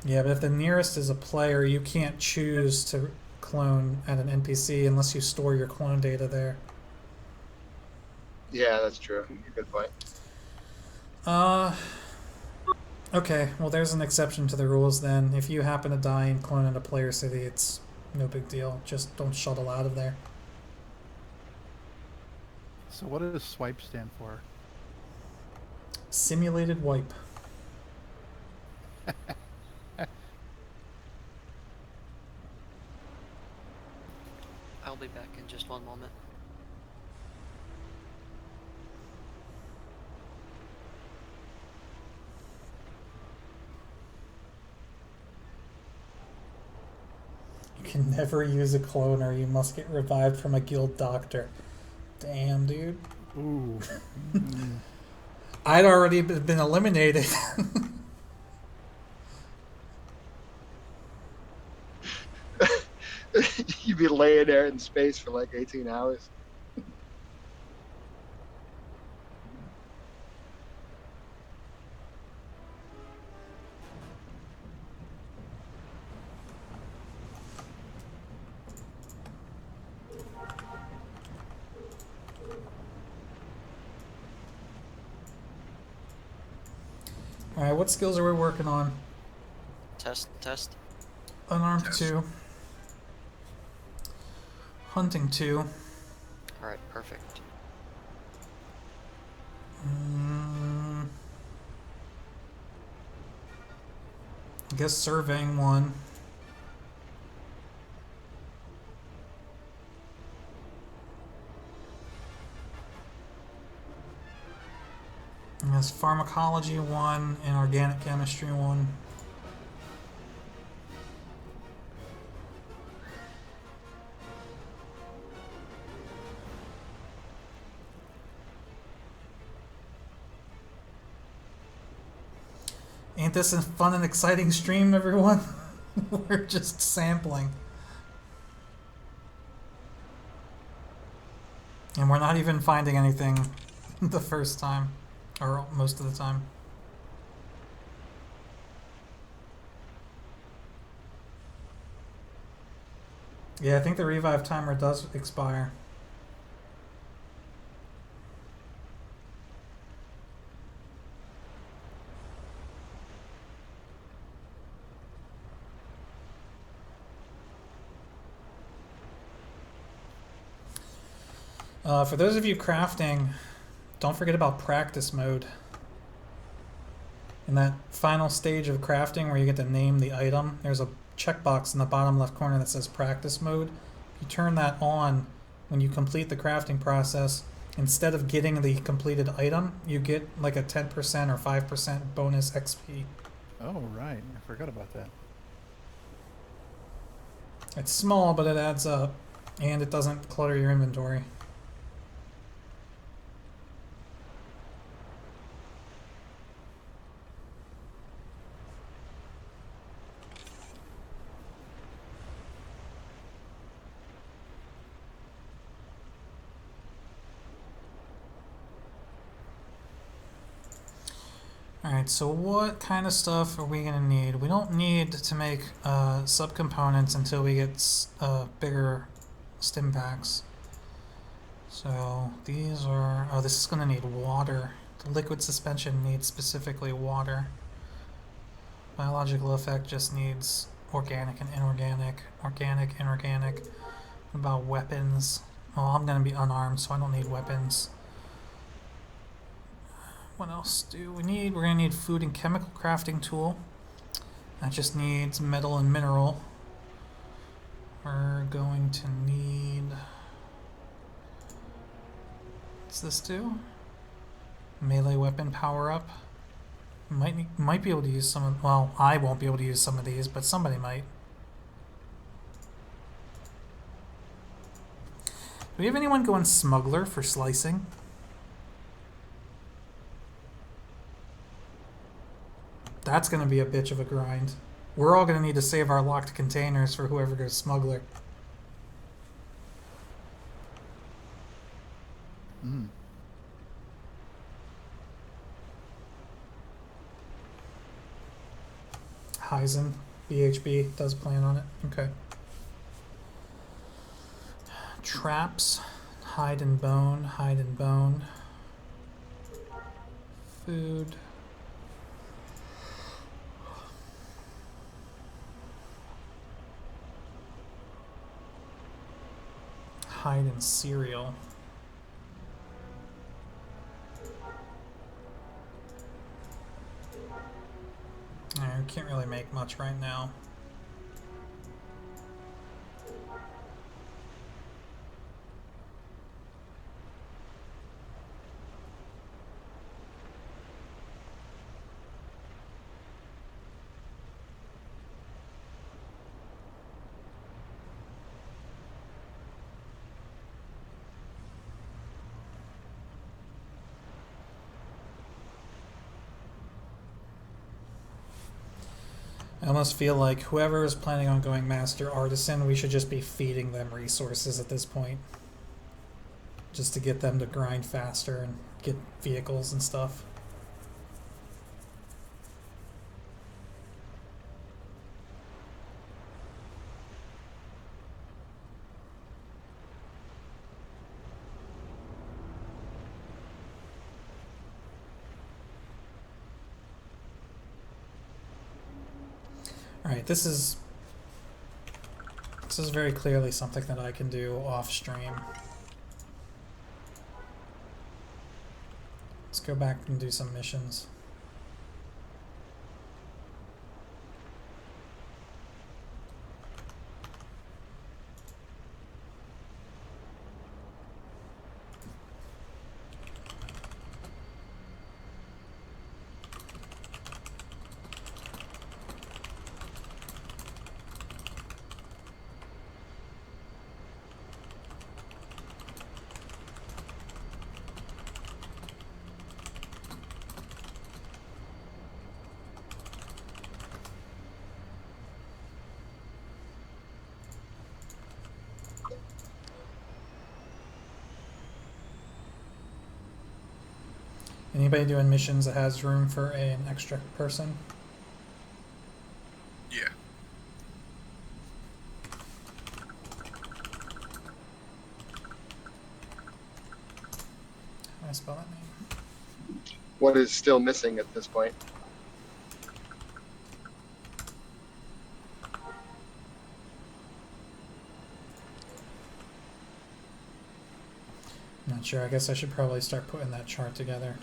Yeah, but if the nearest is a player, you can't choose to clone at an NPC unless you store your clone data there. Yeah, that's true. Good point. Okay, well there's an exception to the rules then. If you happen to die and clone in a player city, it's no big deal. Just don't shuttle out of there. So what does swipe stand for? Simulated wipe. I'll be back in just one moment. You can never use a cloner. You must get revived from a guild doctor. Damn, dude. Ooh. I'd already been eliminated. You'd be laying there in space for like 18 hours. Alright, what skills are we working on? Test. Unarmed Yes. 2. Hunting 2. Alright, perfect. I guess surveying 1. I guess pharmacology 1 and organic chemistry 1. Ain't this a fun and exciting stream, everyone? We're just sampling. And we're not even finding anything the first time, or most of the time. Yeah, I think the revive timer does expire. For those of you crafting, don't forget about practice mode. In that final stage of crafting where you get to name the item, there's a checkbox in the bottom left corner that says practice mode. If you turn that on when you complete the crafting process, instead of getting the completed item, you get like a 10% or 5% bonus XP. Oh, right. I forgot about that. It's small, but it adds up, and it doesn't clutter your inventory. Alright, so what kind of stuff are we going to need? We don't need to make subcomponents until we get bigger stim packs. So these are... Oh, this is going to need water. The liquid suspension needs specifically water. Biological effect just needs organic and inorganic. Organic, inorganic. What about weapons? Oh, I'm going to be unarmed, so I don't need weapons. What else do we need? We're going to need food and chemical crafting tool. That just needs metal and mineral. We're going to need... What's this do? Melee weapon power up. Might be able to use some of... Well, I won't be able to use some of these, but somebody might. Do we have anyone going smuggler for slicing? That's going to be a bitch of a grind. We're all going to need to save our locked containers for whoever goes smuggler. Mm. Heisen, BHB, does plan on it. Okay. Traps, hide and bone, hide and bone. Food. Hide and cereal. I can't really make much right now. I almost feel like whoever is planning on going Master Artisan, we should just be feeding them resources at this point. Just to get them to grind faster and get vehicles and stuff. Alright, this is very clearly something that I can do off stream. Let's go back and do some missions. Anybody doing missions that has room for an extra person? Yeah. How do I spell that name? What is still missing at this point? Not sure. I guess I should probably start putting that chart together.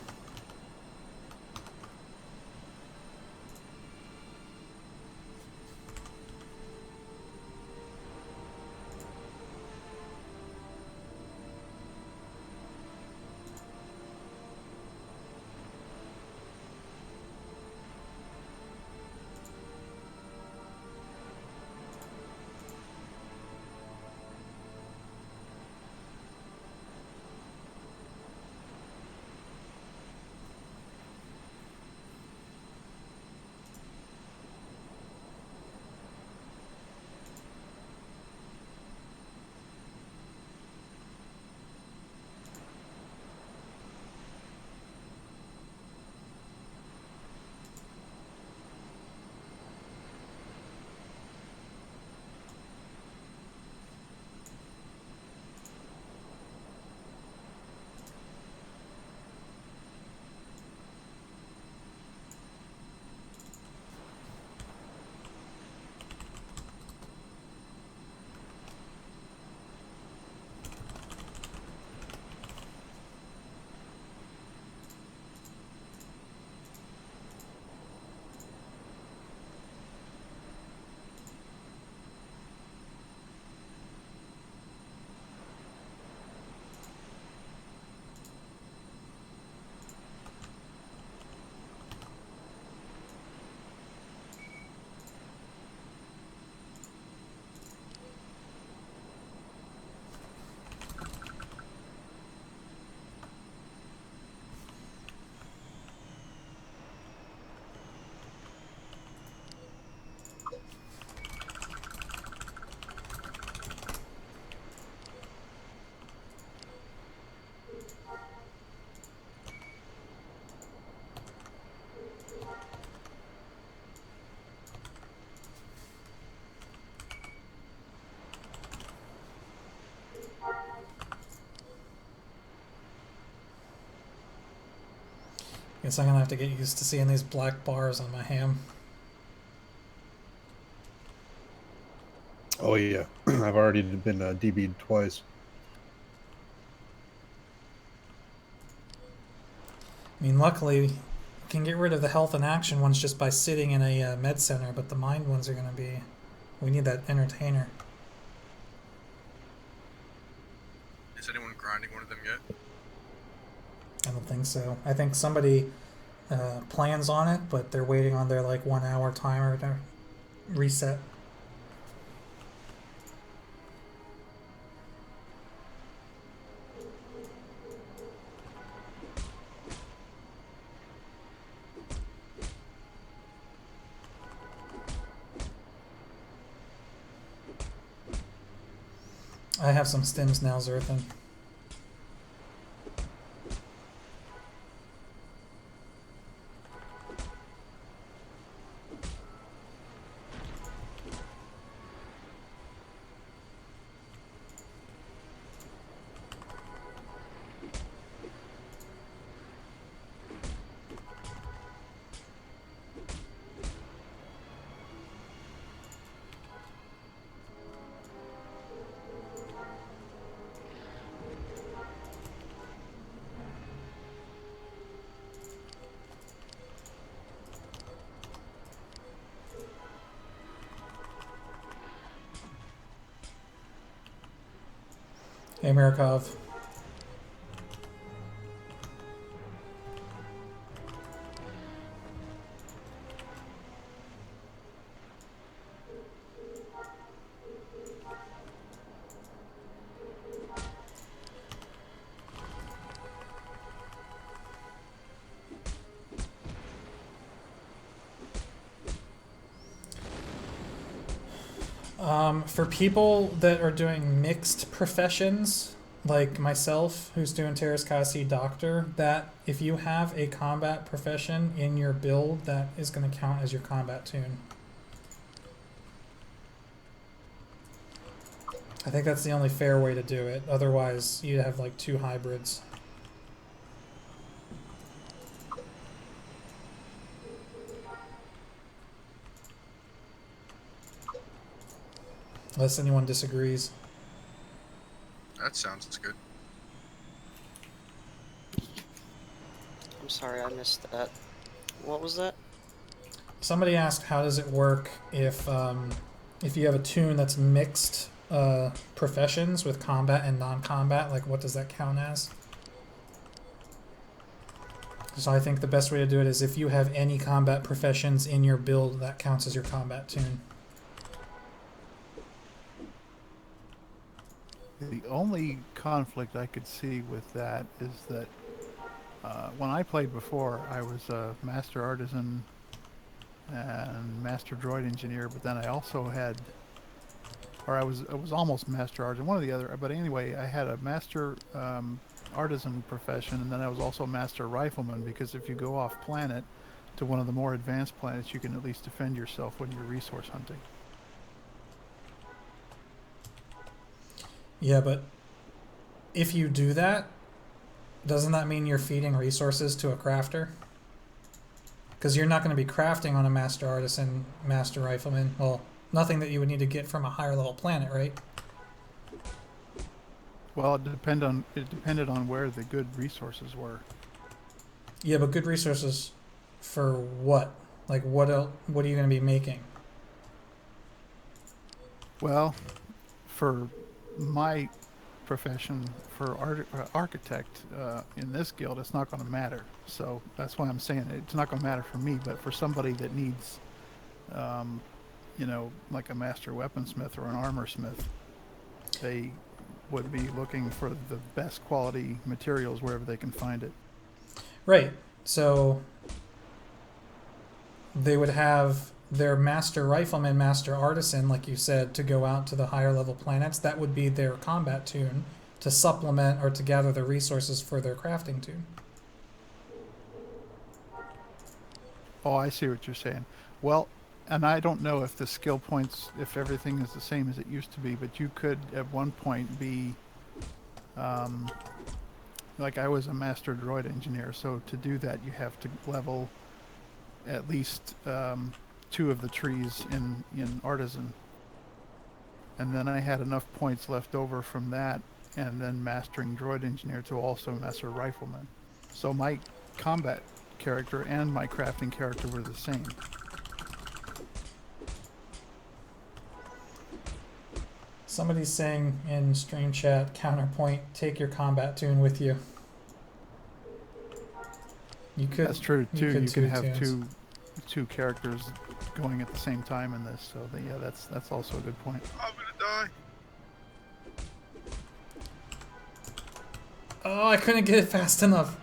Guess I'm gonna have to get used to seeing these black bars on my ham. Oh yeah, I've already been DB'd twice. I mean, luckily, you can get rid of the health and action ones just by sitting in a med center, but the mind ones are gonna be. We need that entertainer. Is anyone grinding one of them yet? I don't think so. I think somebody plans on it, but they're waiting on their like 1 hour timer to reset. I have some stims now, Zerthan. Hey, Mirkov. For people that are doing mixed professions, like myself, who's doing Terraskasi Doctor, that if you have a combat profession in your build, that is going to count as your combat tune. I think that's the only fair way to do it. Otherwise, you'd have like two hybrids. Unless anyone disagrees. That sounds good. I'm sorry, I missed that. What was that? Somebody asked, how does it work if you have a tune that's mixed professions with combat and non-combat? Like, what does that count as? So I think the best way to do it is if you have any combat professions in your build, that counts as your combat tune. The only conflict I could see with that is that when I played before, I was a master artisan and master droid engineer, but then I also had, or I was almost master artisan, one or the other. But anyway, I had a master artisan profession, and then I was also master rifleman, because if you go off planet to one of the more advanced planets, you can at least defend yourself when you're resource hunting. Yeah, but if you do that, doesn't that mean you're feeding resources to a crafter? Because you're not going to be crafting on a master artisan, master rifleman. Well, nothing that you would need to get from a higher level planet, right? Well, it depended on where the good resources were. Yeah, but good resources for what? Like, what are you going to be making? Well, for my profession, for architect in this guild, it's not going to matter. So that's why I'm saying it's not going to matter for me, but for somebody that needs, you know, like a master weaponsmith or an armor smith, they would be looking for the best quality materials wherever they can find it. Right. So they would have their master rifleman, master artisan, like you said, to go out to the higher level planets. That would be their combat tune to supplement or to gather the resources for their crafting tune. Oh, I see what you're saying. Well, and I don't know if the skill points, if everything is the same as it used to be, but you could at one point be like I was a master droid engineer, so to do that you have to level at least 2 of the trees in artisan, and then I had enough points left over from that, and then mastering droid engineer to also master rifleman. So my combat character and my crafting character were the same. Somebody's saying in stream chat, counterpoint, take your combat tune with you. You could. That's true too. You too, can have tunes. two characters going at the same time in this. So yeah, that's also a good point. I'm gonna die. Oh, I couldn't get it fast enough.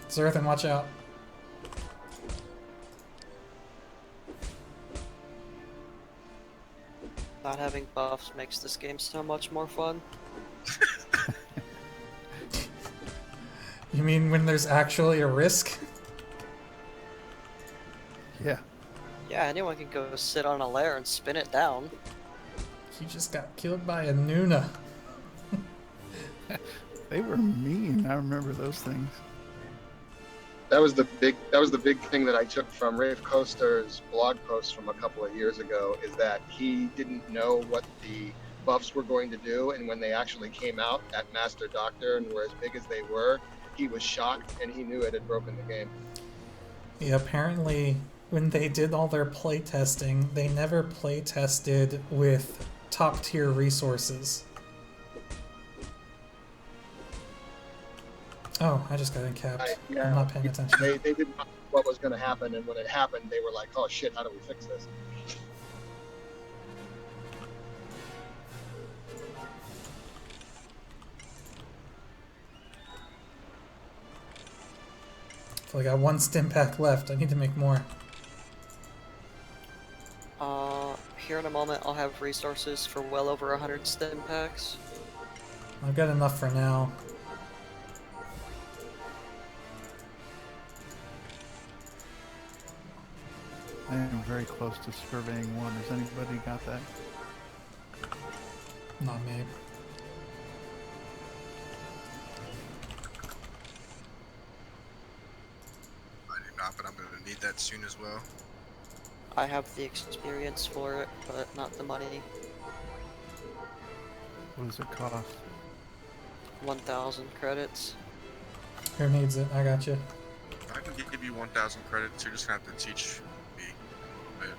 Zerthan, watch out. Not having buffs makes this game so much more fun. You mean when there's actually a risk? Yeah. Yeah, anyone can go sit on a lair and spin it down. You just got killed by a Nuna. They were mean. I remember those things. That was the big thing that I took from Rafe Coaster's blog post from a couple of years ago, is that he didn't know what the buffs were going to do, and when they actually came out at Master Doctor and were as big as they were, he was shocked and he knew it had broken the game. Yeah, apparently when they did all their playtesting, they never playtested with top tier resources. Oh, I just got encapped. Yeah. I'm not paying attention. They didn't know what was going to happen, and when it happened, they were like, "Oh shit, how do we fix this?" So I got 1 stim pack left. I need to make more. Here in a moment I'll have resources for well over 100 stim packs. I've got enough for now. I am very close to surveying 1. Has anybody got that? Not me. I do not, but I'm gonna need that soon as well. I have the experience for it, but not the money. What does it cost? 1,000 credits. Who needs it? I got you. I can give you 1,000 credits. You're just gonna have to teach me a little bit.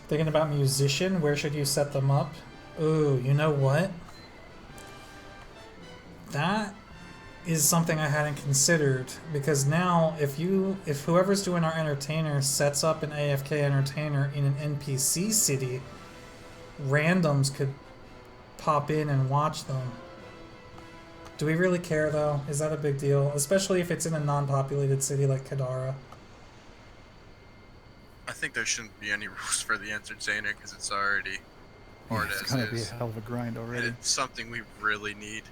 Thinking about musician, where should you set them up? Ooh, you know what? That is something I hadn't considered, because now if whoever's doing our entertainer sets up an AFK entertainer in an NPC city, randoms could pop in and watch them. Do we really care though? Is that a big deal? Especially if it's in a non-populated city like Kadara. I think there shouldn't be any rules for the entertainer because it's already hard It's as gonna be a is. hell of a grind And already. it's something we really need.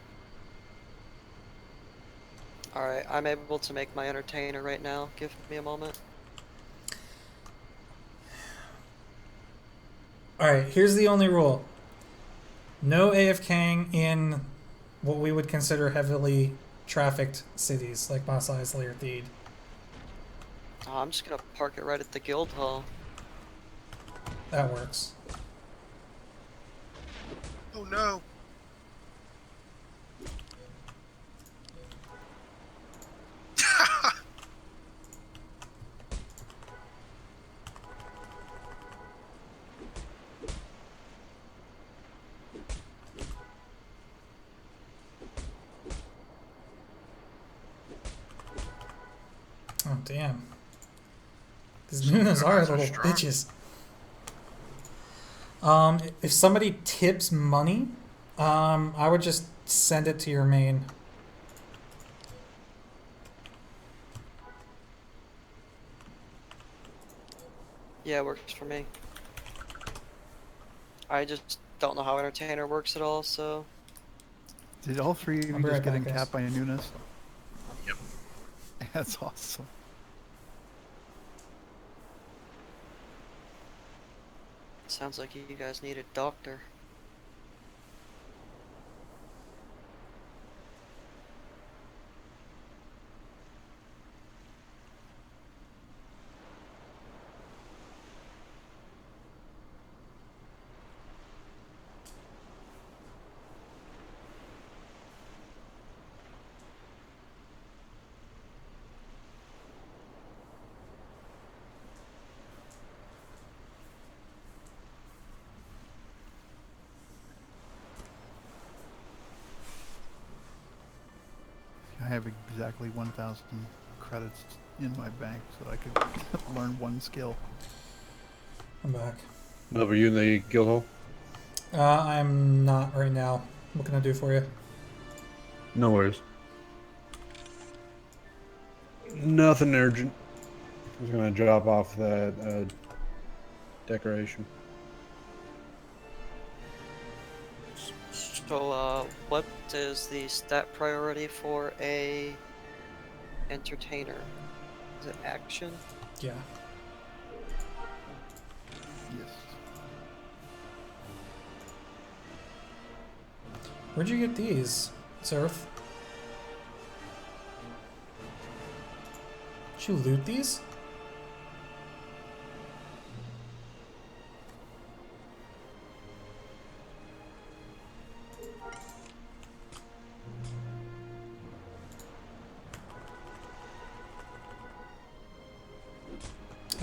Alright, I'm able to make my entertainer right now. Give me a moment. Alright, here's the only rule. No AFKing in what we would consider heavily trafficked cities like Mos Eisley or Theed. Oh, I'm just gonna park it right at the guild hall. That works. Oh no! Oh, damn. These Nunas are little strong. bitches. If somebody tips money, I would just send it to your main. Yeah, it works for me. I just don't know how entertainer works at all, so Did all 3 of you I'll be just right get back, guys. encapped by Nunes? Yep. That's awesome. Sounds like you guys need a doctor. I have exactly 1,000 credits in my bank so I could learn one skill. I'm back. No, were you in the guild hall? I'm not right now. What can I do for you? No worries. Nothing urgent. I was gonna drop off that decoration. So, what is the stat priority for a entertainer? Is it action? Yeah. Yes. Where'd you get these, Zerth? Did you loot these?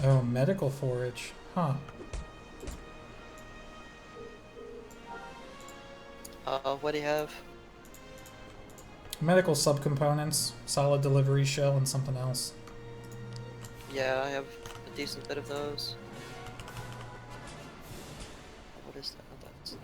Oh, medical forage. Huh. What do you have? Medical subcomponents, solid delivery shell, and something else. Yeah, I have a decent bit of those. What is that? Oh, that's...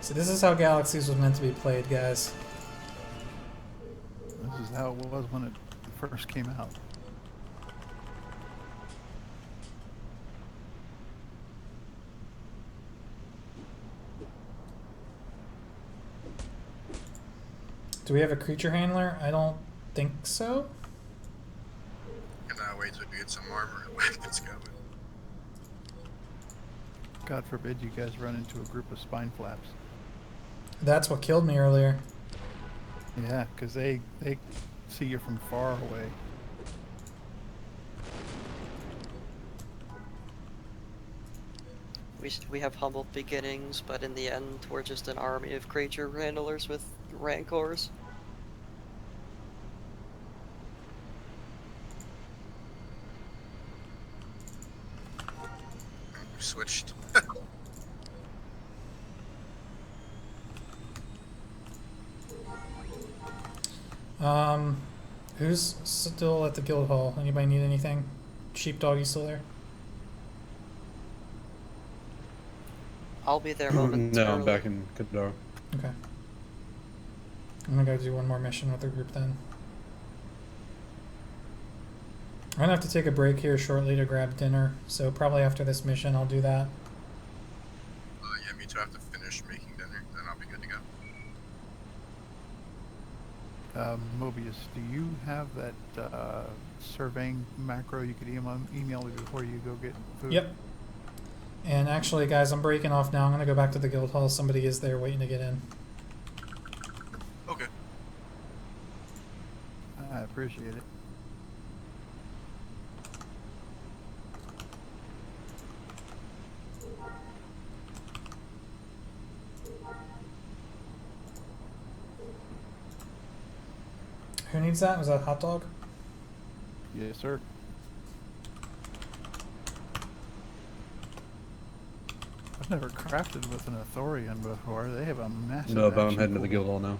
So this is how Galaxies was meant to be played, guys. This is how it was when it first came out. Do we have a creature handler? I don't think so. Cannot wait till we get some armor and weapons going. God forbid you guys run into a group of spine flaps. That's what killed me earlier. Yeah, because they see you from far away. We have humble beginnings, but in the end, we're just an army of creature handlers with rancors. We switched. Who's still at the guild hall? Anybody need anything? Sheepdog, you still there? I'll be there momentarily. No, I'm back in Kadar. Okay. I'm gonna go do one more mission with the group then. I'm gonna have to take a break here shortly to grab dinner, so probably after this mission I'll do that. Yeah, me too. I have to finish making dinner, then I'll be good to go. Mobius, do you have that surveying macro you could email me before you go get food? Yep. And actually, guys, I'm breaking off now. I'm gonna go back to the guild hall. Somebody is there waiting to get in. Okay. I appreciate it. Who needs that? Was that a hot dog? Yes, sir. I've never crafted with an Athorian before. They have a massive. No, but I'm action heading to the pool. guild hall now.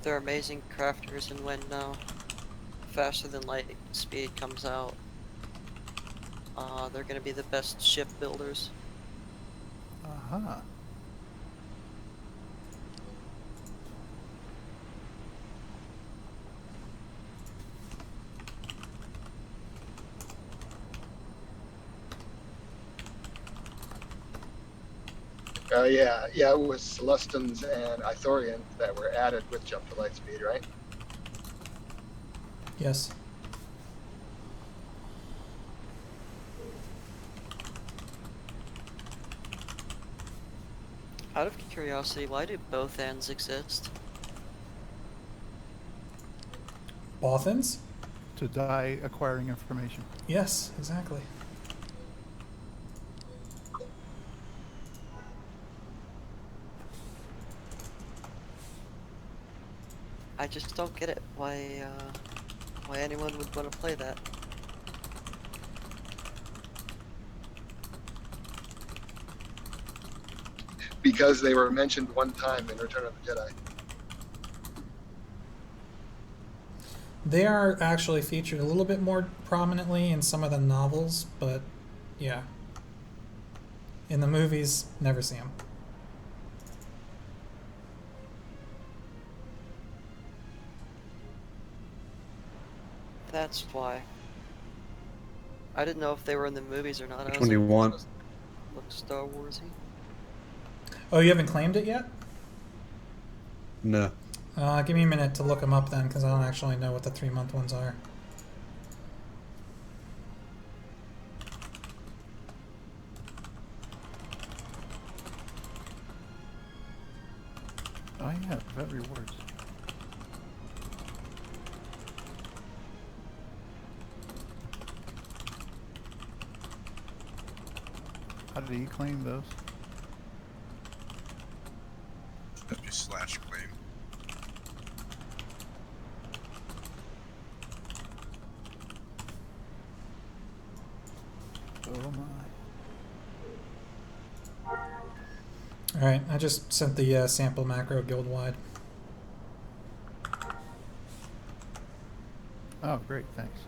They're amazing crafters, and when faster than light speed comes out, They're gonna be the best ship builders. Aha. Yeah, it was Celestins and Ithorians that were added with jump to light speed, right? Yes. Out of curiosity, why do both ends exist? Bothans? To die acquiring information. Yes, exactly. I just don't get it. Why anyone would want to play that? Because they were mentioned one time in Return of the Jedi. They are actually featured a little bit more prominently in some of the novels, but yeah. In the movies, never see them. That's why. I didn't know if they were in the movies or not. Which I one was do you want? look Star Warsy. Oh, you haven't claimed it yet? No. Give me a minute to look them up then, because I don't actually know what the 3-month ones are. Oh yeah, vet rewards. How did he claim those? /claim. Oh my. Alright, I just sent the sample macro guild-wide. Oh, great, thanks.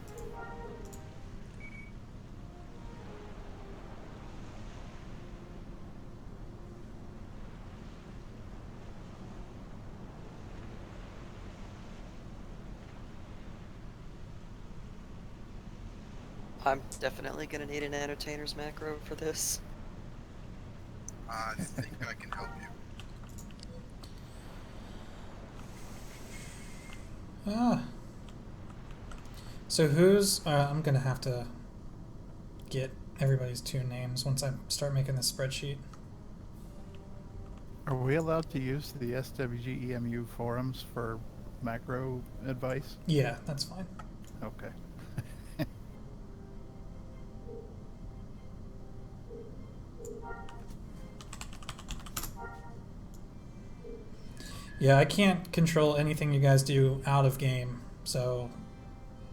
I'm definitely gonna need an entertainer's macro for this. I think I can help you. Ah. So who's... I'm going to have to get everybody's 2 names once I start making this spreadsheet. Are we allowed to use the SWGEMU forums for macro advice? Yeah, that's fine. Okay. Yeah, I can't control anything you guys do out of game, so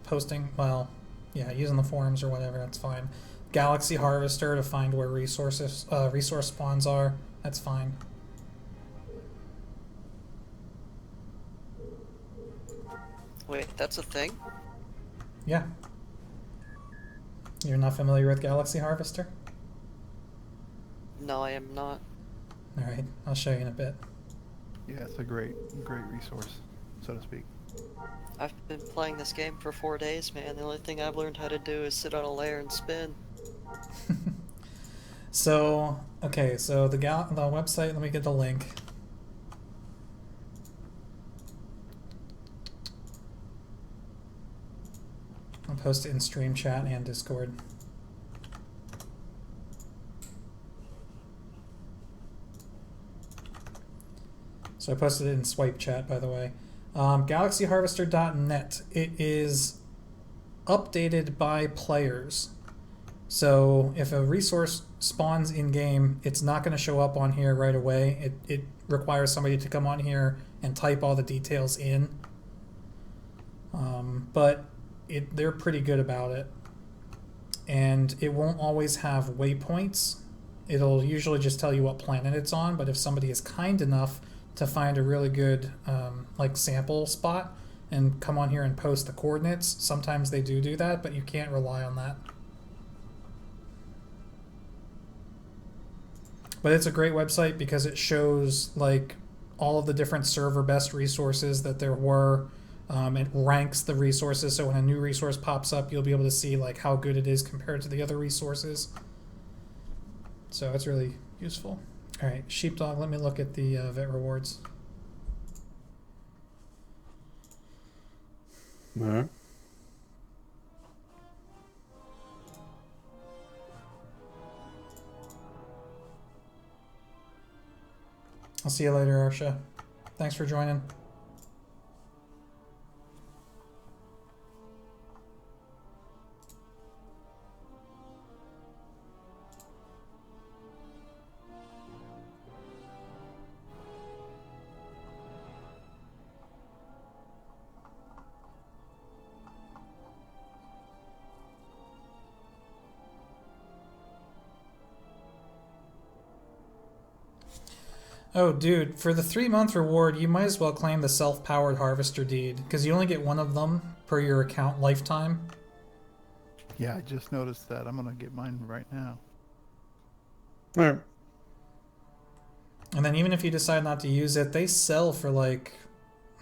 posting, well, yeah, using the forums or whatever, that's fine. Galaxy Harvester to find where resource spawns are, that's fine. Wait, that's a thing? Yeah. You're not familiar with Galaxy Harvester? No, I am not. Alright, I'll show you in a bit. Yeah, it's a great resource, so to speak. I've been playing this game for 4 days, man. The only thing I've learned how to do is sit on a layer and spin. So, okay, so the website, let me get the link. I'll post it in stream chat and Discord. So I posted it in swipe chat, by the way. GalaxyHarvester.net. It is updated by players. So if a resource spawns in game, it's not going to show up on here right away. It requires somebody to come on here and type all the details in. But they're pretty good about it. And it won't always have waypoints. It'll usually just tell you what planet it's on, but if somebody is kind enough to find a really good like sample spot and come on here and post the coordinates, sometimes they do that, but you can't rely on that. But it's a great website because it shows like all of the different server best resources that there were. It ranks the resources, so when a new resource pops up, you'll be able to see like how good it is compared to the other resources. So it's really useful. All right, sheepdog. Let me look at the vet rewards. All right. I'll see you later, Arsha. Thanks for joining. Oh, dude, for the 3-month reward, you might as well claim the self-powered harvester deed, because you only get one of them per your account lifetime. Yeah, I just noticed that. I'm gonna get mine right now. All right. And then even if you decide not to use it, they sell for like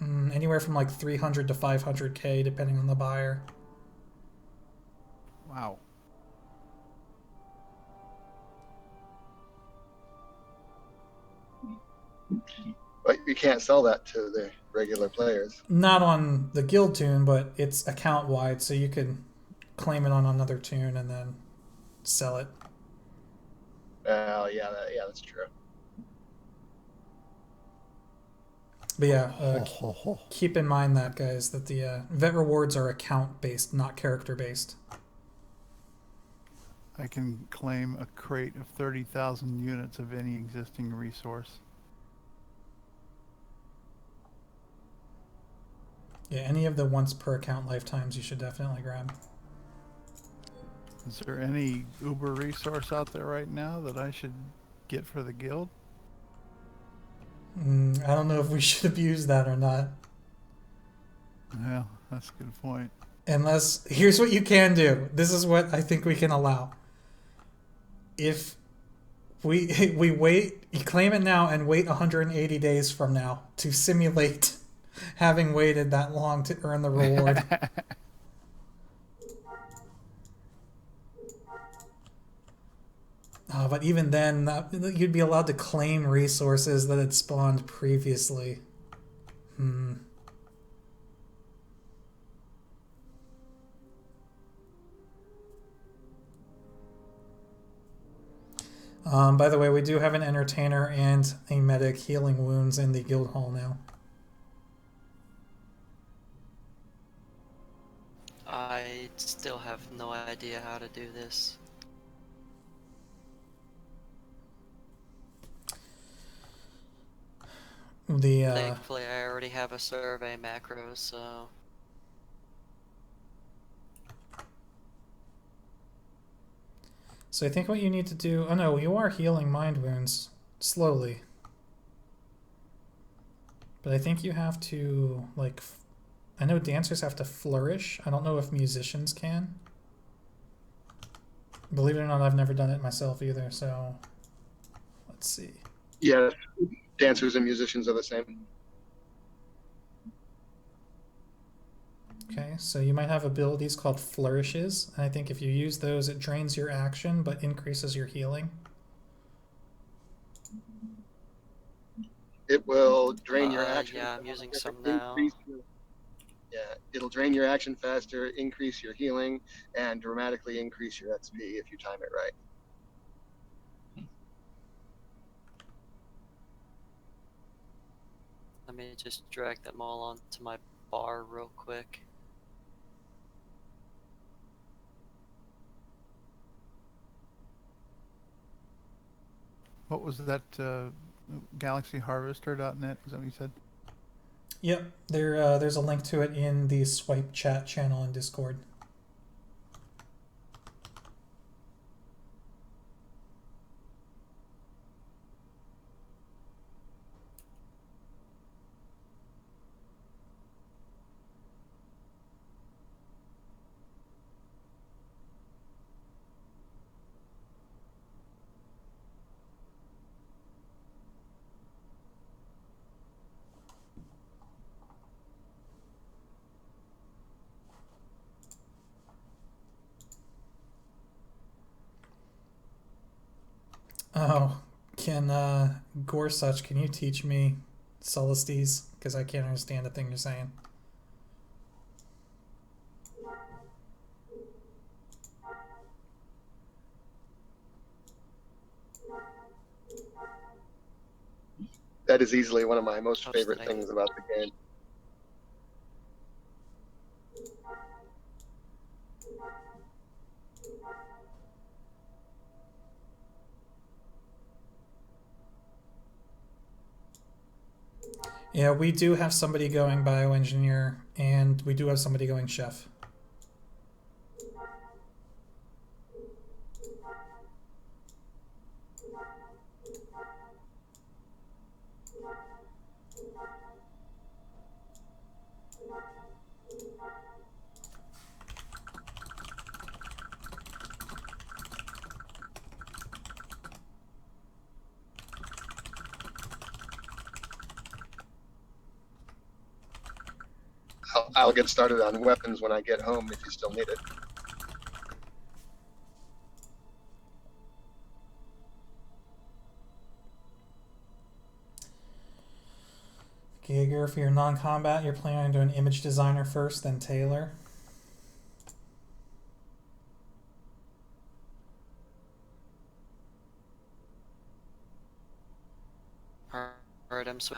anywhere from like 300 to 500k, depending on the buyer. Wow. But you can't sell that to the regular players. Not on the guild tune, but it's account wide, so you can claim it on another tune and then sell it. Oh, yeah, that's true. But yeah, keep in mind that, guys, that the vet rewards are account based, not character based. I can claim a crate of 30,000 units of any existing resource. Yeah, any of the once per account lifetimes you should definitely grab. Is there any Uber resource out there right now that I should get for the guild? I don't know if we should abuse that or not. Yeah, that's a good point. Unless, here's what you can do. This is what I think we can allow. If we wait, you claim it now and wait 180 days from now to simulate having waited that long to earn the reward. But even then, you'd be allowed to claim resources that had spawned previously. By the way, we do have an entertainer and a medic healing wounds in the guild hall now. I still have no idea how to do this. Thankfully, I already have a survey macro, so... So I think what you need to do... Oh no, you are healing mind wounds slowly. But I think you have to, like... I know dancers have to flourish. I don't know if musicians can. Believe it or not, I've never done it myself either, so... Let's see. Yeah, dancers and musicians are the same. Okay, so you might have abilities called flourishes, and I think if you use those, it drains your action but increases your healing. It will drain your action. Yeah, I'm using some now. Yeah, it'll drain your action faster, increase your healing, and dramatically increase your XP if you time it right. Let me just drag them all onto my bar real quick. What was that, galaxyharvester.net? Is that what you said? Yep, there's a link to it in the Swipe chat channel in Discord. Oh, can Gorsuch, can you teach me Celestes? Because I can't understand a thing you're saying. That is easily one of my most How's favorite today? things about the game. Yeah, we do have somebody going bioengineer, and we do have somebody going chef. I'll get started on weapons when I get home if you still need it. Giger, for your non-combat, you're planning on doing image designer first, then tailor. Alright, I'm so.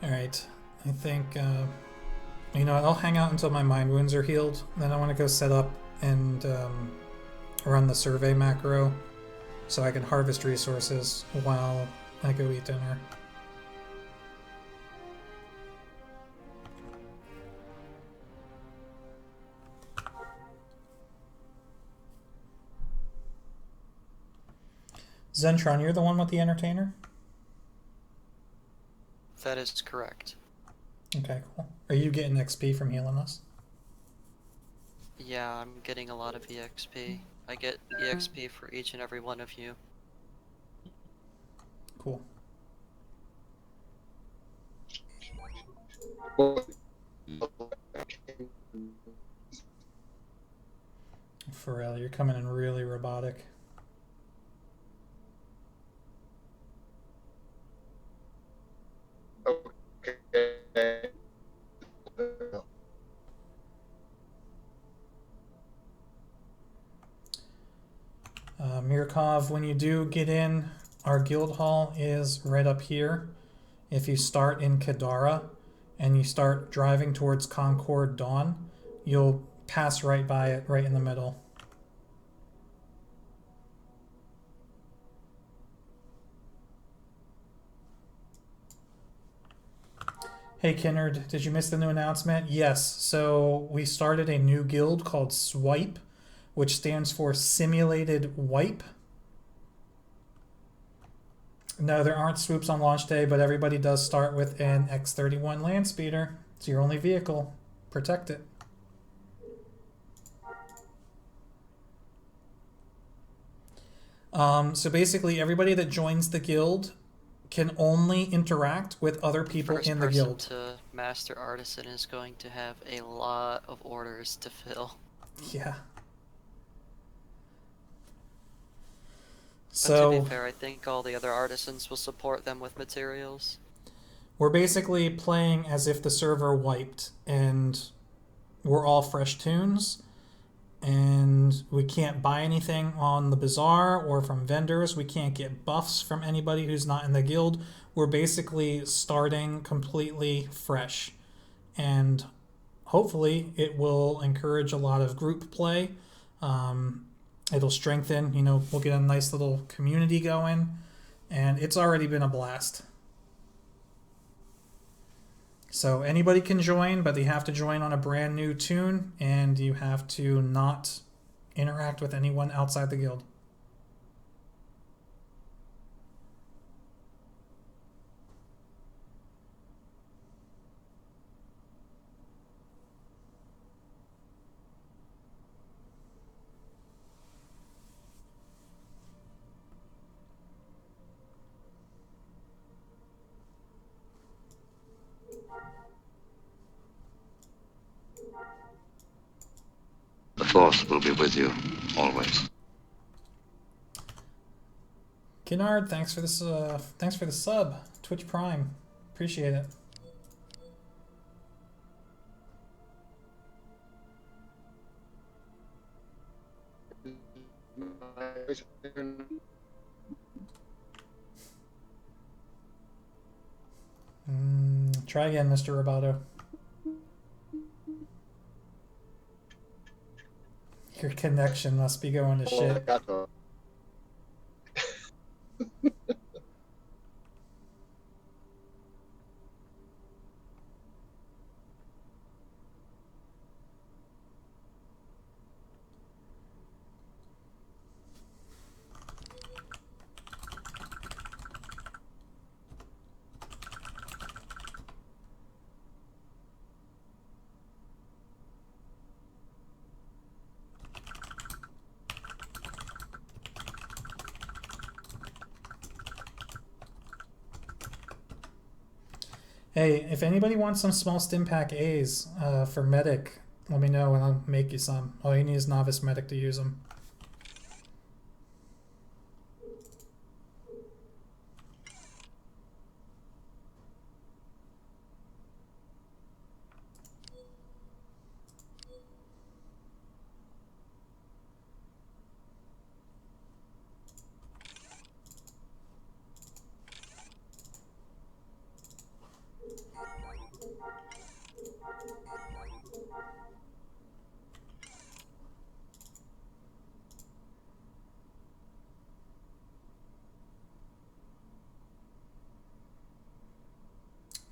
Alright, I think, you know what, I'll hang out until my mind wounds are healed. Then I want to go set up and run the survey macro so I can harvest resources while I go eat dinner. Zentron, you're the one with the entertainer? That is correct. Okay, cool. Are you getting XP from healing us? Yeah, I'm getting a lot of EXP. I get EXP for each and every one of you. Cool. Pharrell, you're coming in really robotic. Okay. Mirkov, when you do get in, our guild hall is right up here. If you start in Kadara and you start driving towards Concord Dawn, you'll pass right by it, right in the middle. Hey Kinnard, did you miss the new announcement? Yes, so we started a new guild called Swipe, which stands for Simulated Wipe. No, there aren't swoops on launch day, but everybody does start with an X31 land speeder. It's your only vehicle. Protect it. So basically, everybody that joins the guild can only interact with other people First in the person guild. to Master Artisan is going to have a lot of orders to fill. Yeah. But to So be fair, I think all the other artisans will support them with materials. we're basically playing as if the server wiped and we're all fresh tunes, and we can't buy anything on the bazaar or from vendors. We can't get buffs from anybody who's not in the guild. We're basically starting completely fresh, and hopefully it will encourage a lot of group play. It'll strengthen, we'll get a nice little community going, and it's already been a blast. So anybody can join, but they have to join on a brand new tune, and you have to not interact with anyone outside the guild. The Force will be with you, always. Kennard, thanks for this. Thanks for the sub, Twitch Prime. Appreciate it. Try again, Mr. Roboto. Your connection must be going to shit. Hey, if anybody wants some small stim pack A's for medic, let me know and I'll make you some. All you need is novice medic to use them.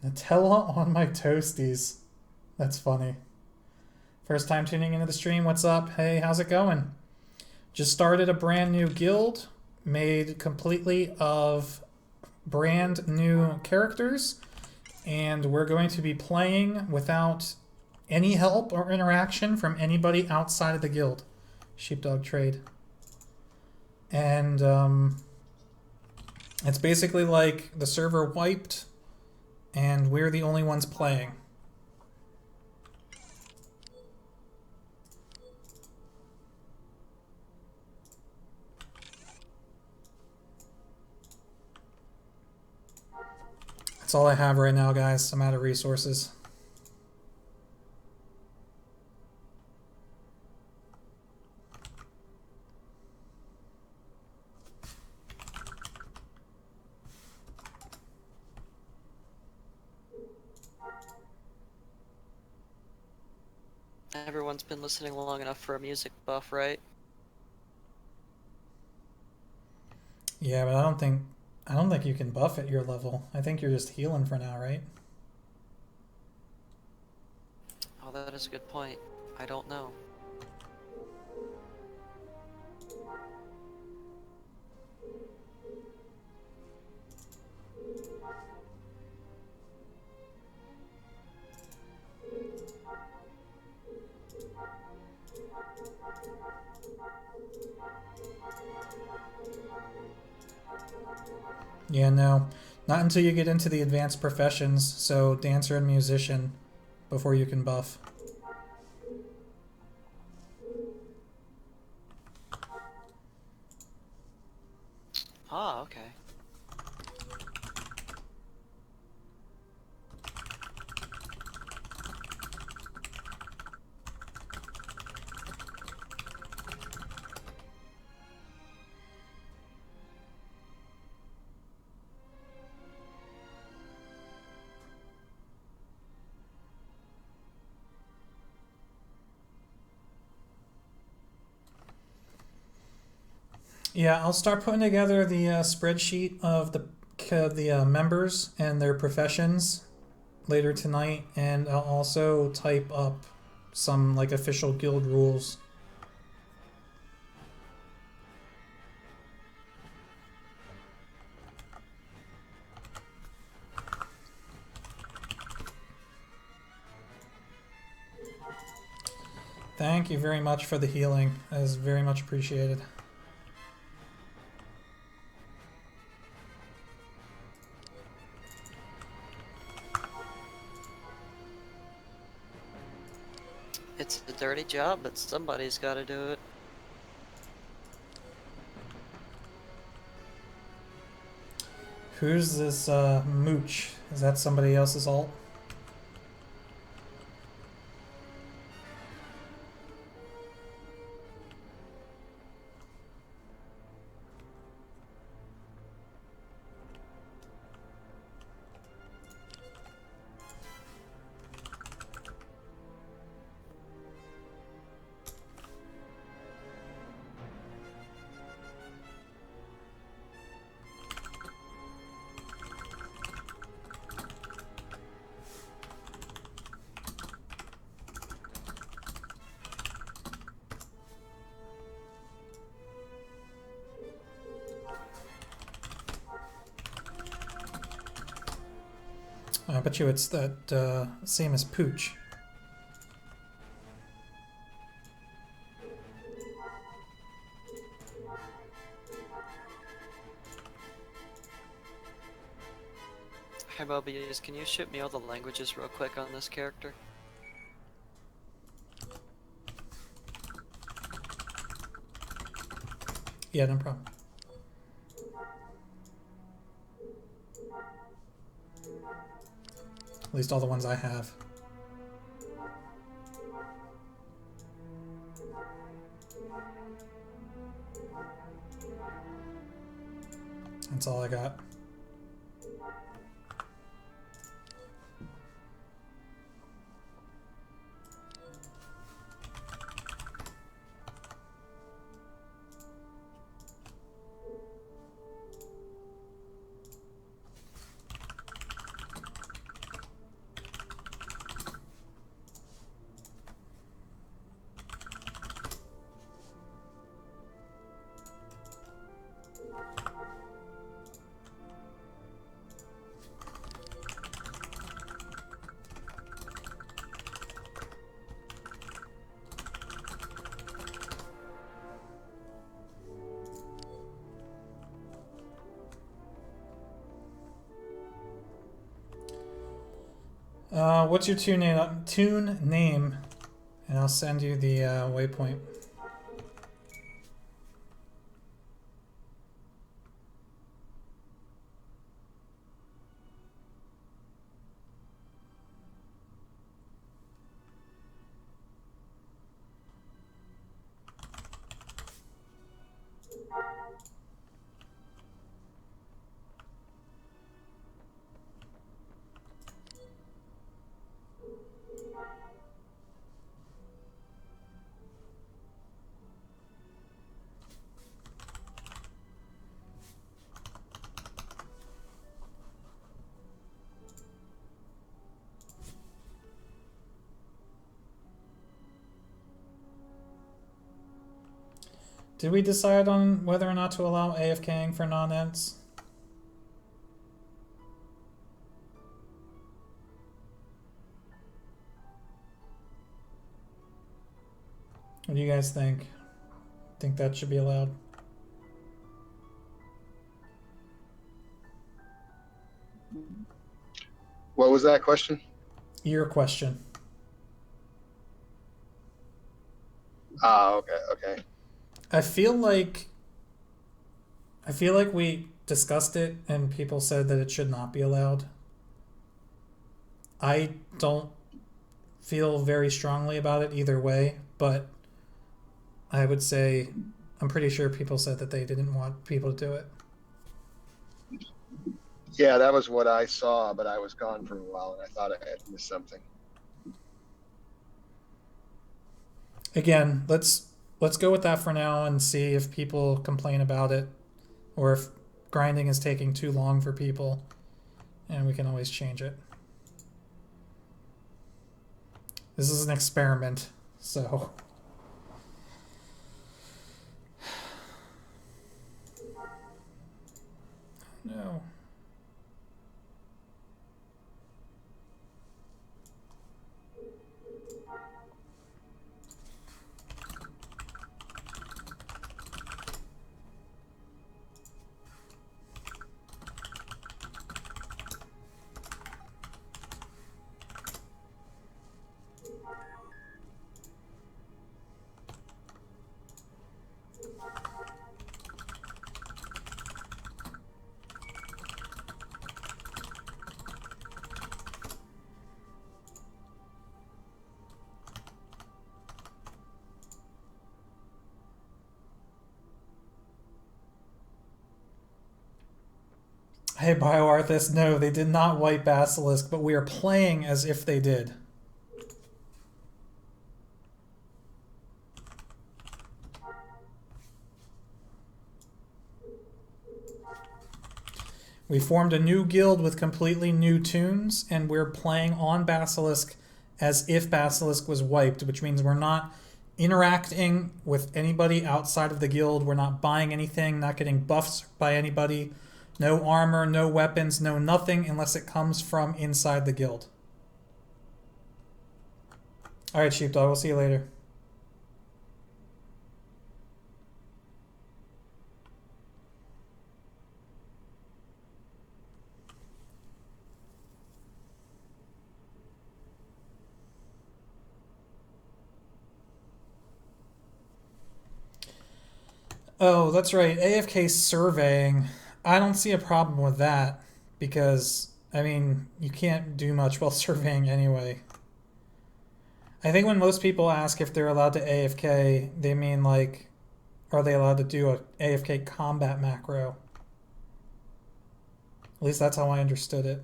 Nutella on my toasties. That's funny. First time tuning into the stream, what's up? Hey, how's it going? Just started a brand new guild made completely of brand new characters, and we're going to be playing without any help or interaction from anybody outside of the guild. Sheepdog Trade. And it's basically like the server wiped and we're the only ones playing. That's all I have right now, guys. I'm out of resources. Everyone's been listening long enough for a music buff, right? Yeah, but I don't think you can buff at your level. I think you're just healing for now, right? Oh, that is a good point. I don't know. Yeah, no. Not until you get into the advanced professions, so dancer and musician, before you can buff. Ah, okay. Yeah, I'll start putting together the spreadsheet of the members and their professions later tonight, and I'll also type up some like official guild rules. Thank you very much for the healing. That is very much appreciated. It's a dirty job, but somebody's got to do it. Who's this mooch? Is that somebody else's alt? I bet you it's that same as Pooch. Hey Mobius, can you shoot me all the languages real quick on this character? Yeah, no problem. At least all the ones I have. That's all I got. What's your tune name? And I'll send you the waypoint. Did we decide on whether or not to allow AFKing for non-ents? What do you guys think? Think that should be allowed? What was that question? Your question. Ah, okay, okay. I feel like I feel like we discussed it and people said that it should not be allowed. I don't feel very strongly about it either way, but I would say I'm pretty sure people said that they didn't want people to do it. Yeah, that was what I saw, but I was gone for a while and I thought I had missed something. Again, let's go with that for now and see if people complain about it or if grinding is taking too long for people, and we can always change it. This is an experiment, so no. Hey, BioArthist, no, they did not wipe Basilisk, but we are playing as if they did. We formed a new guild with completely new tunes, and we're playing on Basilisk as if Basilisk was wiped, which means we're not interacting with anybody outside of the guild. We're not buying anything, not getting buffs by anybody. No armor, no weapons, no nothing unless it comes from inside the guild. Alright, Sheepdog, we'll see you later. Oh, that's right. AFK surveying. I don't see a problem with that because, I mean, you can't do much while surveying anyway. I think when most people ask if they're allowed to AFK, they mean like, are they allowed to do a AFK combat macro? At least that's how I understood it.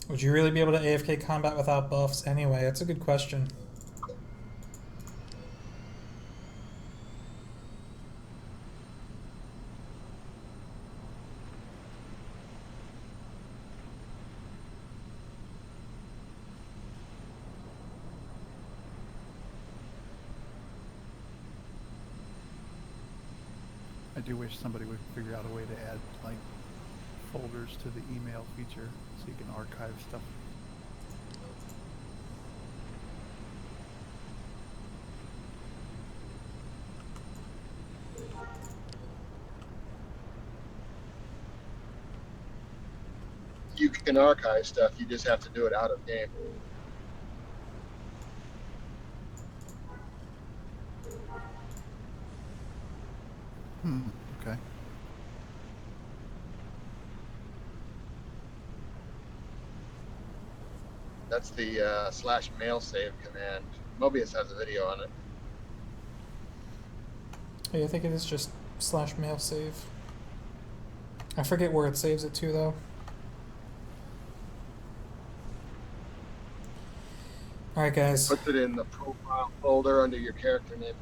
Would you really be able to AFK combat without buffs anyway? That's a good question. I do wish somebody would figure out a way to add like folders to the email feature so you can archive stuff. You can archive stuff, you just have to do it out of game. Okay. That's the /mail save command. Mobius has a video on it. Hey, I think it is just /mail save. I forget where it saves it to though. Alright guys. Puts it in the profile folder under your character name.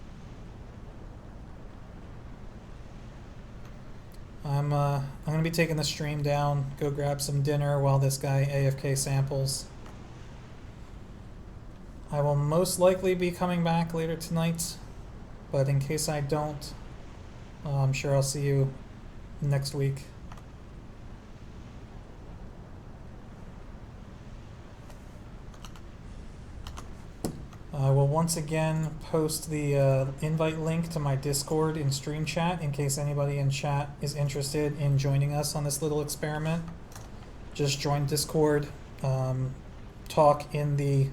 I'm gonna be taking the stream down, go grab some dinner while this guy AFK samples. I will most likely be coming back later tonight, but in case I don't, I'm sure I'll see you next week. I will once again post the invite link to my Discord in stream chat in case anybody in chat is interested in joining us on this little experiment. Just join Discord, talk in the,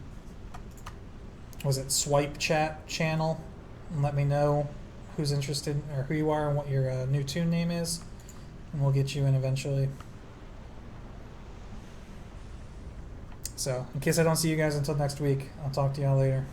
was it swipe chat channel, and let me know who's interested or who you are and what your new tune name is, and we'll get you in eventually. So, in case I don't see you guys until next week, I'll talk to y'all later.